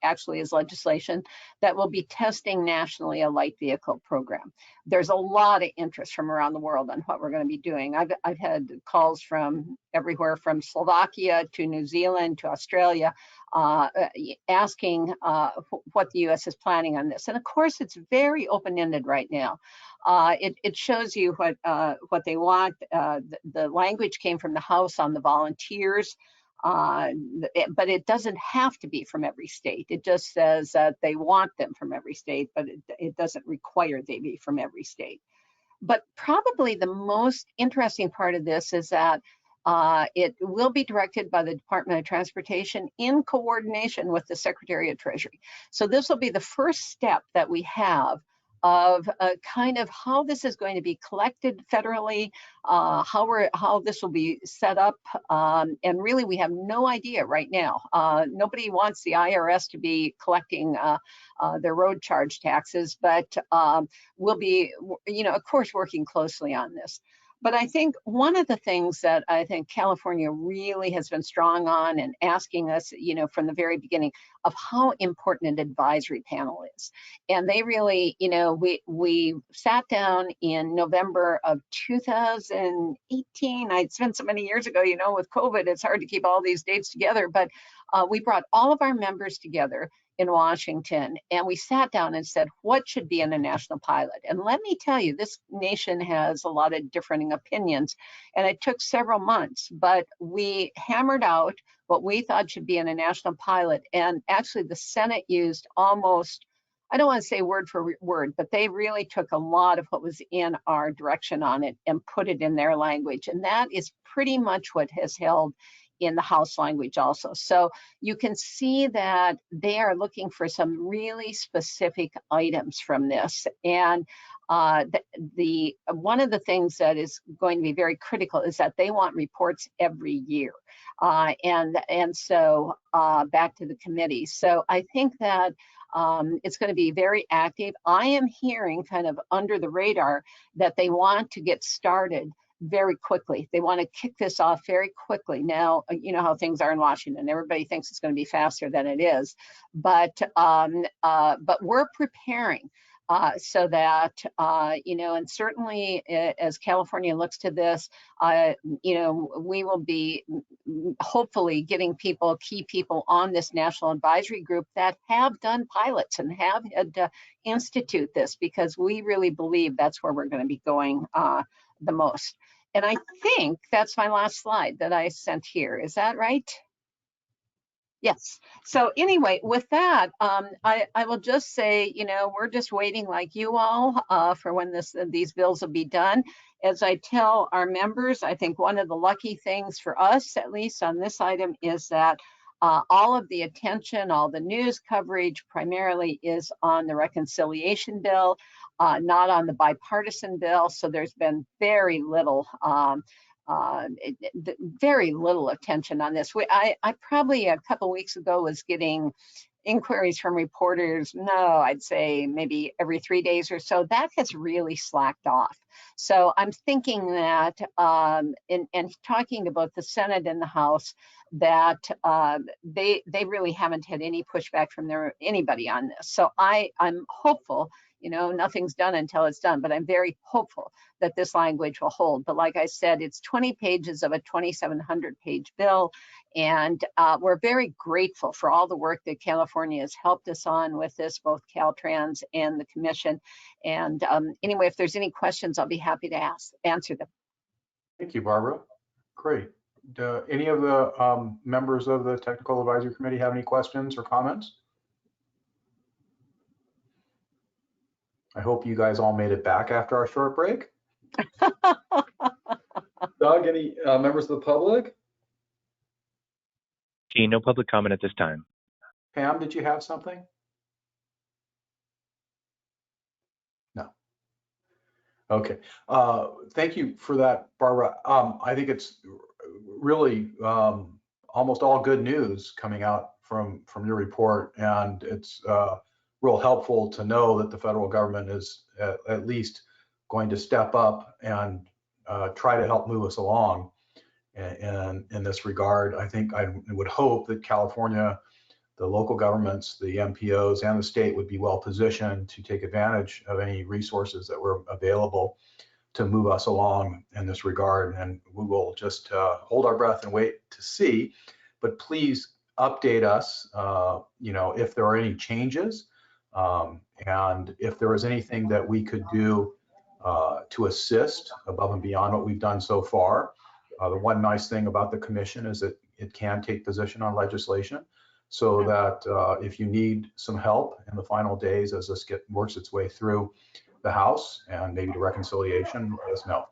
actually is legislation, that will be testing nationally a light vehicle program. There's a lot of interest from around the world on what we're going to be doing. I've had calls from everywhere from Slovakia to New Zealand to Australia asking what the US is planning on this. And of course, it's very open-ended right now. It shows you what they want. The language came from the House on the volunteers, but it doesn't have to be from every state. It just says that they want them from every state, but it doesn't require they be from every state. But probably the most interesting part of this is that it will be directed by the Department of Transportation in coordination with the Secretary of Treasury. So this will be the first step that we have of kind of how this is going to be collected federally, how this will be set up, and really we have no idea right now. Nobody wants the IRS to be collecting their road charge taxes, but we'll be, of course, working closely on this. But I think one of the things that I think California really has been strong on and asking us, from the very beginning, of how important an advisory panel is. And they really, we sat down in November of 2018. It's been so many years ago, with COVID, it's hard to keep all these dates together, but we brought all of our members together in Washington, and we sat down and said, what should be in a national pilot? And let me tell you, this nation has a lot of differing opinions, and it took several months, but we hammered out what we thought should be in a national pilot. And actually the Senate used almost, I don't want to say word for word, but they really took a lot of what was in our direction on it and put it in their language. And that is pretty much what has held in the House language also. So you can see that they are looking for some really specific items from this. And one of the things that is going to be very critical is that they want reports every year. And so back to the committee. So I think that it's going to be very active. I am hearing kind of under the radar that they want to get started very quickly. They want to kick this off very quickly. Now, you know how things are in Washington. Everybody thinks it's going to be faster than it is, but we're preparing. So that, you know, and certainly as California looks to this, you know, we will be hopefully getting key people on this national advisory group that have done pilots and have had to institute this, because we really believe that's where we're going to be going the most. And I think that's my last slide that I sent here. Is that right? Yes. So anyway, with that, I will just say, you know, we're just waiting like you all for when these bills will be done. As I tell our members, I think one of the lucky things for us, at least on this item, is that all of the attention, all the news coverage primarily is on the reconciliation bill, not on the bipartisan bill. So there's been very little very little attention on this. I probably a couple weeks ago was getting inquiries from reporters, I'd say maybe every 3 days or so. That has really slacked off. So I'm thinking that, and talking to both the Senate and the House, that they really haven't had any pushback from anybody on this. So I'm hopeful. You know, nothing's done until it's done, but I'm very hopeful that this language will hold. But like I said, it's 20 pages of a 2,700-page bill, and we're very grateful for all the work that California has helped us on with this, both Caltrans and the Commission. And anyway, if there's any questions, I'll be happy to answer them. Thank you, Barbara. Great. Do any of the members of the Technical Advisory Committee have any questions or comments? I hope you guys all made it back after our short break. Doug, any members of the public? Gene, no public comment at this time. Pam, did you have something? No. Okay. Thank you for that, Barbara. I think it's really almost all good news coming out from your report, and it's real helpful to know that the federal government is at least going to step up and try to help move us along in this regard. I think I would hope that California, the local governments, the MPOs, and the state would be well positioned to take advantage of any resources that were available to move us along in this regard. And we will just hold our breath and wait to see. But please update us, you know, if there are any changes, and if there is anything that we could do to assist above and beyond what we've done so far. The one nice thing about the commission is that it can take position on legislation, so that if you need some help in the final days as this works its way through the House and maybe to reconciliation, let us know.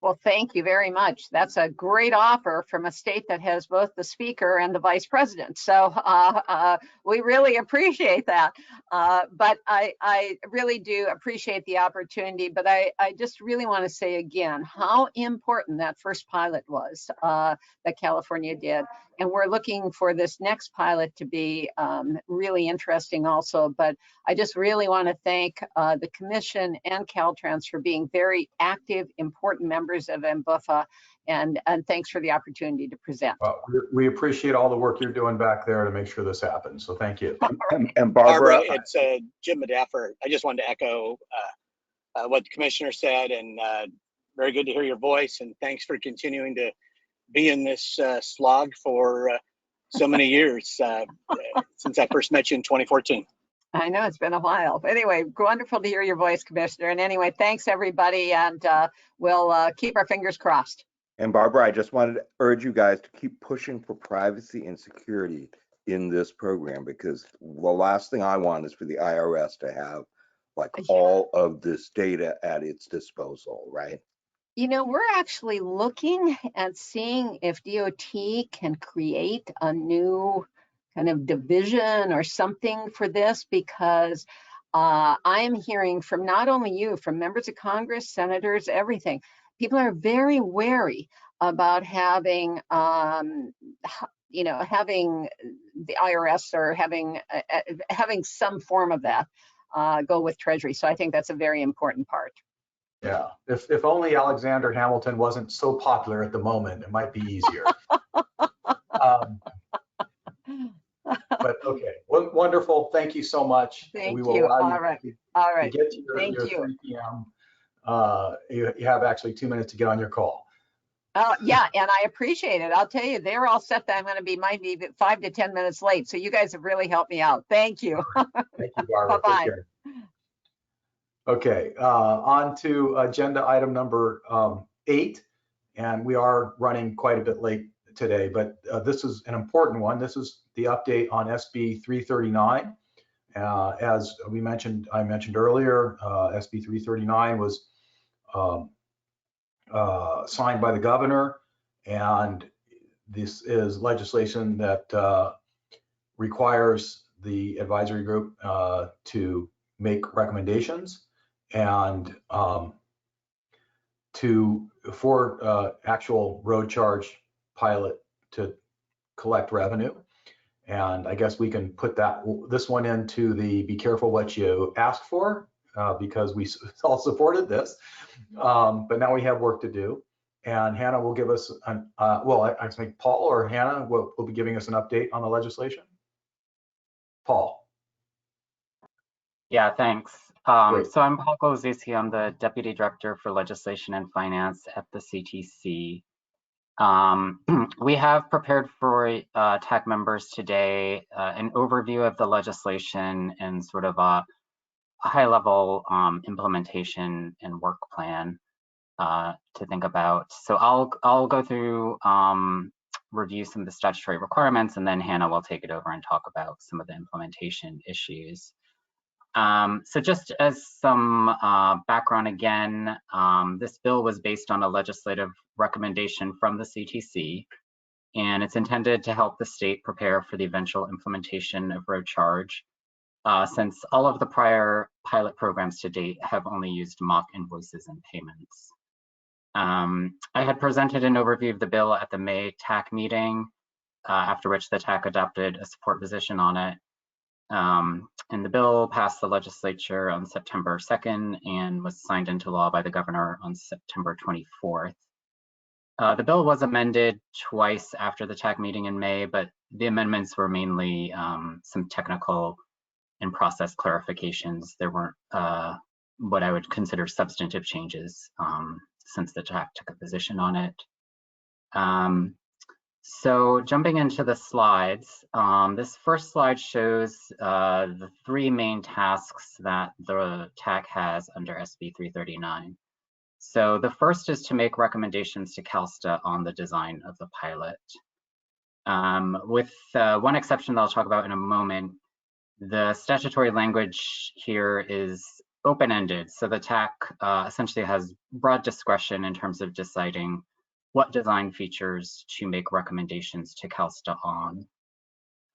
Well, thank you very much. That's a great offer from a state that has both the speaker and the vice president. So we really appreciate that. But I really do appreciate the opportunity. But I just really want to say again how important that first pilot was that California did. And we're looking for this next pilot to be really interesting also. But I just really want to thank the Commission and Caltrans for being very active, important members of MBUFA, and thanks for the opportunity to present. Well, we appreciate all the work you're doing back there to make sure this happens. So thank you. And Barbara, it's Jim Medaffer. I just wanted to echo what the commissioner said, and very good to hear your voice. And thanks for continuing to be in this slog for so many years since I first met you in 2014. I know it's been a while. But anyway, wonderful to hear your voice, Commissioner. And anyway, thanks everybody, and we'll keep our fingers crossed. And Barbara, I just wanted to urge you guys to keep pushing for privacy and security in this program, because the last thing I want is for the IRS to have like all of this data at its disposal, right? You know, we're actually looking at seeing if DOT can create a new kind of division or something for this, because I am hearing from not only you, from members of Congress, senators, everything. People are very wary about having, you know, having the IRS or having some form of that go with Treasury. So I think that's a very important part. Yeah, if only Alexander Hamilton wasn't so popular at the moment, it might be easier. But okay, wonderful. Thank you so much. Thank We will you. allow All right. All right. to get to Thank your you. 3 p.m. You have actually 2 minutes to get on your call. Yeah, and I appreciate it. I'll tell you, they're all set that I'm going to be might be 5 to 10 minutes late. So you guys have really helped me out. Thank you. Thank you, Barbara. Bye-bye. Take care. Okay, on to agenda item number 8, and we are running quite a bit late today, but this is an important one. This is the update on SB 339. As I mentioned earlier, SB 339 was signed by the governor, and this is legislation that requires the advisory group to make recommendations and for actual road charge pilot to collect revenue. And I guess we can put this one into the be careful what you ask for, because we all supported this, but now we have work to do. And Hannah will give us I think Paul or Hannah will be giving us an update on the legislation. Paul. Yeah, thanks. So I'm Paul Glozisi. I'm the Deputy Director for Legislation and Finance at the CTC. We have prepared for TAC members today an overview of the legislation and sort of a high-level implementation and work plan to think about. So I'll go through, review some of the statutory requirements, and then Hannah will take it over and talk about some of the implementation issues. So just as some background again, this bill was based on a legislative recommendation from the CTC, and it's intended to help the state prepare for the eventual implementation of road charge, since all of the prior pilot programs to date have only used mock invoices and payments. I had presented an overview of the bill at the May TAC meeting, after which the TAC adopted a support position on it. And the bill passed the legislature on September 2nd and was signed into law by the governor on September 24th. The bill was amended twice after the TAC meeting in May, but the amendments were mainly some technical and process clarifications. There weren't what I would consider substantive changes since the TAC took a position on it. So jumping into the slides, this first slide shows the 3 main tasks that the TAC has under SB 339. So the first is to make recommendations to CalSTA on the design of the pilot. With one exception that I'll talk about in a moment, the statutory language here is open-ended. So the TAC essentially has broad discretion in terms of deciding what design features to make recommendations to CalSTA on.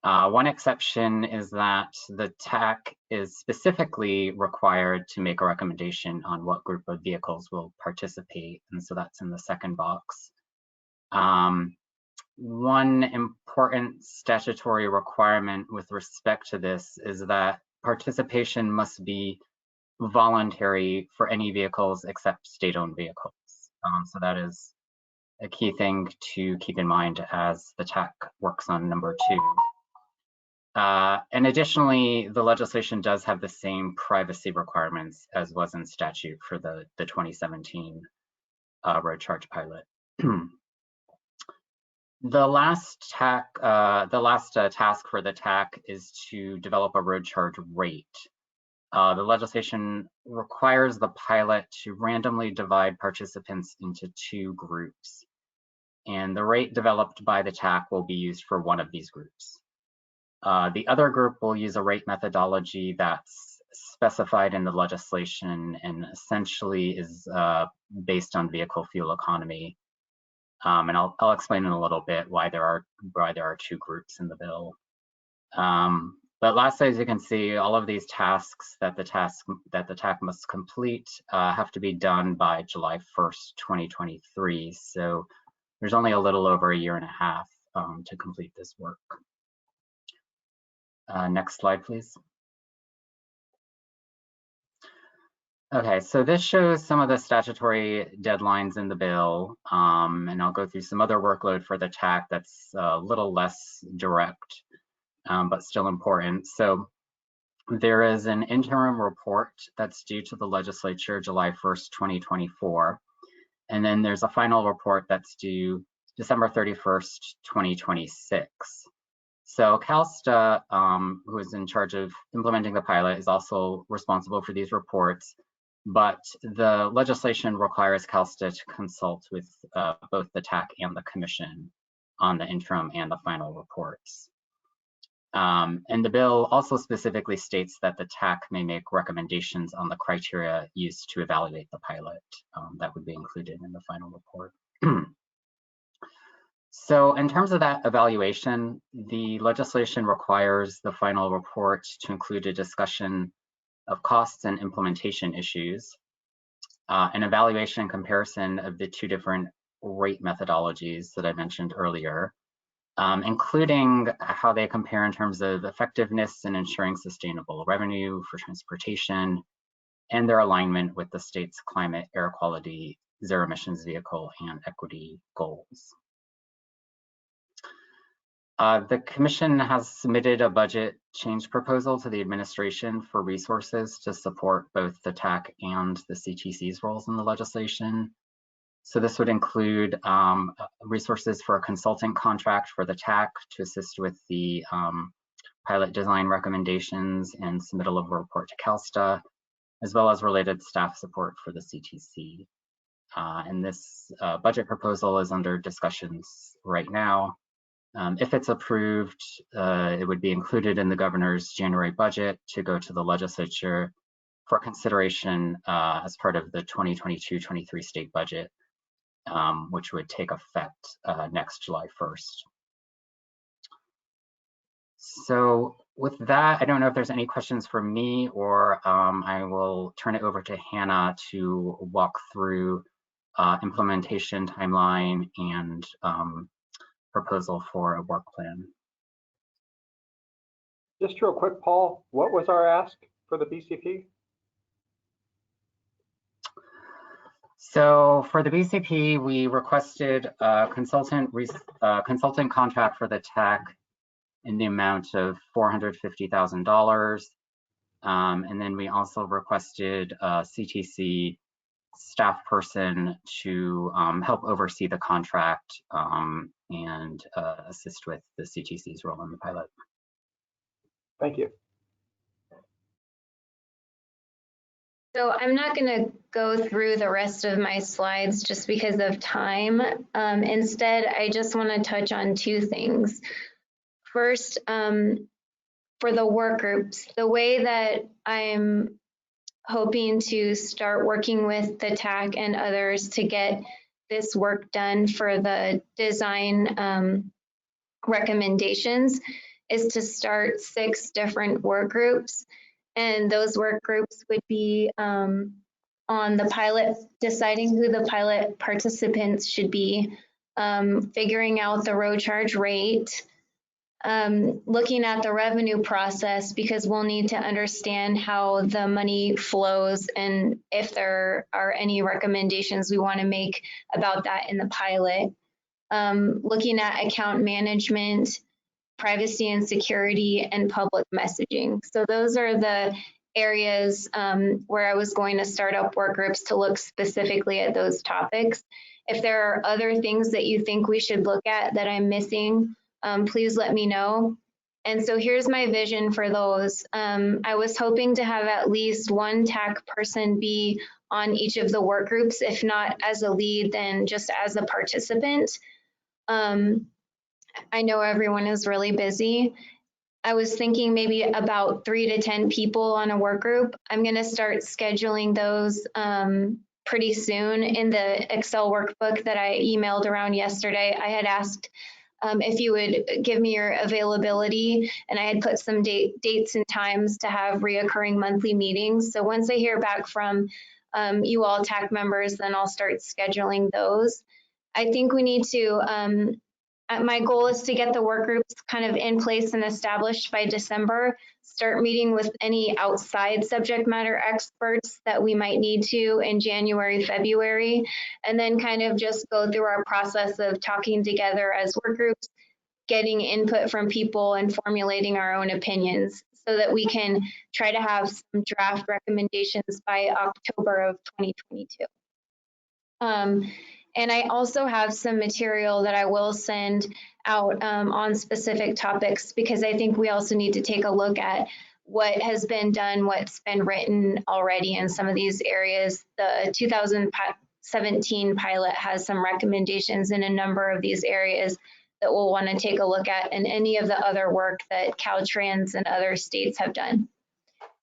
One exception is that the TAC is specifically required to make a recommendation on what group of vehicles will participate, and so that's in the second box. One important statutory requirement with respect to this is that participation must be voluntary for any vehicles except state-owned vehicles. So that is a key thing to keep in mind as the TAC works on number 2. And additionally, the legislation does have the same privacy requirements as was in statute for the 2017 road charge pilot. The last task for the TAC is to develop a road charge rate. The legislation requires the pilot to randomly divide participants into 2 groups, and the rate developed by the TAC will be used for one of these groups. The other group will use a rate methodology that's specified in the legislation and essentially is based on vehicle fuel economy. And I'll explain in a little bit why there are 2 groups in the bill. But lastly, as you can see, all of these tasks that the TAC must complete have to be done by July 1st, 2023. So there's only a little over a year and a half to complete this work. Next slide, please. Okay, so this shows some of the statutory deadlines in the bill, and I'll go through some other workload for the TAC that's a little less direct, but still important. So there is an interim report that's due to the legislature July 1st, 2024. And then there's a final report that's due December 31st, 2026. So CalSTA, who is in charge of implementing the pilot, is also responsible for these reports, but the legislation requires CalSTA to consult with both the TAC and the Commission on the interim and the final reports. And the bill also specifically states that the TAC may make recommendations on the criteria used to evaluate the pilot. That would be included in the final report. So in terms of that evaluation, the legislation requires the final report to include a discussion of costs and implementation issues, an evaluation and comparison of the two different rate methodologies that I mentioned earlier, including how they compare in terms of effectiveness in ensuring sustainable revenue for transportation and their alignment with the state's climate, air quality, zero emissions vehicle, and equity goals. The Commission has submitted a budget change proposal to the administration for resources to support both the TAC and the CTC's roles in the legislation. So this would include resources for a consulting contract for the TAC to assist with the pilot design recommendations and submittal of a report to CalSTA, as well as related staff support for the CTC. And this budget proposal is under discussions right now. If it's approved, it would be included in the governor's January budget to go to the legislature for consideration as part of the 2022-23 state budget, which would take effect next July 1st. So with that, I don't know if there's any questions for me, or I will turn it over to Hannah to walk through implementation timeline and proposal for a work plan. Just real quick, Paul, what was our ask for the BCP? So for the BCP, we requested a consultant contract for the TAC in the amount of $450,000. And then we also requested a CTC staff person to help oversee the contract and assist with the CTC's role in the pilot. Thank you. So I'm not going to go through the rest of my slides just because of time. Instead, I just want to touch on two things. First, for the work groups, the way that I'm hoping to start working with the TAC and others to get this work done for the design recommendations is to start 6 different work groups. And those work groups would be on the pilot, deciding who the pilot participants should be, figuring out the road charge rate, looking at the revenue process, because we'll need to understand how the money flows and if there are any recommendations we want to make about that in the pilot. Looking at account management, privacy and security, and public messaging. So those are the areas where I was going to start up work groups to look specifically at those topics. If there are other things that you think we should look at that I'm missing, please let me know. And so here's my vision for those. I was hoping to have at least one TAC person be on each of the work groups, if not as a lead, then just as a participant. I know everyone is really busy. I was thinking maybe about 3 to 10 people on a work group. I'm going to start scheduling those pretty soon. In the Excel workbook that I emailed around yesterday, I had asked if you would give me your availability, and I had put some dates and times to have reoccurring monthly meetings. So once I hear back from you all TAC members, then I'll start scheduling those. I think we need to my goal is to get the work groups kind of in place and established by December, start meeting with any outside subject matter experts that we might need to in January, February, and then kind of just go through our process of talking together as work groups, getting input from people and formulating our own opinions so that we can try to have some draft recommendations by October of 2022. And I also have some material that I will send out on specific topics, because I think we also need to take a look at what has been done, what's been written already in some of these areas. The 2017 pilot has some recommendations in a number of these areas that we'll want to take a look at, and any of the other work that Caltrans and other states have done.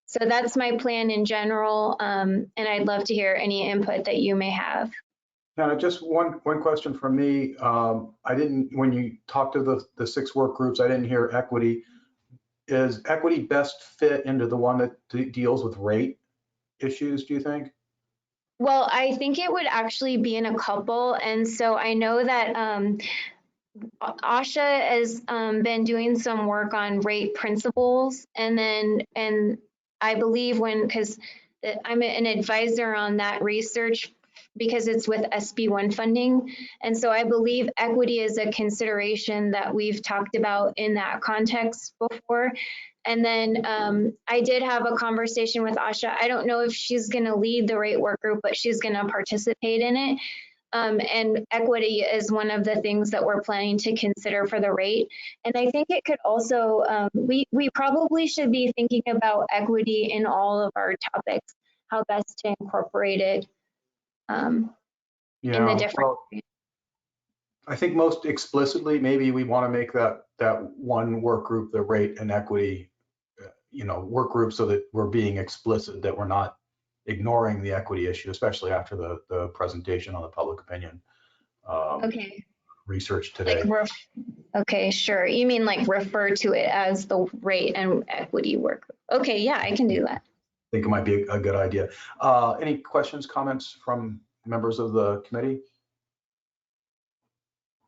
So that's my plan in general, and I'd love to hear any input that you may have. Hannah, just one question from me. I didn't, when you talked to the 6 work groups, I didn't hear equity. Is equity best fit into the one that deals with rate issues, do you think? Well, I think it would actually be in a couple. And so I know that Asha has been doing some work on rate principles. And I believe because I'm an advisor on that research, because it's with SB1 funding. And so I believe equity is a consideration that we've talked about in that context before. And then I did have a conversation with Asha. I don't know if she's gonna lead the rate work group, but she's gonna participate in it. And equity is one of the things that we're planning to consider for the rate. And I think it could also, we probably should be thinking about equity in all of our topics, how best to incorporate it. In the different. Well, I think most explicitly, maybe we want to make that one work group the rate and equity, work group, so that we're being explicit that we're not ignoring the equity issue, especially after the presentation on the public opinion Okay. research today. Okay, sure. You mean like refer to it as the rate and equity work group? Okay, yeah, I can do that. I think it might be a good idea. Any questions, comments from members of the committee?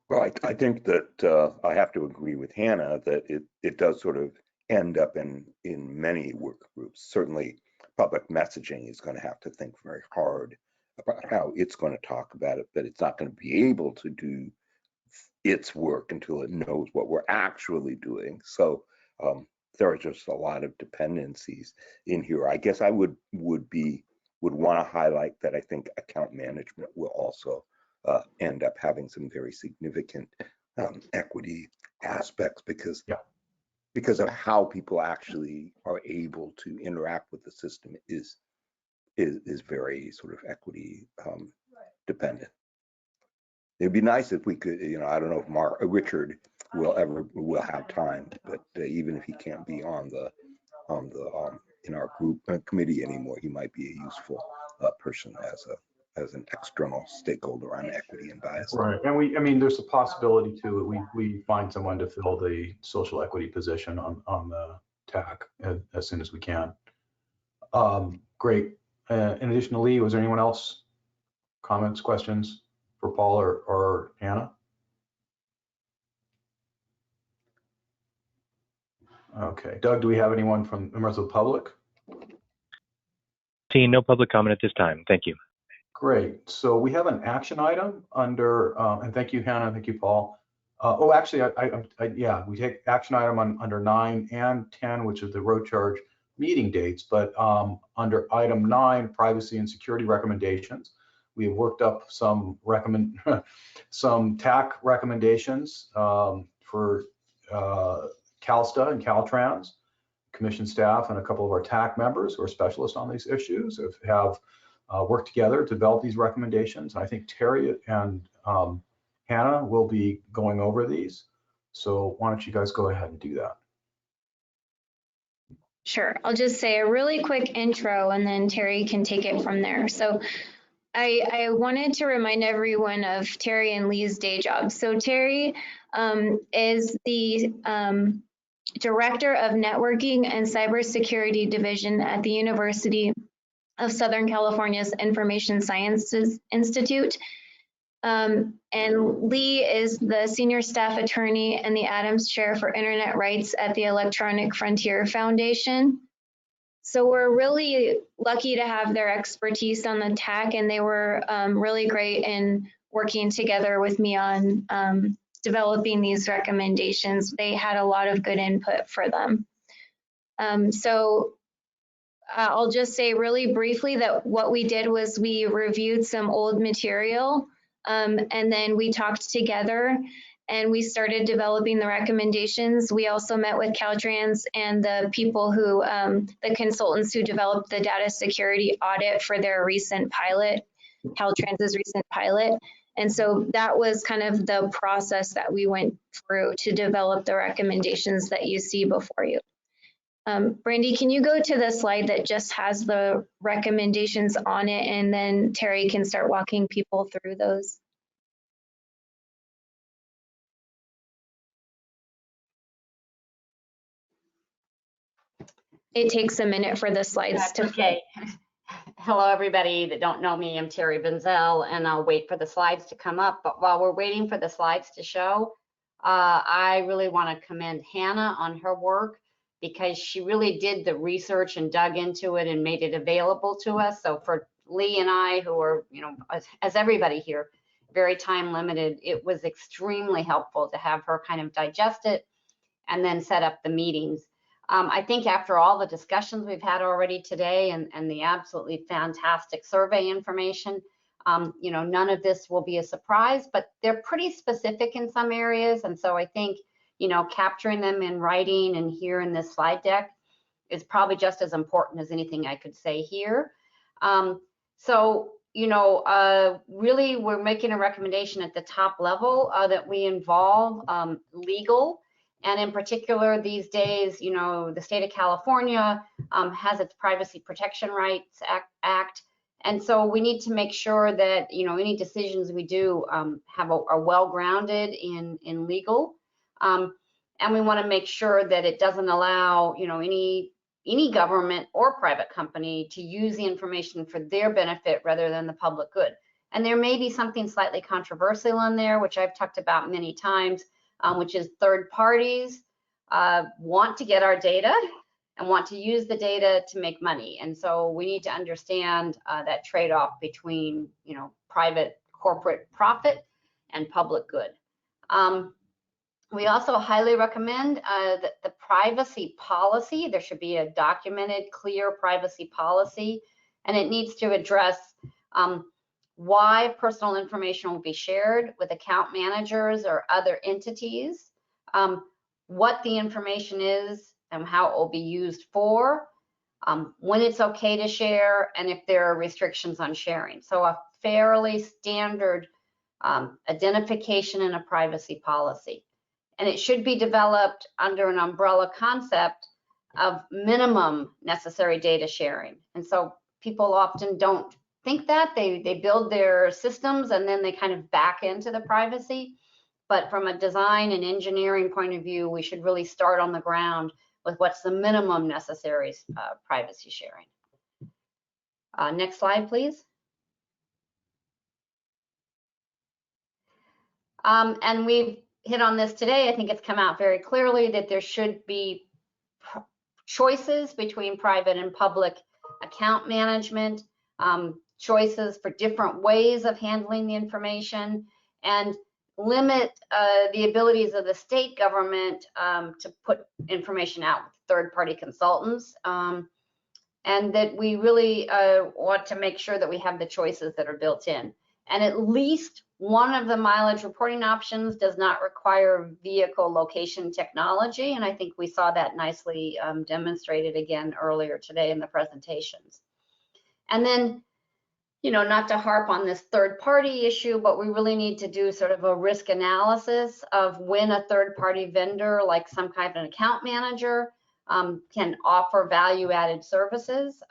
Well, I think that I have to agree with Hannah that it does sort of end up in many work groups. Certainly, public messaging is going to have to think very hard about how it's going to talk about it, but it's not going to be able to do its work until it knows what we're actually doing. So there are just a lot of dependencies in here. I guess I would want to highlight that I think account management will also end up having some very significant equity aspects because of how people actually are able to interact with the system is very sort of equity dependent. It'd be nice if we could, I don't know if Richard will have time, but even if he can't be on the in our group committee anymore, he might be a useful person as an external stakeholder on equity and bias. Right, and there's a possibility too, we find someone to fill the social equity position on the TAC as soon as we can. Great. In addition to Lee, was there anyone else? Comments, questions for Paul or Hannah? Okay, Doug, do we have anyone from members of the public? Seeing no public comment at this time. Thank you. Great. So we have an action item under, and thank you, Hannah. Thank you, Paul. Oh, actually, we take action item under 9 and 10, which is the road charge meeting dates. But under item 9, privacy and security recommendations, we have worked up some TAC recommendations for CalSTA and Caltrans, commission staff, and a couple of our TAC members who are specialists on these issues have worked together to develop these recommendations. I think Terry and Hannah will be going over these. So why don't you guys go ahead and do that? Sure. I'll just say a really quick intro and then Terry can take it from there. So I wanted to remind everyone of Terry and Lee's day job. So Terry is the Director of Networking and Cybersecurity Division at the University of Southern California's Information Sciences Institute. And Lee is the Senior Staff Attorney and the Adams Chair for Internet Rights at the Electronic Frontier Foundation. So we're really lucky to have their expertise on the TAC, and they were really great in working together with me on developing these recommendations. They had a lot of good input for them. I'll just say really briefly that what we did was we reviewed some old material, and then we talked together and we started developing the recommendations. We also met with Caltrans and the people who, the consultants who developed the data security audit for their recent pilot, Caltrans's recent pilot. And so that was kind of the process that we went through to develop the recommendations that you see before you. Brandy, can you go to the slide that just has the recommendations on it, and then Terry can start walking people through those? It takes a minute for the slides to okay. Hello, everybody that don't know me. I'm Terry Benzel, and I'll wait for the slides to come up. But while we're waiting for the slides to show, I really want to commend Hannah on her work, because she really did the research and dug into it and made it available to us. So for Lee and I, who are, you know, as everybody here, very time limited, it was extremely helpful to have her kind of digest it and then set up the meetings. I think after all the discussions we've had already today and the absolutely fantastic survey information, you know, none of this will be a surprise, but they're pretty specific in some areas. And so I think, you know, capturing them in writing and here in this slide deck is probably just as important as anything I could say here. So, you know, really we're making a recommendation at the top level that we involve legal. And in particular, these days, you know, the state of California has its Privacy Protection Rights Act. And so we need to make sure that, you know, any decisions we do are well-grounded in legal. And we want to make sure that it doesn't allow, you know, any government or private company to use the information for their benefit rather than the public good. And there may be something slightly controversial in there, which I've talked about many times, which is third parties want to get our data and want to use the data to make money. And so we need to understand that trade-off between, you know, private corporate profit and public good. We also highly recommend that the privacy policy, there should be a documented, clear privacy policy, and it needs to address why personal information will be shared with account managers or other entities, what the information is and how it will be used for, when it's okay to share, and if there are restrictions on sharing. So a fairly standard identification and a privacy policy. And it should be developed under an umbrella concept of minimum necessary data sharing. And so people often don't think that. They build their systems and then they kind of back into the privacy. But from a design and engineering point of view, we should really start on the ground with what's the minimum necessary privacy sharing. Next slide, please. And we've hit on this today. I think it's come out very clearly that there should be choices between private and public account management, choices for different ways of handling the information, and limit the abilities of the state government to put information out with third-party consultants, and that we really want to make sure that we have the choices that are built in. And at least one of the mileage reporting options does not require vehicle location technology, and I think we saw that nicely demonstrated again earlier today in the presentations. And then, you know, not to harp on this third-party issue, but we really need to do sort of a risk analysis of when a third-party vendor, like some kind of an account manager, can offer value-added services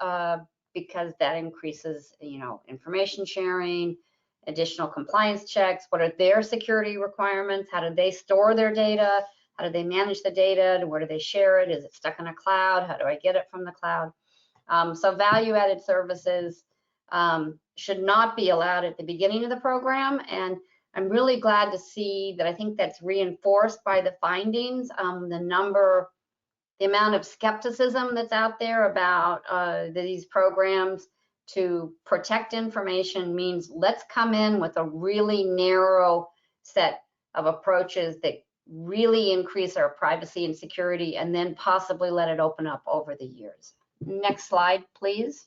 because that increases, you know, information sharing, additional compliance checks. What are their security requirements? How do they store their data? How do they manage the data? Where do they share it? Is it stuck in a cloud? How do I get it from the cloud? So value-added services should not be allowed at the beginning of the program. And I'm really glad to see that I think that's reinforced by the findings. The amount of skepticism that's out there about these programs to protect information means let's come in with a really narrow set of approaches that really increase our privacy and security, and then possibly let it open up over the years. Next slide, please.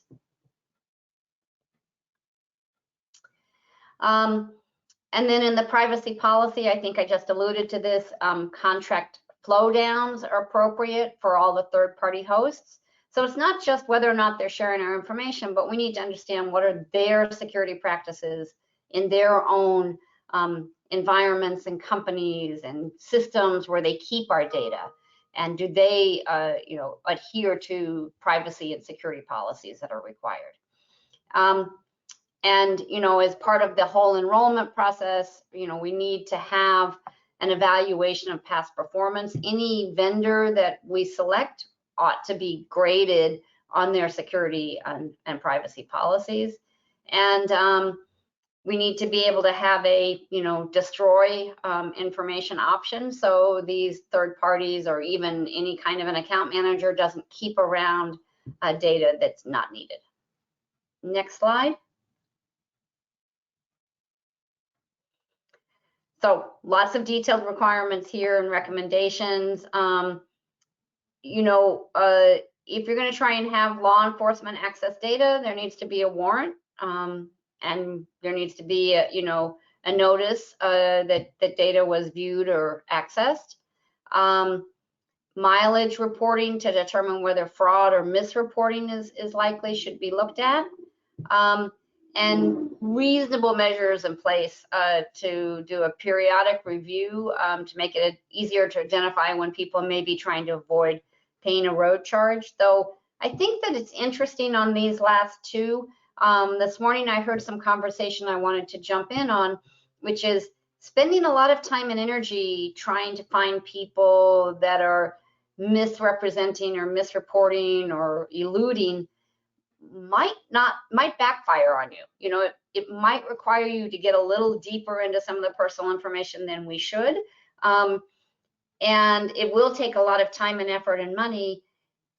And then in the privacy policy, I think I just alluded to this, contract flow downs are appropriate for all the third-party hosts. So it's not just whether or not they're sharing our information, but we need to understand what are their security practices in their own environments and companies and systems where they keep our data. And do they adhere to privacy and security policies that are required? And as part of the whole enrollment process, we need to have an evaluation of past performance. Any vendor that we select ought to be graded on their security and privacy policies. And we need to be able to have a, destroy information option. So these third parties or even any kind of an account manager doesn't keep around data that's not needed. Next slide. So lots of detailed requirements here and recommendations. If you're going to try and have law enforcement access data, there needs to be a warrant, and there needs to be a notice that data was viewed or accessed. Mileage reporting to determine whether fraud or misreporting is likely should be looked at. And reasonable measures in place to do a periodic review to make it easier to identify when people may be trying to avoid paying a road charge. Though I think that it's interesting on these last two. This morning I heard some conversation I wanted to jump in on, which is spending a lot of time and energy trying to find people that are misrepresenting or misreporting or eluding might backfire on you. It might require you to get a little deeper into some of the personal information than we should. And it will take a lot of time and effort and money,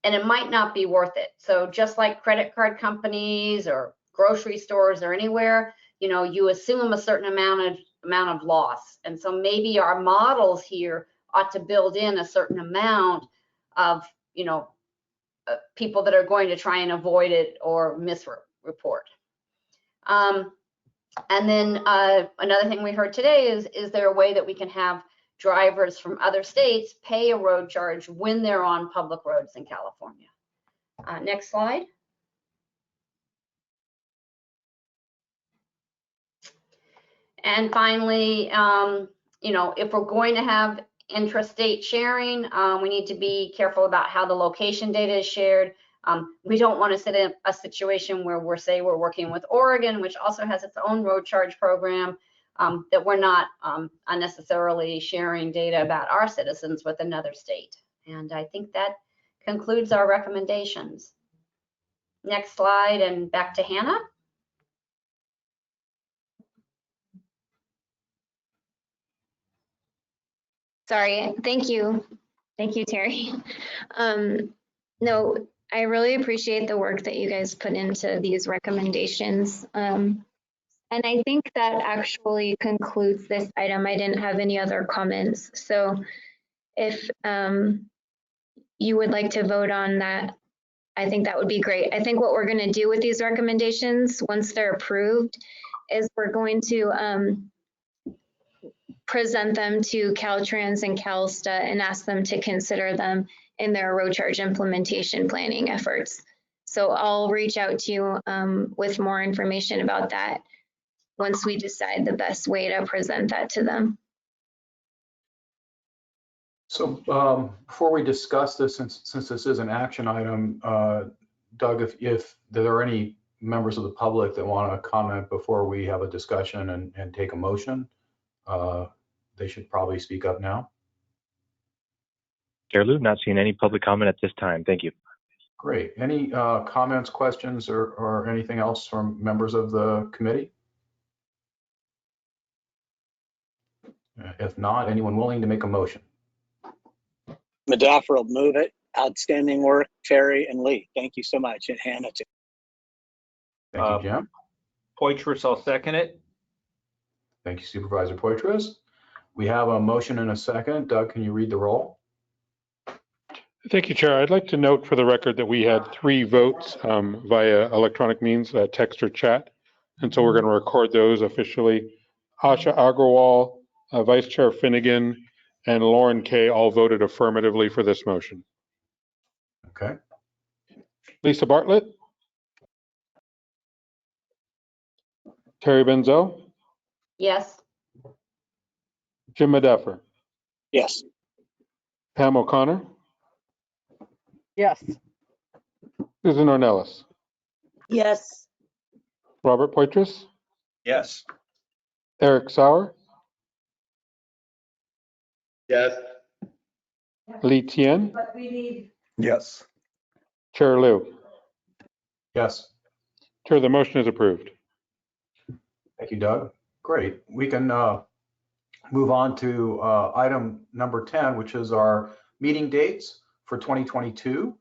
and it might not be worth it. So just like credit card companies or grocery stores or anywhere, you assume a certain amount of loss. And so maybe our models here ought to build in a certain amount of, people that are going to try and avoid it or misreport. And then another thing we heard today is there a way that we can have drivers from other states pay a road charge when they're on public roads in California? Next slide. And finally, if we're going to have intrastate sharing, we need to be careful about how the location data is shared. We don't want to sit in a situation where we're working with Oregon, which also has its own road charge program, that we're not unnecessarily sharing data about our citizens with another state. And I think that concludes our recommendations. Next slide, and back to Hannah. Sorry, thank you. Thank you, Terry. No, I really appreciate the work that you guys put into these recommendations. And I think that actually concludes this item. I didn't have any other comments. So if you would like to vote on that, I think that would be great. I think what we're going to do with these recommendations, once they're approved, is we're going to present them to Caltrans and CalSTA and ask them to consider them in their road charge implementation planning efforts. So I'll reach out to you with more information about that once we decide the best way to present that to them. So before we discuss this, since this is an action item, Doug, if there are any members of the public that want to comment before we have a discussion and take a motion, they should probably speak up now. Chair Lou, not seeing any public comment at this time. Thank you. Great. Any comments, questions, or anything else from members of the committee? If not, anyone willing to make a motion? Madaffer will move it. Outstanding work, Terry and Lee. Thank you so much. And Hannah too. Thank you, Jim. Poitras, I'll second it. Thank you, Supervisor Poitras. We have a motion and a second. Doug, can you read the roll? Thank you, Chair. I'd like to note for the record that we had 3 votes via electronic means, text or chat. And so we're going to record those officially. Asha Agrawal, Vice Chair Finnegan, and Lauren Kay all voted affirmatively for this motion. Okay. Lisa Bartlett? Terry Benzo? Yes. Jim Madaffer? Yes. Pam O'Connor? Yes. Susan Ornelas? Yes. Robert Poitras? Yes. Eric Sauer? Yes. Lee Tien? Yes. Chair Liu? Yes. Chair, the motion is approved. Thank you, Doug. Great. We can move on to item number 10, which is our meeting dates for 2022.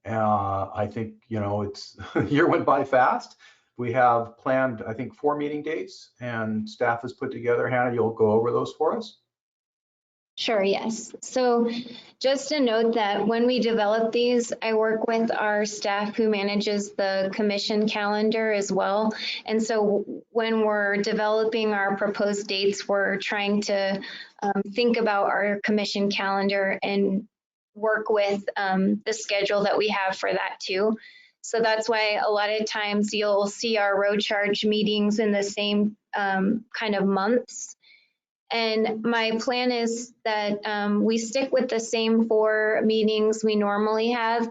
I think, it's the year went by fast. We have planned, I think, 4 meeting dates, and staff has put together. Hannah, you'll go over those for us? Sure, yes. So just a note that when we develop these, I work with our staff who manages the commission calendar as well. And so when we're developing our proposed dates, we're trying to think about our commission calendar and work with the schedule that we have for that too. So that's why a lot of times you'll see our road charge meetings in the same kind of months. And my plan is that we stick with the same 4 meetings we normally have.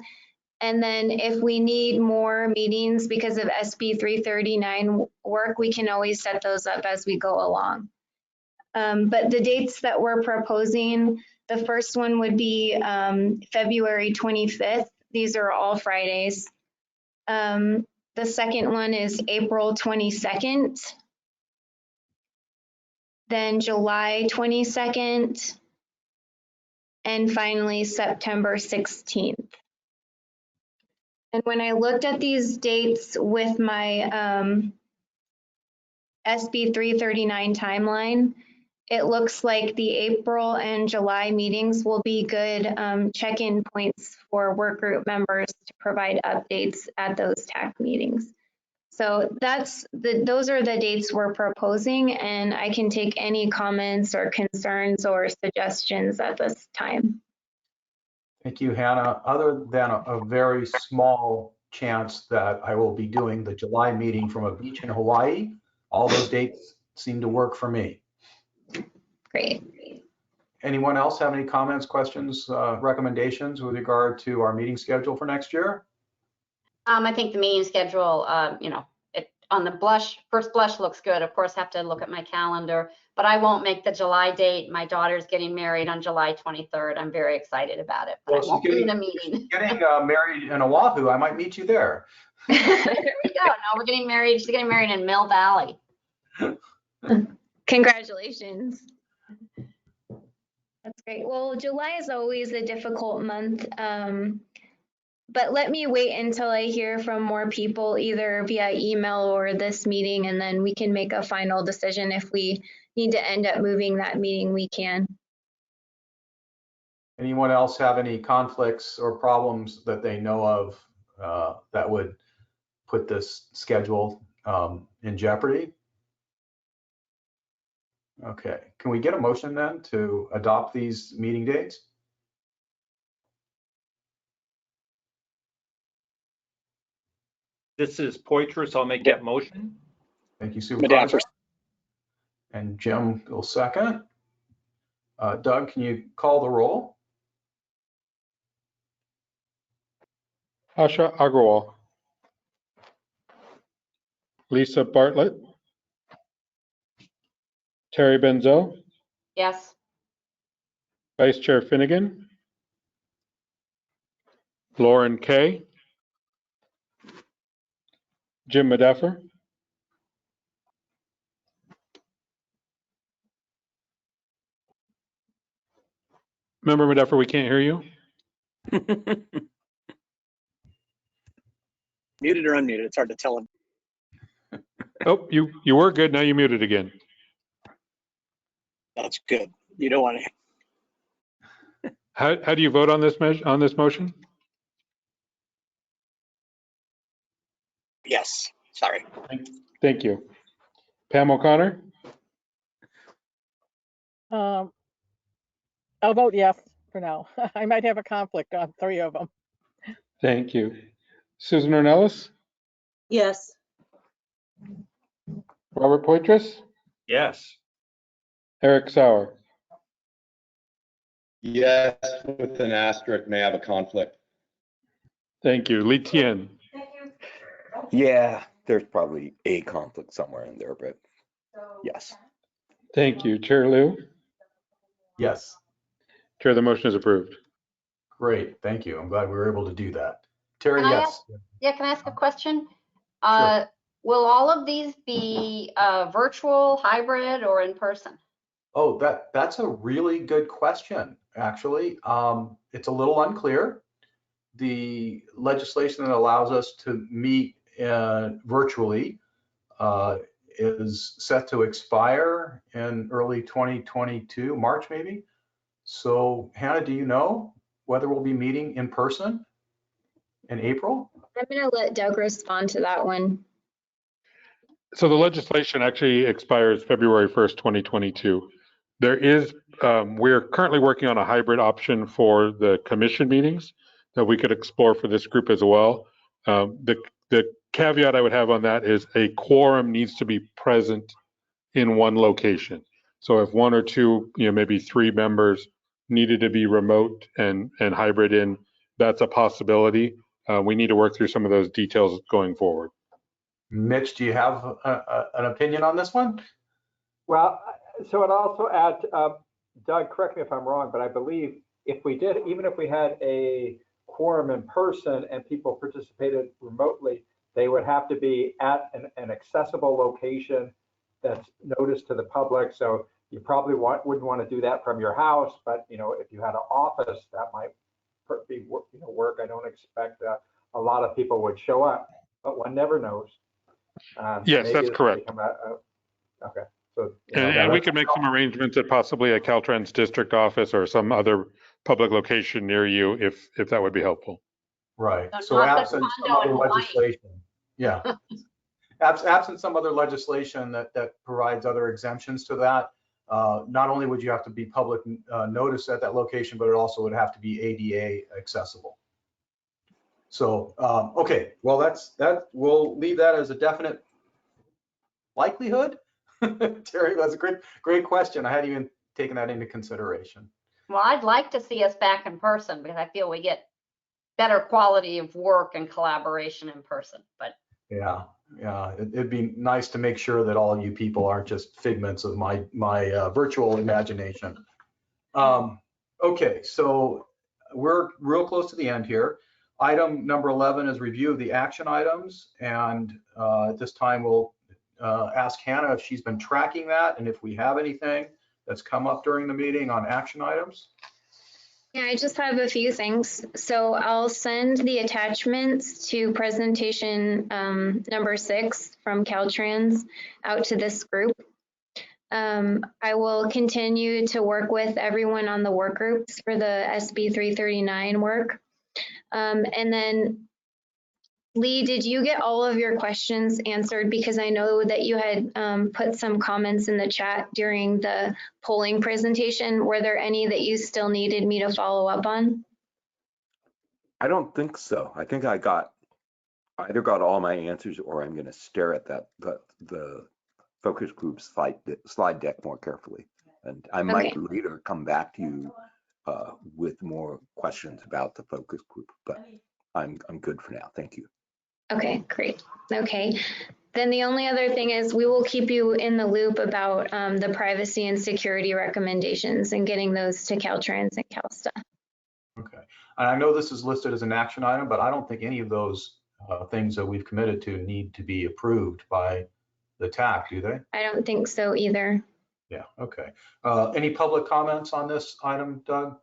And then if we need more meetings because of SB 339 work, we can always set those up as we go along. But the dates that we're proposing, the first one would be February 25th. These are all Fridays. The second one is April 22nd. Then July 22nd, and finally September 16th. And when I looked at these dates with my SB 339 timeline, it looks like the April and July meetings will be good check-in points for work group members to provide updates at those TAC meetings. So those are the dates we're proposing, and I can take any comments or concerns or suggestions at this time. Thank you, Hannah. Other than a very small chance that I will be doing the July meeting from a beach in Hawaii, all those dates seem to work for me. Great. Anyone else have any comments, questions, recommendations with regard to our meeting schedule for next year? I think the meeting schedule, on the first blush looks good. Of course, have to look at my calendar, but I won't make the July date. My daughter's getting married on July 23rd. I'm very excited about it, but I won't be in a meeting. Getting married in Oahu. I might meet you there. There we go. No, we're getting married. She's getting married in Mill Valley. Congratulations. That's great. Well, July is always a difficult month. But let me wait until I hear from more people, either via email or this meeting, and then we can make a final decision. If we need to end up moving that meeting, we can. Anyone else have any conflicts or problems that they know of that would put this schedule in jeopardy? Okay, can we get a motion then to adopt these meeting dates? This is Poitras. I'll make that motion. Thank you, Supervisor. And Jim will second. Doug, can you call the roll? Asha Agrawal. Lisa Bartlett. Terry Benzo. Yes. Vice Chair Finnegan. Lauren Kay. Jim Medeffer? Member Medeffer, we can't hear you. Muted or unmuted, it's hard to tell him. Oh, you were good. Now you muted again. That's good. You don't want to. How do you vote on this motion? Yes, sorry. Thank you. Pam O'Connor? I'll vote yes for now. I might have a conflict on 3 of them. Thank you. Susan Ornelas? Yes. Robert Poitras? Yes. Eric Sauer? Yes, with an asterisk, may have a conflict. Thank you. Li Tian? Yeah, there's probably a conflict somewhere in there, but yes. Thank you. Chair Liu? Yes. Chair, the motion is approved. Great, thank you. I'm glad we were able to do that. Terry, Can I yes. can I ask a question? Sure. Will all of these be virtual, hybrid, or in person? Oh, that's a really good question, actually. It's a little unclear. The legislation that allows us to meet virtually is set to expire in early 2022, March maybe. So Hannah, do you know whether we'll be meeting in person in April? I'm going to let Doug respond to that one. So the legislation actually expires February 1st, 2022. There is, we're currently working on a hybrid option for the commission meetings that we could explore for this group as well. The caveat I would have on that is a quorum needs to be present in one location. So if 1 or 2, maybe 3 members needed to be remote and hybrid in, that's a possibility. We need to work through some of those details going forward. Mitch, do you have an opinion on this one? Well, so it also adds, Doug, correct me if I'm wrong, but I believe if we did, even if we had a quorum in person and people participated remotely, they would have to be at an accessible location that's noticed to the public. So you probably wouldn't want to do that from your house, but if you had an office, that might be work. I don't expect a lot of people would show up, but one never knows. Yes, that's correct. Okay. So, and we could make some arrangements at possibly a Caltrans district office or some other public location near you if that would be helpful. Right. So absent some other legislation. Yeah. Absent some other legislation that provides other exemptions to that, not only would you have to be public notice at that location, but it also would have to be ADA accessible. So, okay, well, we'll leave that as a definite likelihood. Terry, that's a great question. I hadn't even taken that into consideration. Well, I'd like to see us back in person because I feel we get better quality of work and collaboration in person. But yeah, it'd be nice to make sure that all you people aren't just figments of my virtual imagination. Okay, so we're real close to the end here. Item number 11 is review of the action items, and at this time we'll ask Hannah if she's been tracking that and if we have anything that's come up during the meeting on action items. Yeah, I just have a few things. So I'll send the attachments to presentation number 6 from Caltrans out to this group. I will continue to work with everyone on the work groups for the SB 339 work. And then Lee, did you get all of your questions answered? Because I know that you had put some comments in the chat during the polling presentation. Were there any that you still needed me to follow up on? I don't think so. I think I either got all my answers or I'm going to stare at the focus group slide deck more carefully. And I might later come back to you with more questions about the focus group, but I'm good for now. Thank you. Okay, great. Okay. Then the only other thing is we will keep you in the loop about the privacy and security recommendations and getting those to Caltrans and CalSTA. Okay. And I know this is listed as an action item, but I don't think any of those things that we've committed to need to be approved by the TAC, do they? I don't think so either. Yeah, okay. Any public comments on this item, Doug?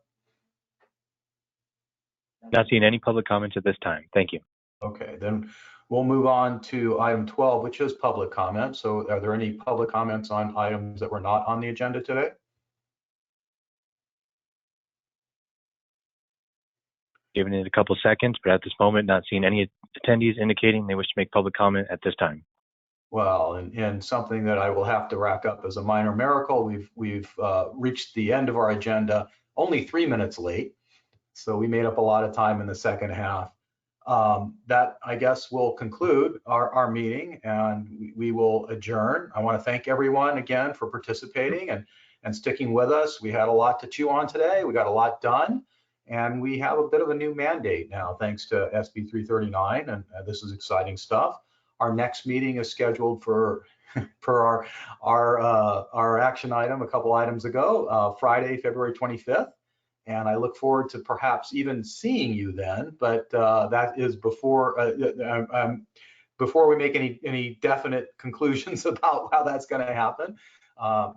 Not seeing any public comments at this time. Thank you. Okay, then we'll move on to item 12, which is public comment. So are there any public comments on items that were not on the agenda today? Giving it a couple seconds, but at this moment, not seeing any attendees indicating they wish to make public comment at this time. Well, and something that I will have to rack up as a minor miracle, we've reached the end of our agenda only 3 minutes late. So we made up a lot of time in the second half. That, I guess, will conclude our meeting, and we will adjourn. I want to thank everyone again for participating and sticking with us. We had a lot to chew on today. We got a lot done, and we have a bit of a new mandate now, thanks to SB 339, and this is exciting stuff. Our next meeting is scheduled for our action item a couple items ago, Friday, February 25th. And I look forward to perhaps even seeing you then, but that is before we make any definite conclusions about how that's going to happen.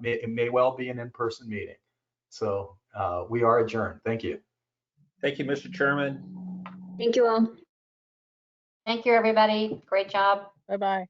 It may well be an in-person meeting. So we are adjourned. Thank you. Thank you, Mr. Chairman. Thank you all. Thank you, everybody. Great job. Bye-bye.